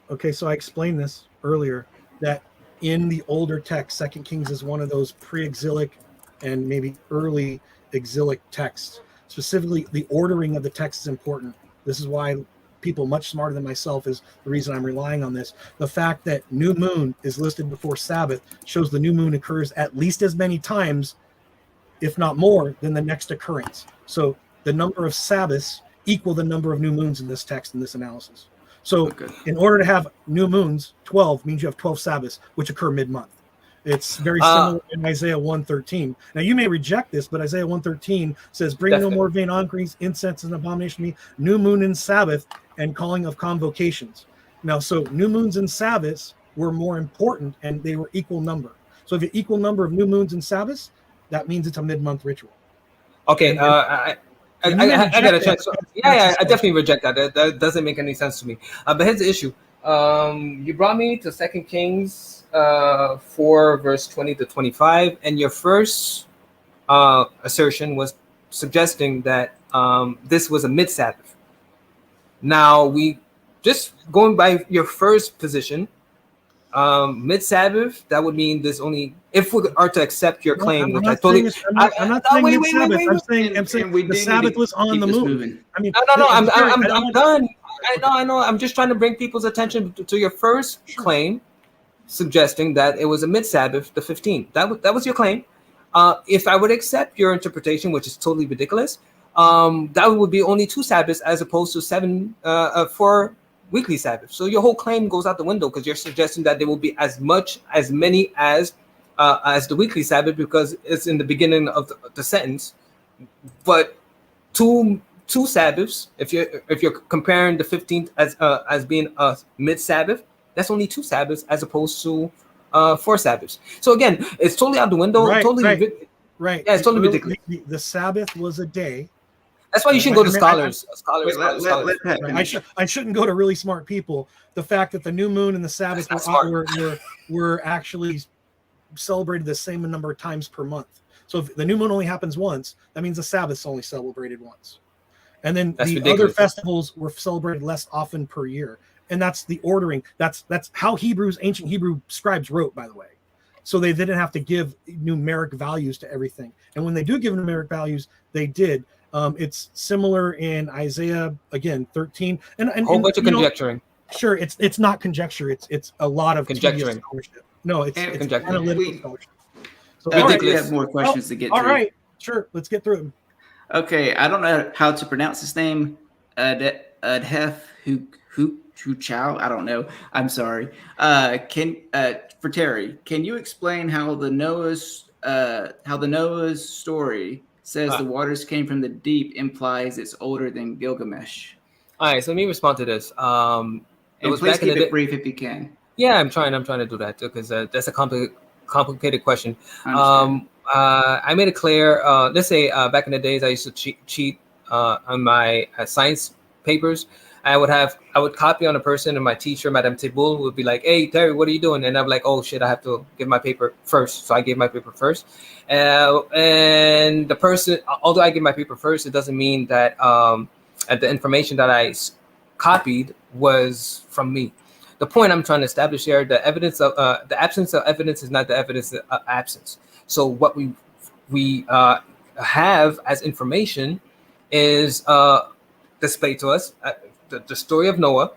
Okay, so I explained this earlier that in the older text, 2 Kings is one of those pre-exilic and maybe early exilic texts. Specifically, the ordering of the text is important. This is why people much smarter than myself is the reason I'm relying on this. The fact that new moon is listed before Sabbath shows the new moon occurs at least as many times, if not more, than the next occurrence. So the number of Sabbaths equal the number of new moons in this text, in this analysis. So in order to have new moons, 12 means you have 12 Sabbaths, which occur mid-month. It's very similar in Isaiah 1:13. Now, you may reject this, but Isaiah 1:13 says, bring no more vain offerings, incense, and abomination to me, new moon and Sabbath, and calling of convocations. Now, so new moons and Sabbaths were more important, and they were equal number. So if you equal number of new moons and Sabbaths, that means it's a mid-month ritual. Okay, I got a chance. Yeah, I definitely reject that. That doesn't make any sense to me. But here's the issue. You brought me to 2 Kings 4 verse 20 to 25, and your first assertion was suggesting that this was a mid-Sabbath. Now, we just going by your first position, mid-Sabbath, that would mean there's only, if we are to accept your claim, which I totally, I'm not saying mid-Sabbath. I'm saying the Sabbath was on the moon. I mean, no, I'm done. I know. I'm just trying to bring people's attention to your first claim, suggesting that it was a mid-Sabbath, the 15th. That was your claim. If I would accept your interpretation, which is totally ridiculous, that would be only 2 Sabbaths as opposed to 7 for weekly Sabbath. So your whole claim goes out the window, because you're suggesting that there will be as many as the weekly Sabbath, because it's in the beginning of the sentence. But two Sabbaths, if you're comparing the 15th as being a mid Sabbath, that's only 2 Sabbaths as opposed to 4 Sabbaths. So again, it's totally out the window. Right. Yeah, it's totally ridiculous. The Sabbath was a day. That's why you shouldn't go to scholars. I shouldn't go to really smart people. The fact that the new moon and the Sabbath were actually celebrated the same number of times per month. So if the new moon only happens once, that means the Sabbath's only celebrated once. And then other festivals were celebrated less often per year. And that's the ordering. That's how ancient Hebrew scribes wrote, by the way. So they didn't have to give numeric values to everything. And when they do give numeric values, they did. It's similar in Isaiah, again, 13. And a whole bunch of conjecturing. Sure, it's not conjecture. It's a lot of conjecturing. No, it's analytical scholarship. So, we have more questions to get to. All right, sure. Let's get through them. Okay, I don't know how to pronounce his name. Adhef Hu Chow. I don't know. I'm sorry. For Terry, can you explain how the Noah's story says the waters came from the deep implies it's older than Gilgamesh? All right, so let me respond to this. And please keep it brief if you can. Yeah, I'm trying to do that too, because that's a complicated question. I made it clear. Let's say back in the days, I used to cheat on my science papers. I would copy on a person, and my teacher, Madame Tiboul, would be like, "Hey, Terry, what are you doing?" And I'm like, "Oh shit, I have to give my paper first." So I gave my paper first, and the person, although I gave my paper first, it doesn't mean that the information that I copied was from me. The point I'm trying to establish here: the absence of evidence is not the evidence of absence. So what we have as information is displayed to us. The story of Noah,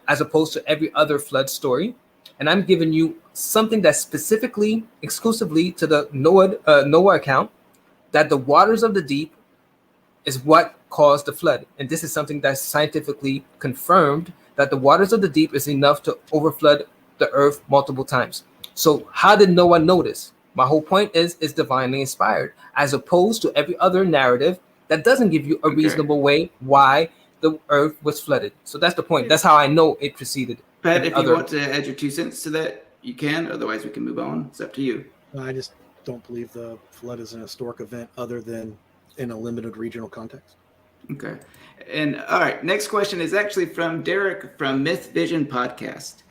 as opposed to every other flood story, and I'm giving you something that's specifically, exclusively to the Noah account, that the waters of the deep is what caused the flood, and this is something that's scientifically confirmed, that the waters of the deep is enough to overflood the earth multiple times. So how did Noah know this? My whole point is it's divinely inspired, as opposed to every other narrative that doesn't give you a reasonable way why the earth was flooded. So that's the point. That's how I know it preceded. Pat, if you want to add your 2 cents to that, you can. Otherwise, we can move on. It's up to you. I just don't believe the flood is an historic event other than in a limited regional context. Okay. And all right, next question is actually from Derek from Myth Vision Podcast.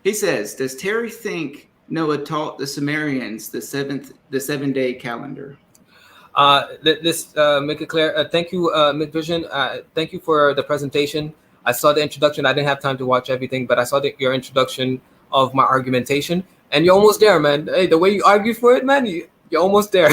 He says, does Terry think Noah taught the Sumerians the 7-day calendar? Let's make it clear. Thank you, Midvision. Thank you for the presentation. I saw the introduction. I didn't have time to watch everything, but I saw your introduction of my argumentation, and you're almost there, man. Hey, the way you argue for it, man, you're almost there.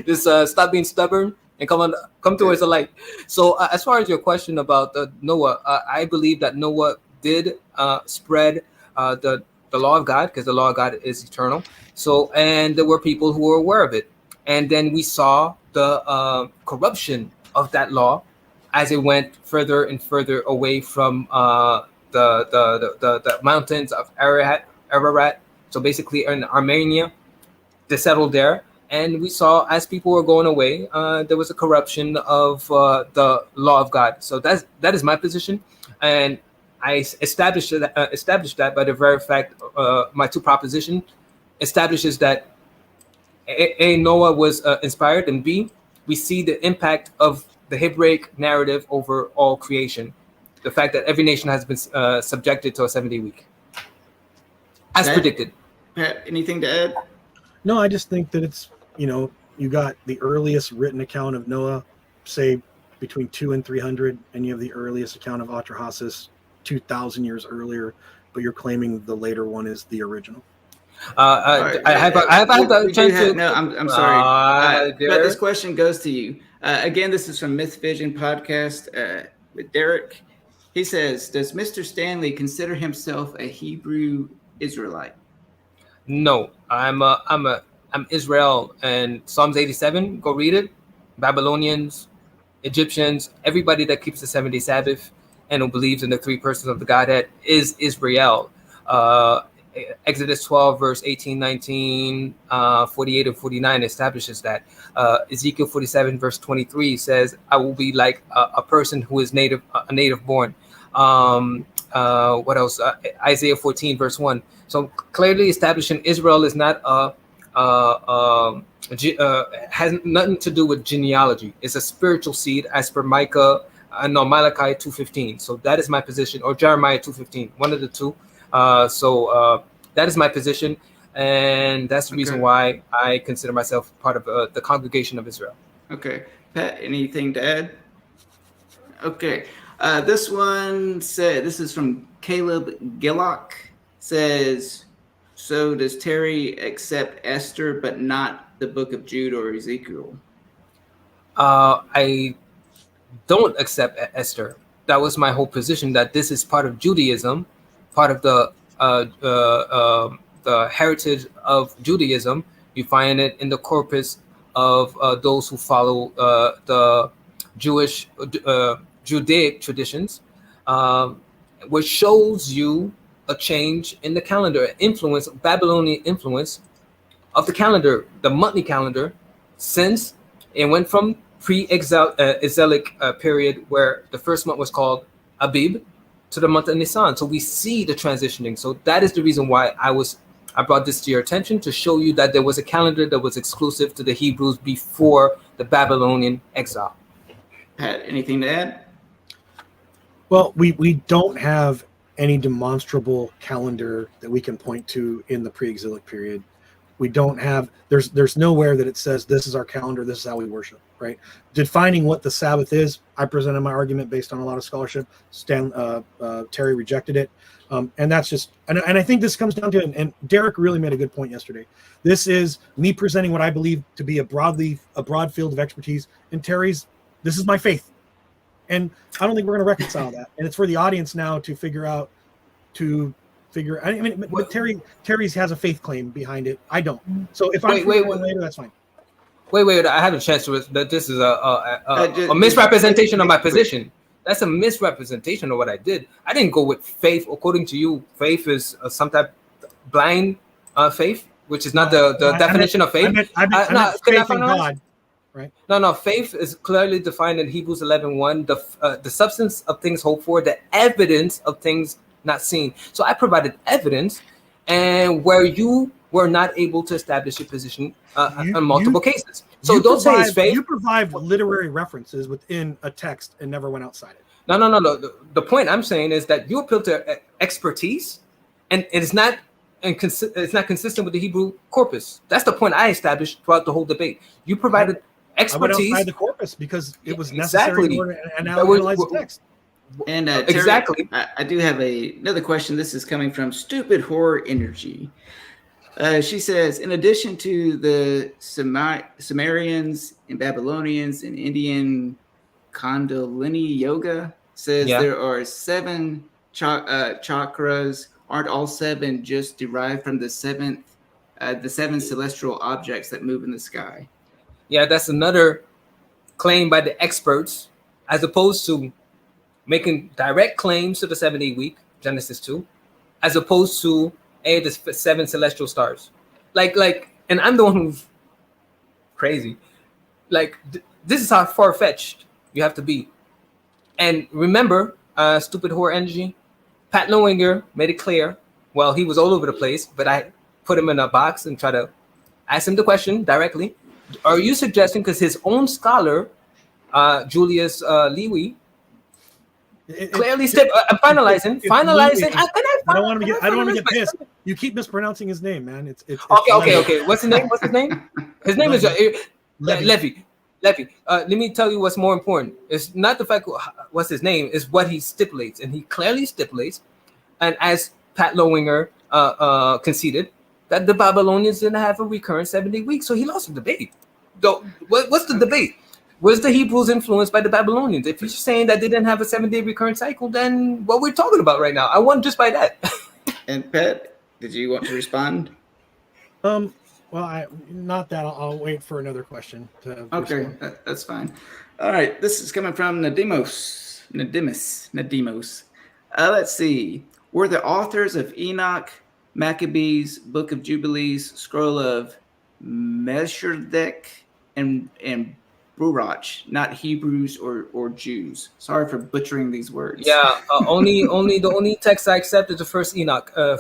Just stop being stubborn. and come towards the light. So as far as your question about Noah, I believe that Noah did spread the law of God, because the law of God is eternal. So, and there were people who were aware of it, and then we saw the corruption of that law as it went further and further away from the mountains of Ararat. So basically in Armenia, they settled there. And we saw, as people were going away, there was a corruption of the law of God. So that is my position, and I established that by the very fact my two proposition establishes that A, Noah was inspired, and B, we see the impact of the Hebraic narrative over all creation. The fact that every nation has been subjected to a 7-day week, as predicted. Pat, anything to add? No, I just think that it's, you got the earliest written account of Noah, say between 200 and 300, and you have the earliest account of Atrahasis 2,000 years earlier, but you're claiming the later one is the original. Right. I have a chance to. No, I'm sorry. But this question goes to you. Again, this is from Myth Vision podcast with Derek. He says, "Does Mr. Stanley consider himself a Hebrew Israelite?" No, I'm Israel, and Psalms 87. Go read it. Babylonians, Egyptians, everybody that keeps the 7-day Sabbath and who believes in the three persons of the Godhead is Israel. Exodus 12, verse 18, 19, 48, and 49 establishes that. Ezekiel 47, verse 23 says, "I will be like a person who is a native born." What else? Isaiah 14, verse 1. So clearly establishing Israel is not has nothing to do with genealogy. It's a spiritual seed, as per Malachi 2:15. So that is my position, or Jeremiah 2:15, one of the two. So that is my position, and that's the reason why I consider myself part of the congregation of Israel. Okay, Pat, anything to add? Okay, this one said, this is from Caleb Gillock, says, "So does Terry accept Esther but not the book of Jude or Ezekiel?" I don't accept Esther. That was my whole position, that this is part of Judaism, part of the heritage of Judaism. You find it in the corpus of those who follow the Jewish Judaic traditions, which shows you a change in the calendar, Babylonian influence of the calendar, the monthly calendar, since it went from pre-exilic period, where the first month was called Abib, to the month of Nisan. So we see the transitioning. So that is the reason why I brought this to your attention, to show you that there was a calendar that was exclusive to the Hebrews before the Babylonian exile. Pat, anything to add? Well, we don't have any demonstrable calendar that we can point to in the pre-exilic period. We don't have, there's nowhere that it says this is our calendar, this is how we worship, right? Defining what the Sabbath is, I presented my argument based on a lot of scholarship. Terry rejected it. And that's just, and I think this comes down to, and Derek really made a good point yesterday. This is me presenting what I believe to be a broad field of expertise, and Terry's, this is my faith. And I don't think we're going to reconcile that. And it's for the audience now to figure out, but Terry's has a faith claim behind it. I don't. So if I'm later, that's fine. Wait, I have a chance to, that this is a misrepresentation of my position. That's a misrepresentation of what I did. I didn't go with faith. According to you, faith is some type of blind faith, which is not the definition of faith. I meant faith in God. Right. No. Faith is clearly defined in Hebrews 11:1. The substance of things hoped for, the evidence of things not seen. So I provided evidence, and where you were not able to establish your position on multiple cases. So don't say it's faith. You provide literary references within a text and never went outside it. No. The point I'm saying is that you appeal to expertise, and it's not consistent with the Hebrew corpus. That's the point I established throughout the whole debate. You provided expertise. I went outside the corpus because it was necessary in order to analyze the text. And Terry, exactly. I do have another question. This is coming from Stupid Horror Energy. She says, in addition to the Sumerians and Babylonians and Indian Kundalini yoga, says Yeah. there are 7 chakras. Aren't all 7 just derived from the 7 celestial objects that move in the sky? Yeah, that's another claim by the experts, as opposed to making direct claims to the 7-day week, Genesis 2, as opposed to the 7 celestial stars. Like, and I'm the one who's crazy. Like, this is how far-fetched you have to be. And remember, stupid whore energy, Pat Lowinger made it clear. Well, he was all over the place, but I put him in a box and try to ask him the question directly. Are you suggesting, because his own scholar, Julius Lewy, clearly said, I'm finalizing. I don't want Can to get pissed. You keep mispronouncing his name, man. It's okay. What's his name? His name is Levy. Let me tell you what's more important. It's not the fact what's his name, is what he stipulates, and he clearly stipulates, and as Pat Lowinger conceded, that the Babylonians didn't have a recurrent 7-day week, so he lost the debate. So what's the debate? Was the Hebrews influenced by the Babylonians? If you're saying that they didn't have a 7-day recurrent cycle, then what we're talking about right now, I won just by that. And Pat, did you want to respond? Well, not that. I'll wait for another question. Okay, that's fine. All right, this is coming from Nadimus. Let's see. Were the authors of Enoch, Maccabees, Book of Jubilees, Scroll of Mesherdek, and Burach not Hebrews or Jews? Sorry for butchering these words. Yeah, the only text I accept is the first Enoch, the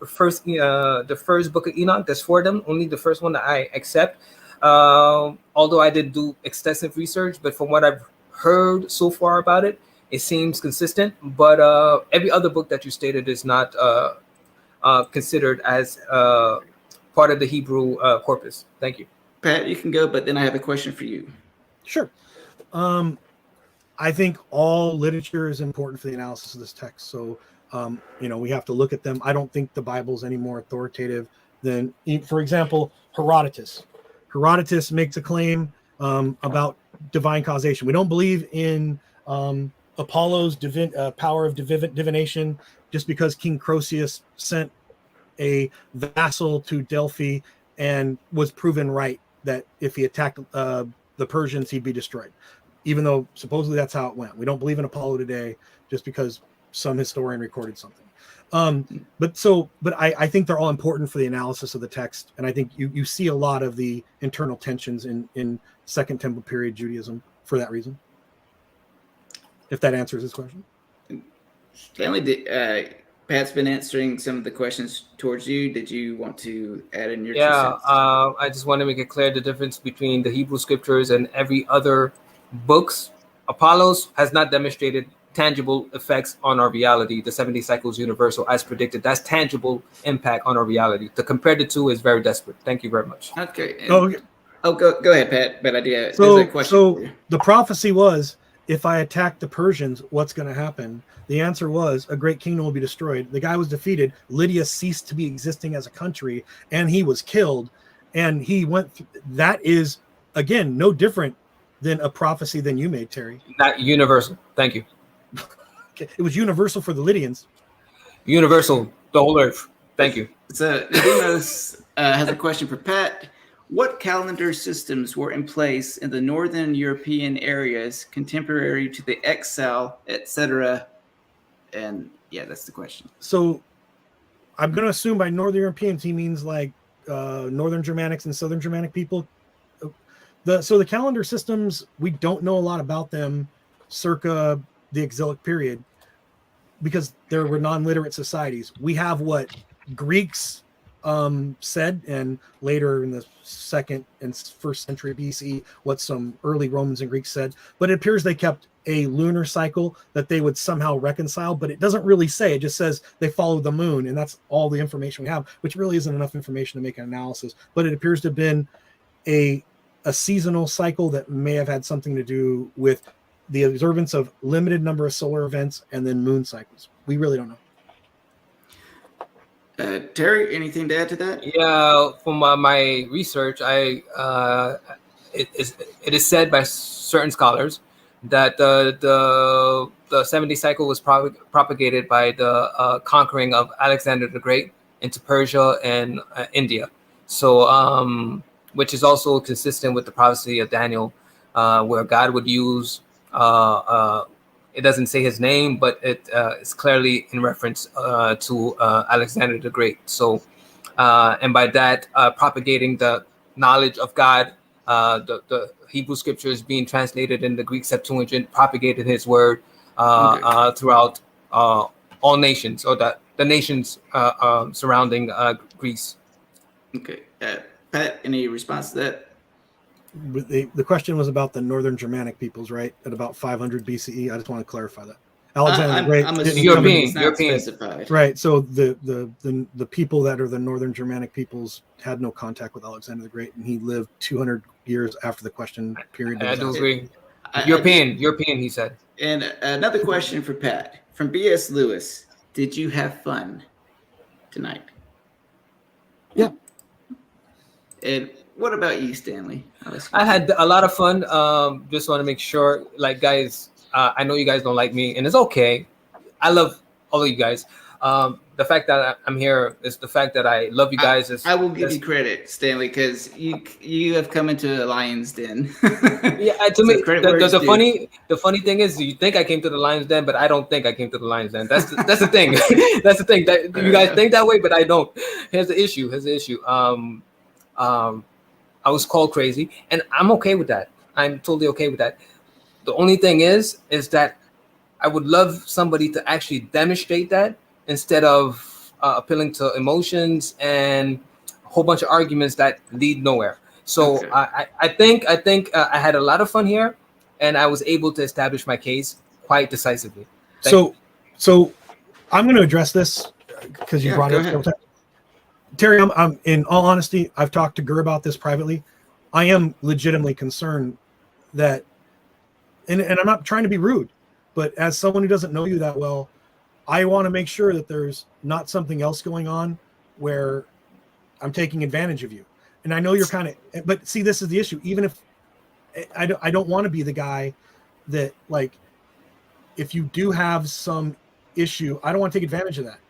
first book of Enoch. There's 4 of them. Only the first one that I accept. Although I did do extensive research, but from what I've heard so far about it, it seems consistent. But every other book that you stated is not considered as part of the Hebrew corpus. Thank you. Pat, you can go, but then I have a question for you. Sure. I think all literature is important for the analysis of this text. So, we have to look at them. I don't think the Bible's any more authoritative than, for example, Herodotus. Herodotus makes a claim about divine causation. We don't believe in Apollo's power of divination just because King Croesus sent a vassal to Delphi and was proven right that if he attacked the Persians, he'd be destroyed, even though supposedly that's how it went. We don't believe in Apollo today just because some historian recorded something. But I think they're all important for the analysis of the text, and I think you see a lot of the internal tensions in Second Temple period Judaism for that reason. If that answers his question. Stanley, Pat's been answering some of the questions towards you. Did you want to add in your 2 Yeah, cents? I just want to make it clear the difference between the Hebrew scriptures and every other books. Apollos has not demonstrated tangible effects on our reality. The 70 cycles universal, as predicted. That's tangible impact on our reality. To compare the 2 is very desperate. Thank you very much. Okay. Okay. Go ahead, Pat. Bad idea. So, There's a question for you. The prophecy was, if I attack the Persians, what's going to happen? The answer was, a great kingdom will be destroyed. The guy was defeated. Lydia ceased to be existing as a country, and he was killed. And he went. That is, again, no different than a prophecy than you made, Terry. Not universal. Thank you. Okay. It was universal for the Lydians. Universal, the whole earth. Thank you. So Nicodemus has a question for Pat. What calendar systems were in place in the northern European areas contemporary to the exile, etc.? And yeah, that's the question. So I'm going to assume by Northern Europeans, he means like Northern Germanics and Southern Germanic people. So the calendar systems, we don't know a lot about them circa the exilic period because there were non-literate societies. We have what Greeks said, and later in the 2nd and 1st century BC, what some early Romans and Greeks said. But it appears they kept a lunar cycle that they would somehow reconcile, but it doesn't really say. It just says they follow the moon, and that's all the information we have, which really isn't enough information to make an analysis. But it appears to have been a seasonal cycle that may have had something to do with the observance of limited number of solar events and then moon cycles. We really don't know. Terry, anything to add to that? Yeah, from my research, it is said by certain scholars that the 70 cycle was propagated by the conquering of Alexander the Great into Persia and India. So, which is also consistent with the prophecy of Daniel, where God would use. It doesn't say his name, but it is clearly in reference to Alexander the Great. So, and by that, propagating the knowledge of God, the Hebrew scriptures being translated in the Greek Septuagint, propagated his word throughout all nations, or the nations surrounding Greece. Okay. Pat, any response to that? The question was about the Northern Germanic peoples, right? At about 500 BCE. I just want to clarify that. Alexander the Great. I'm didn't assuming come in- it's not European. specified. Right. So the people that are the Northern Germanic peoples had no contact with Alexander the Great, and he lived 200 years after the question period. I do asked. agree. European, he said. And another question for Pat from B.S. Lewis. Did you have fun tonight? Yeah. And what about you, Stanley? I had a lot of fun. Just want to make sure, like, guys, I know you guys don't like me, and it's okay. I love all of you guys. The fact that I'm here is the fact that I love you guys. I will give you credit, Stanley, because you have come into a lion's den. Yeah, to me, the funny thing is, you think I came to the lion's den, but I don't think I came to the lion's den. That's the thing. That's the thing. That you guys think that way, but I don't. Here's the issue. I was called crazy, and I'm okay with that. I'm totally okay with that. The only thing is that I would love somebody to actually demonstrate that instead of appealing to emotions and a whole bunch of arguments that lead nowhere. So okay. I think I had a lot of fun here, and I was able to establish my case quite decisively. So I'm going to address this because you brought it up. Terry, I'm in all honesty, I've talked to Gur about this privately. I am legitimately concerned that, and I'm not trying to be rude, but as someone who doesn't know you that well, I want to make sure that there's not something else going on where I'm taking advantage of you. And I know you're but see, this is the issue. Even if I don't want to be the guy that, like, if you do have some issue, I don't want to take advantage of that.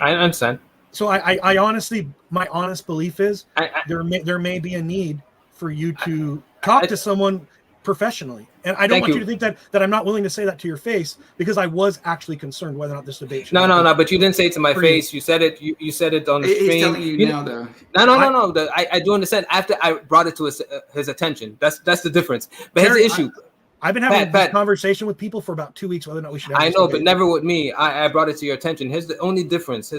I understand. So I honestly, my honest belief is there may be a need for you to talk to someone professionally. And I don't want you to think that I'm not willing to say that to your face, because I was actually concerned whether or not this debate should No, but you didn't say it to my face. You said it. You said it on the stream. He's telling you now, though. No. I do understand. After I brought it to his attention, that's the difference. But here's the issue. I've been having a conversation with people for about 2 weeks whether or not we should have this debate. But never with me. I brought it to your attention. Here's the only difference.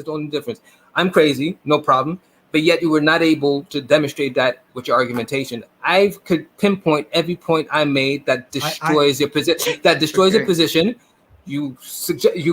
I'm crazy, no problem. But yet you were not able to demonstrate that with your argumentation. I could pinpoint every point I made that destroys your position. That destroys your position. You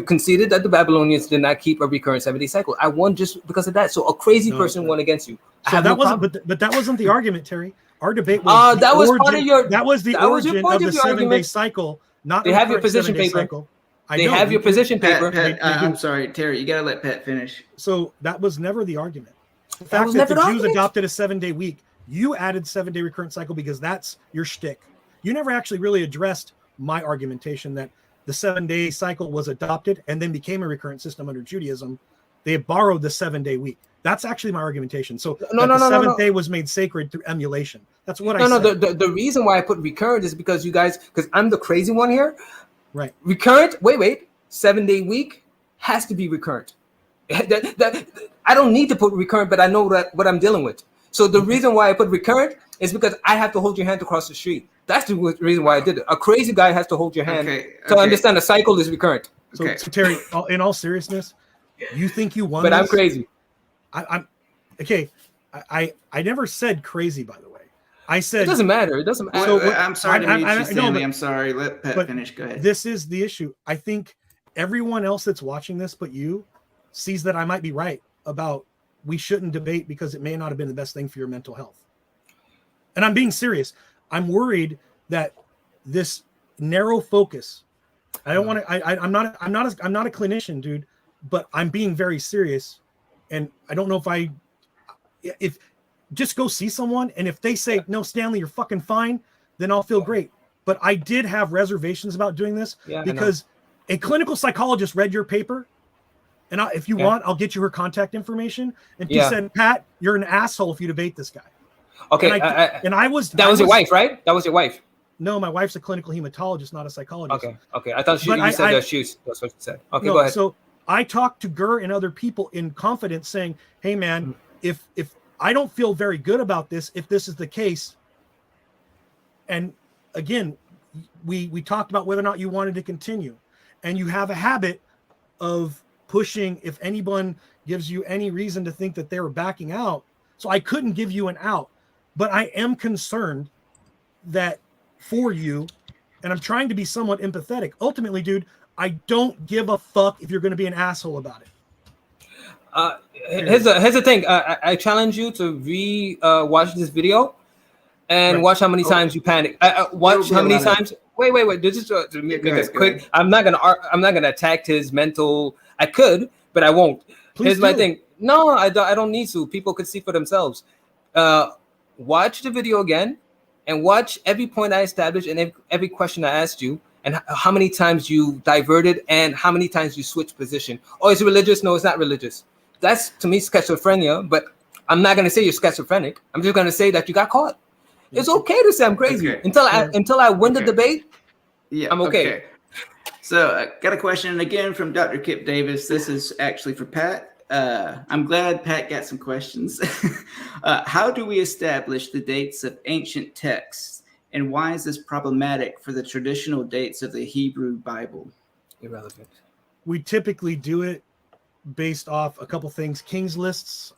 conceded that the Babylonians did not keep a recurrent 70 cycle. I won just because of that. So a crazy person won against you. So that wasn't. But that wasn't the argument, Terry. Our debate was that was part of your. That was the origin of the 7-day cycle. Not they have your position paper. Cycle. They have your position paper. Pat, I'm sorry, Terry. You gotta let Pat finish. So that was never the argument. The fact that the Jews adopted a 7-day week, you added 7-day recurrent cycle because that's your shtick. You never actually really addressed my argumentation that the 7-day cycle was adopted and then became a recurrent system under Judaism. They borrowed the 7-day week. That's actually my argumentation. So the seventh day was made sacred through emulation. That's what I said. The reason why I put recurrent is because you guys, because I'm the crazy one here. Right. Recurrent, wait, 7-day week has to be recurrent. I don't need to put recurrent, but I know what I'm dealing with. So the reason why I put recurrent is because I have to hold your hand to cross the street. That's the reason why I did it. A crazy guy has to hold your hand to understand a cycle is recurrent. So Terry, in all seriousness, you think you won? But I'm crazy. I'm okay. I never said crazy, by the way. I said it doesn't matter. It doesn't matter. So, I'm sorry to meet you, Stanley. I'm sorry. Let Pat finish. Go ahead. This is the issue. I think everyone else that's watching this, but you, sees that I might be right about we shouldn't debate because it may not have been the best thing for your mental health. And I'm being serious. I'm worried that this narrow focus. I don't want to. I'm not a clinician, dude. But I'm being very serious. and I don't know if just go see someone, and if they say, no, Stanley, you're fucking fine, then I'll feel great. But I did have reservations about doing this because a clinical psychologist read your paper, and if you want, I'll get you her contact information. And she said, Pat, you're an asshole if you debate this guy. Okay. That was your wife, right? That was your wife. No, my wife's a clinical hematologist, not a psychologist. Okay. I thought you said that she was. That's what you said. Okay, no, go ahead. So I talked to Gurr and other people in confidence saying, hey, man, if I don't feel very good about this, if this is the case. And again, we talked about whether or not you wanted to continue. And you have a habit of pushing if anyone gives you any reason to think that they were backing out. So I couldn't give you an out. But I am concerned that for you, and I'm trying to be somewhat empathetic. Ultimately, dude, I don't give a fuck if you're going to be an asshole about it. Here's the thing. I challenge you to watch this video and watch how many times you panic. Watch how many times. Wait. This is to make this quick. I'm not gonna attack his mental. I could, but I won't. Here's my thing. No, I don't need to. People could see for themselves. Watch the video again, and watch every point I established and every question I asked you, and how many times you diverted and how many times you switched position. Oh, is it religious? No, it's not religious. That's to me schizophrenia, but I'm not gonna say you're schizophrenic. I'm just gonna say that you got caught. It's okay to say I'm crazy until I win the debate. Yeah, I'm okay. So I got a question again from Dr. Kip Davis. This is actually for Pat. I'm glad Pat got some questions. How do we establish the dates of ancient texts, and why is this problematic for the traditional dates of the Hebrew Bible? Irrelevant. We typically do it based off a couple things. King's lists.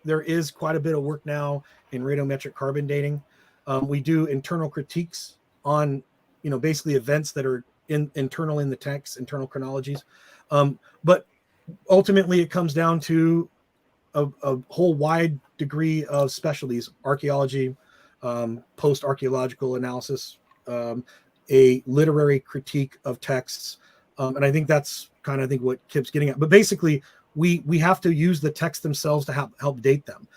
There is quite a bit of work now in radiometric carbon dating. We do internal critiques on, basically events that are internal in the text, internal chronologies. But ultimately, it comes down to a whole wide degree of specialties: archaeology, post-archaeological analysis, a literary critique of texts, and I think that's kind of what Kip's getting at. But basically, we have to use the text themselves to help date them.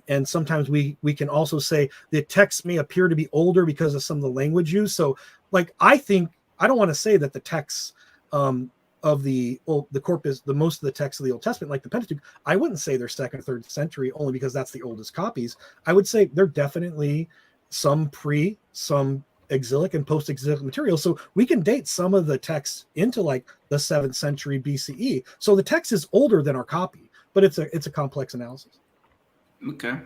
And sometimes we can also say the text may appear to be older because of some of the language used. So I don't want to say that the texts of the corpus, most of the texts of the Old Testament, like the Pentateuch, I wouldn't say they're 2nd or 3rd century only because that's the oldest copies. I would say they're definitely some exilic and post-exilic material. So we can date some of the texts into the 7th century BCE. So the text is older than our copy, but it's a complex analysis. Okay.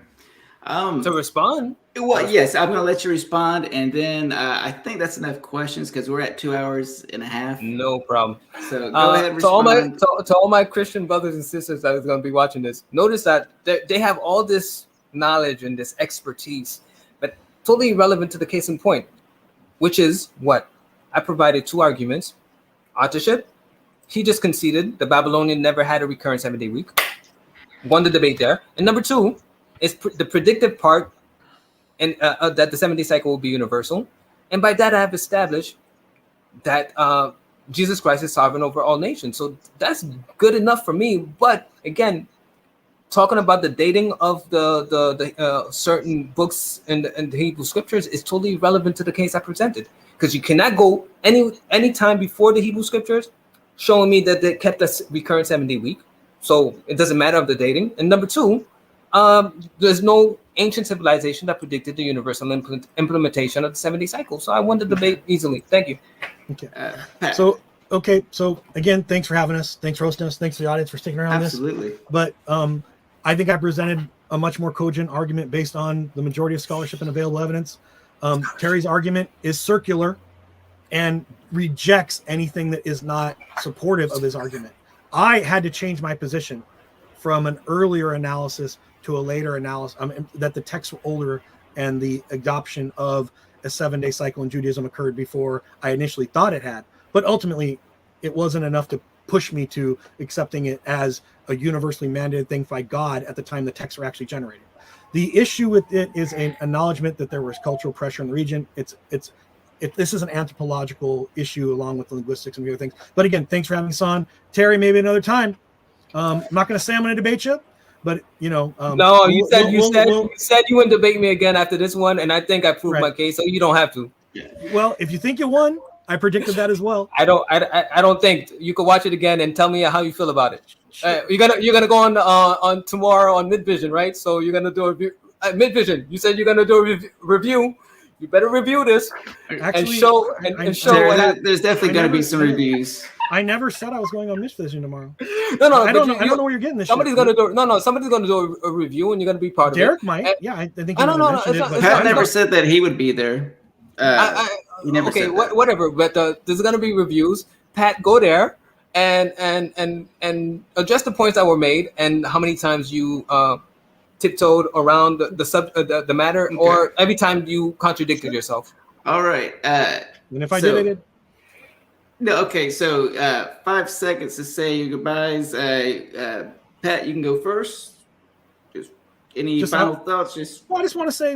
To respond? Well, yes, I'm going to let you respond. And then I think that's enough questions because we're at 2 hours and a half. No problem. So go ahead and respond. To all my Christian brothers and sisters that is going to be watching this, notice that they have all this knowledge and this expertise, but totally irrelevant to the case in point, which is what? I provided 2 arguments. Authorship, he just conceded the Babylonian never had a recurrent 7-day week. Won the debate there. And number 2 is the predictive part, and that the 7-day cycle will be universal. And by that, I have established that Jesus Christ is sovereign over all nations. So that's good enough for me. But again, talking about the dating of the certain books in the Hebrew scriptures is totally irrelevant to the case I presented, because you cannot go any time before the Hebrew scriptures showing me that they kept a recurrent 7-day week. So it doesn't matter of the dating. And number 2, there's no ancient civilization that predicted the universal implementation of the 7-day cycle. So I won the debate easily. Thank you. Okay. So again, thanks for having us. Thanks for hosting us. Thanks to the audience for sticking around. Absolutely. But I think I presented a much more cogent argument based on the majority of scholarship and available evidence. Terry's argument is circular and rejects anything that is not supportive of his argument. I had to change my position from an earlier analysis to a later analysis, that the texts were older and the adoption of a 7-day cycle in Judaism occurred before I initially thought it had. But ultimately, it wasn't enough to push me to accepting it as a universally mandated thing by God at the time the texts were actually generated. The issue with it is an acknowledgement that there was cultural pressure in the region. This is an anthropological issue along with the linguistics and the other things. But again, thanks for having us on. Terry, maybe another time. I'm not going to say I'm going to debate you, but no, you said you said you wouldn't debate me again after this one, and I think I proved my case, so you don't have to. Well, if you think you won, I predicted that as well. I don't think you could watch it again and tell me how you feel about it. Sure. You're gonna go on tomorrow on Mid-Vision, right? So you're gonna do a review. Mid-Vision, you said you're gonna do a review. You better review this and show what happened. There's definitely going to be some reviews. I never said I was going on Mid-Vision tomorrow. No, I don't know where you're getting this. Somebody's gonna do somebody's gonna do a review, and you're gonna be part of it. Derek might. I think. I don't know. Pat never said that he would be there. He never said that. Whatever. But there's gonna be reviews. Pat, go there and address the points that were made and how many times you tiptoed around the matter, okay, or every time you contradicted yourself. All right. And if I did. No, okay. So 5 seconds to say your goodbyes. Pat, you can go first. Any final thoughts? Well, I just want to say,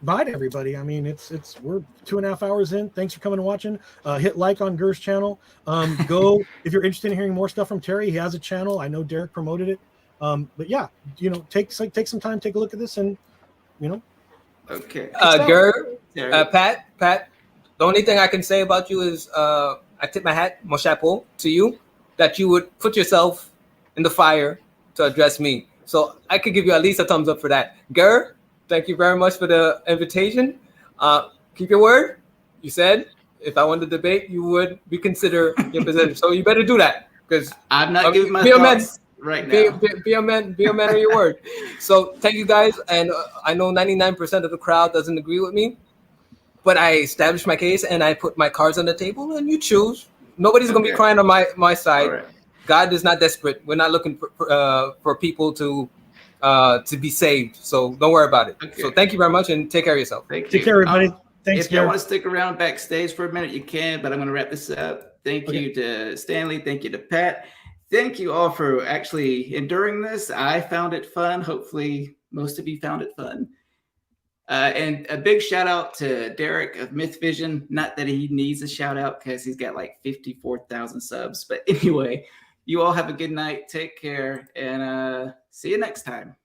bye to everybody. I mean, we're 2.5 hours in. Thanks for coming and watching. Hit like on Gur's channel. Go if you're interested in hearing more stuff from Terry. He has a channel. I know Derek promoted it. But yeah, take some time, take a look at this, and Okay. Gur, Pat. The only thing I can say about you is I tip my hat, mon chapeau, to you, that you would put yourself in the fire to address me. So I could give you at least a thumbs up for that. Gur, thank you very much for the invitation. Keep your word. You said if I wanted to debate, you would reconsider your position. So you better do that, because I'm not giving my thoughts right now. Be a man of your word. So thank you guys. And I know 99% of the crowd doesn't agree with me, but I established my case and I put my cards on the table, and you choose. Nobody's going to be crying on my side. Right. God is not desperate. We're not looking for people to be saved. So don't worry about it. Okay. So thank you very much, and take care of yourself. Take care, everybody. Thanks. If you want to stick around backstage for a minute, you can, but I'm going to wrap this up. Thank you to Stanley. Thank you to Pat. Thank you all for actually enduring this. I found it fun. Hopefully most of you found it fun. And a big shout out to Derek of Myth-Vision. Not that he needs a shout out because he's got like 54,000 subs. But anyway, you all have a good night. Take care, and see you next time.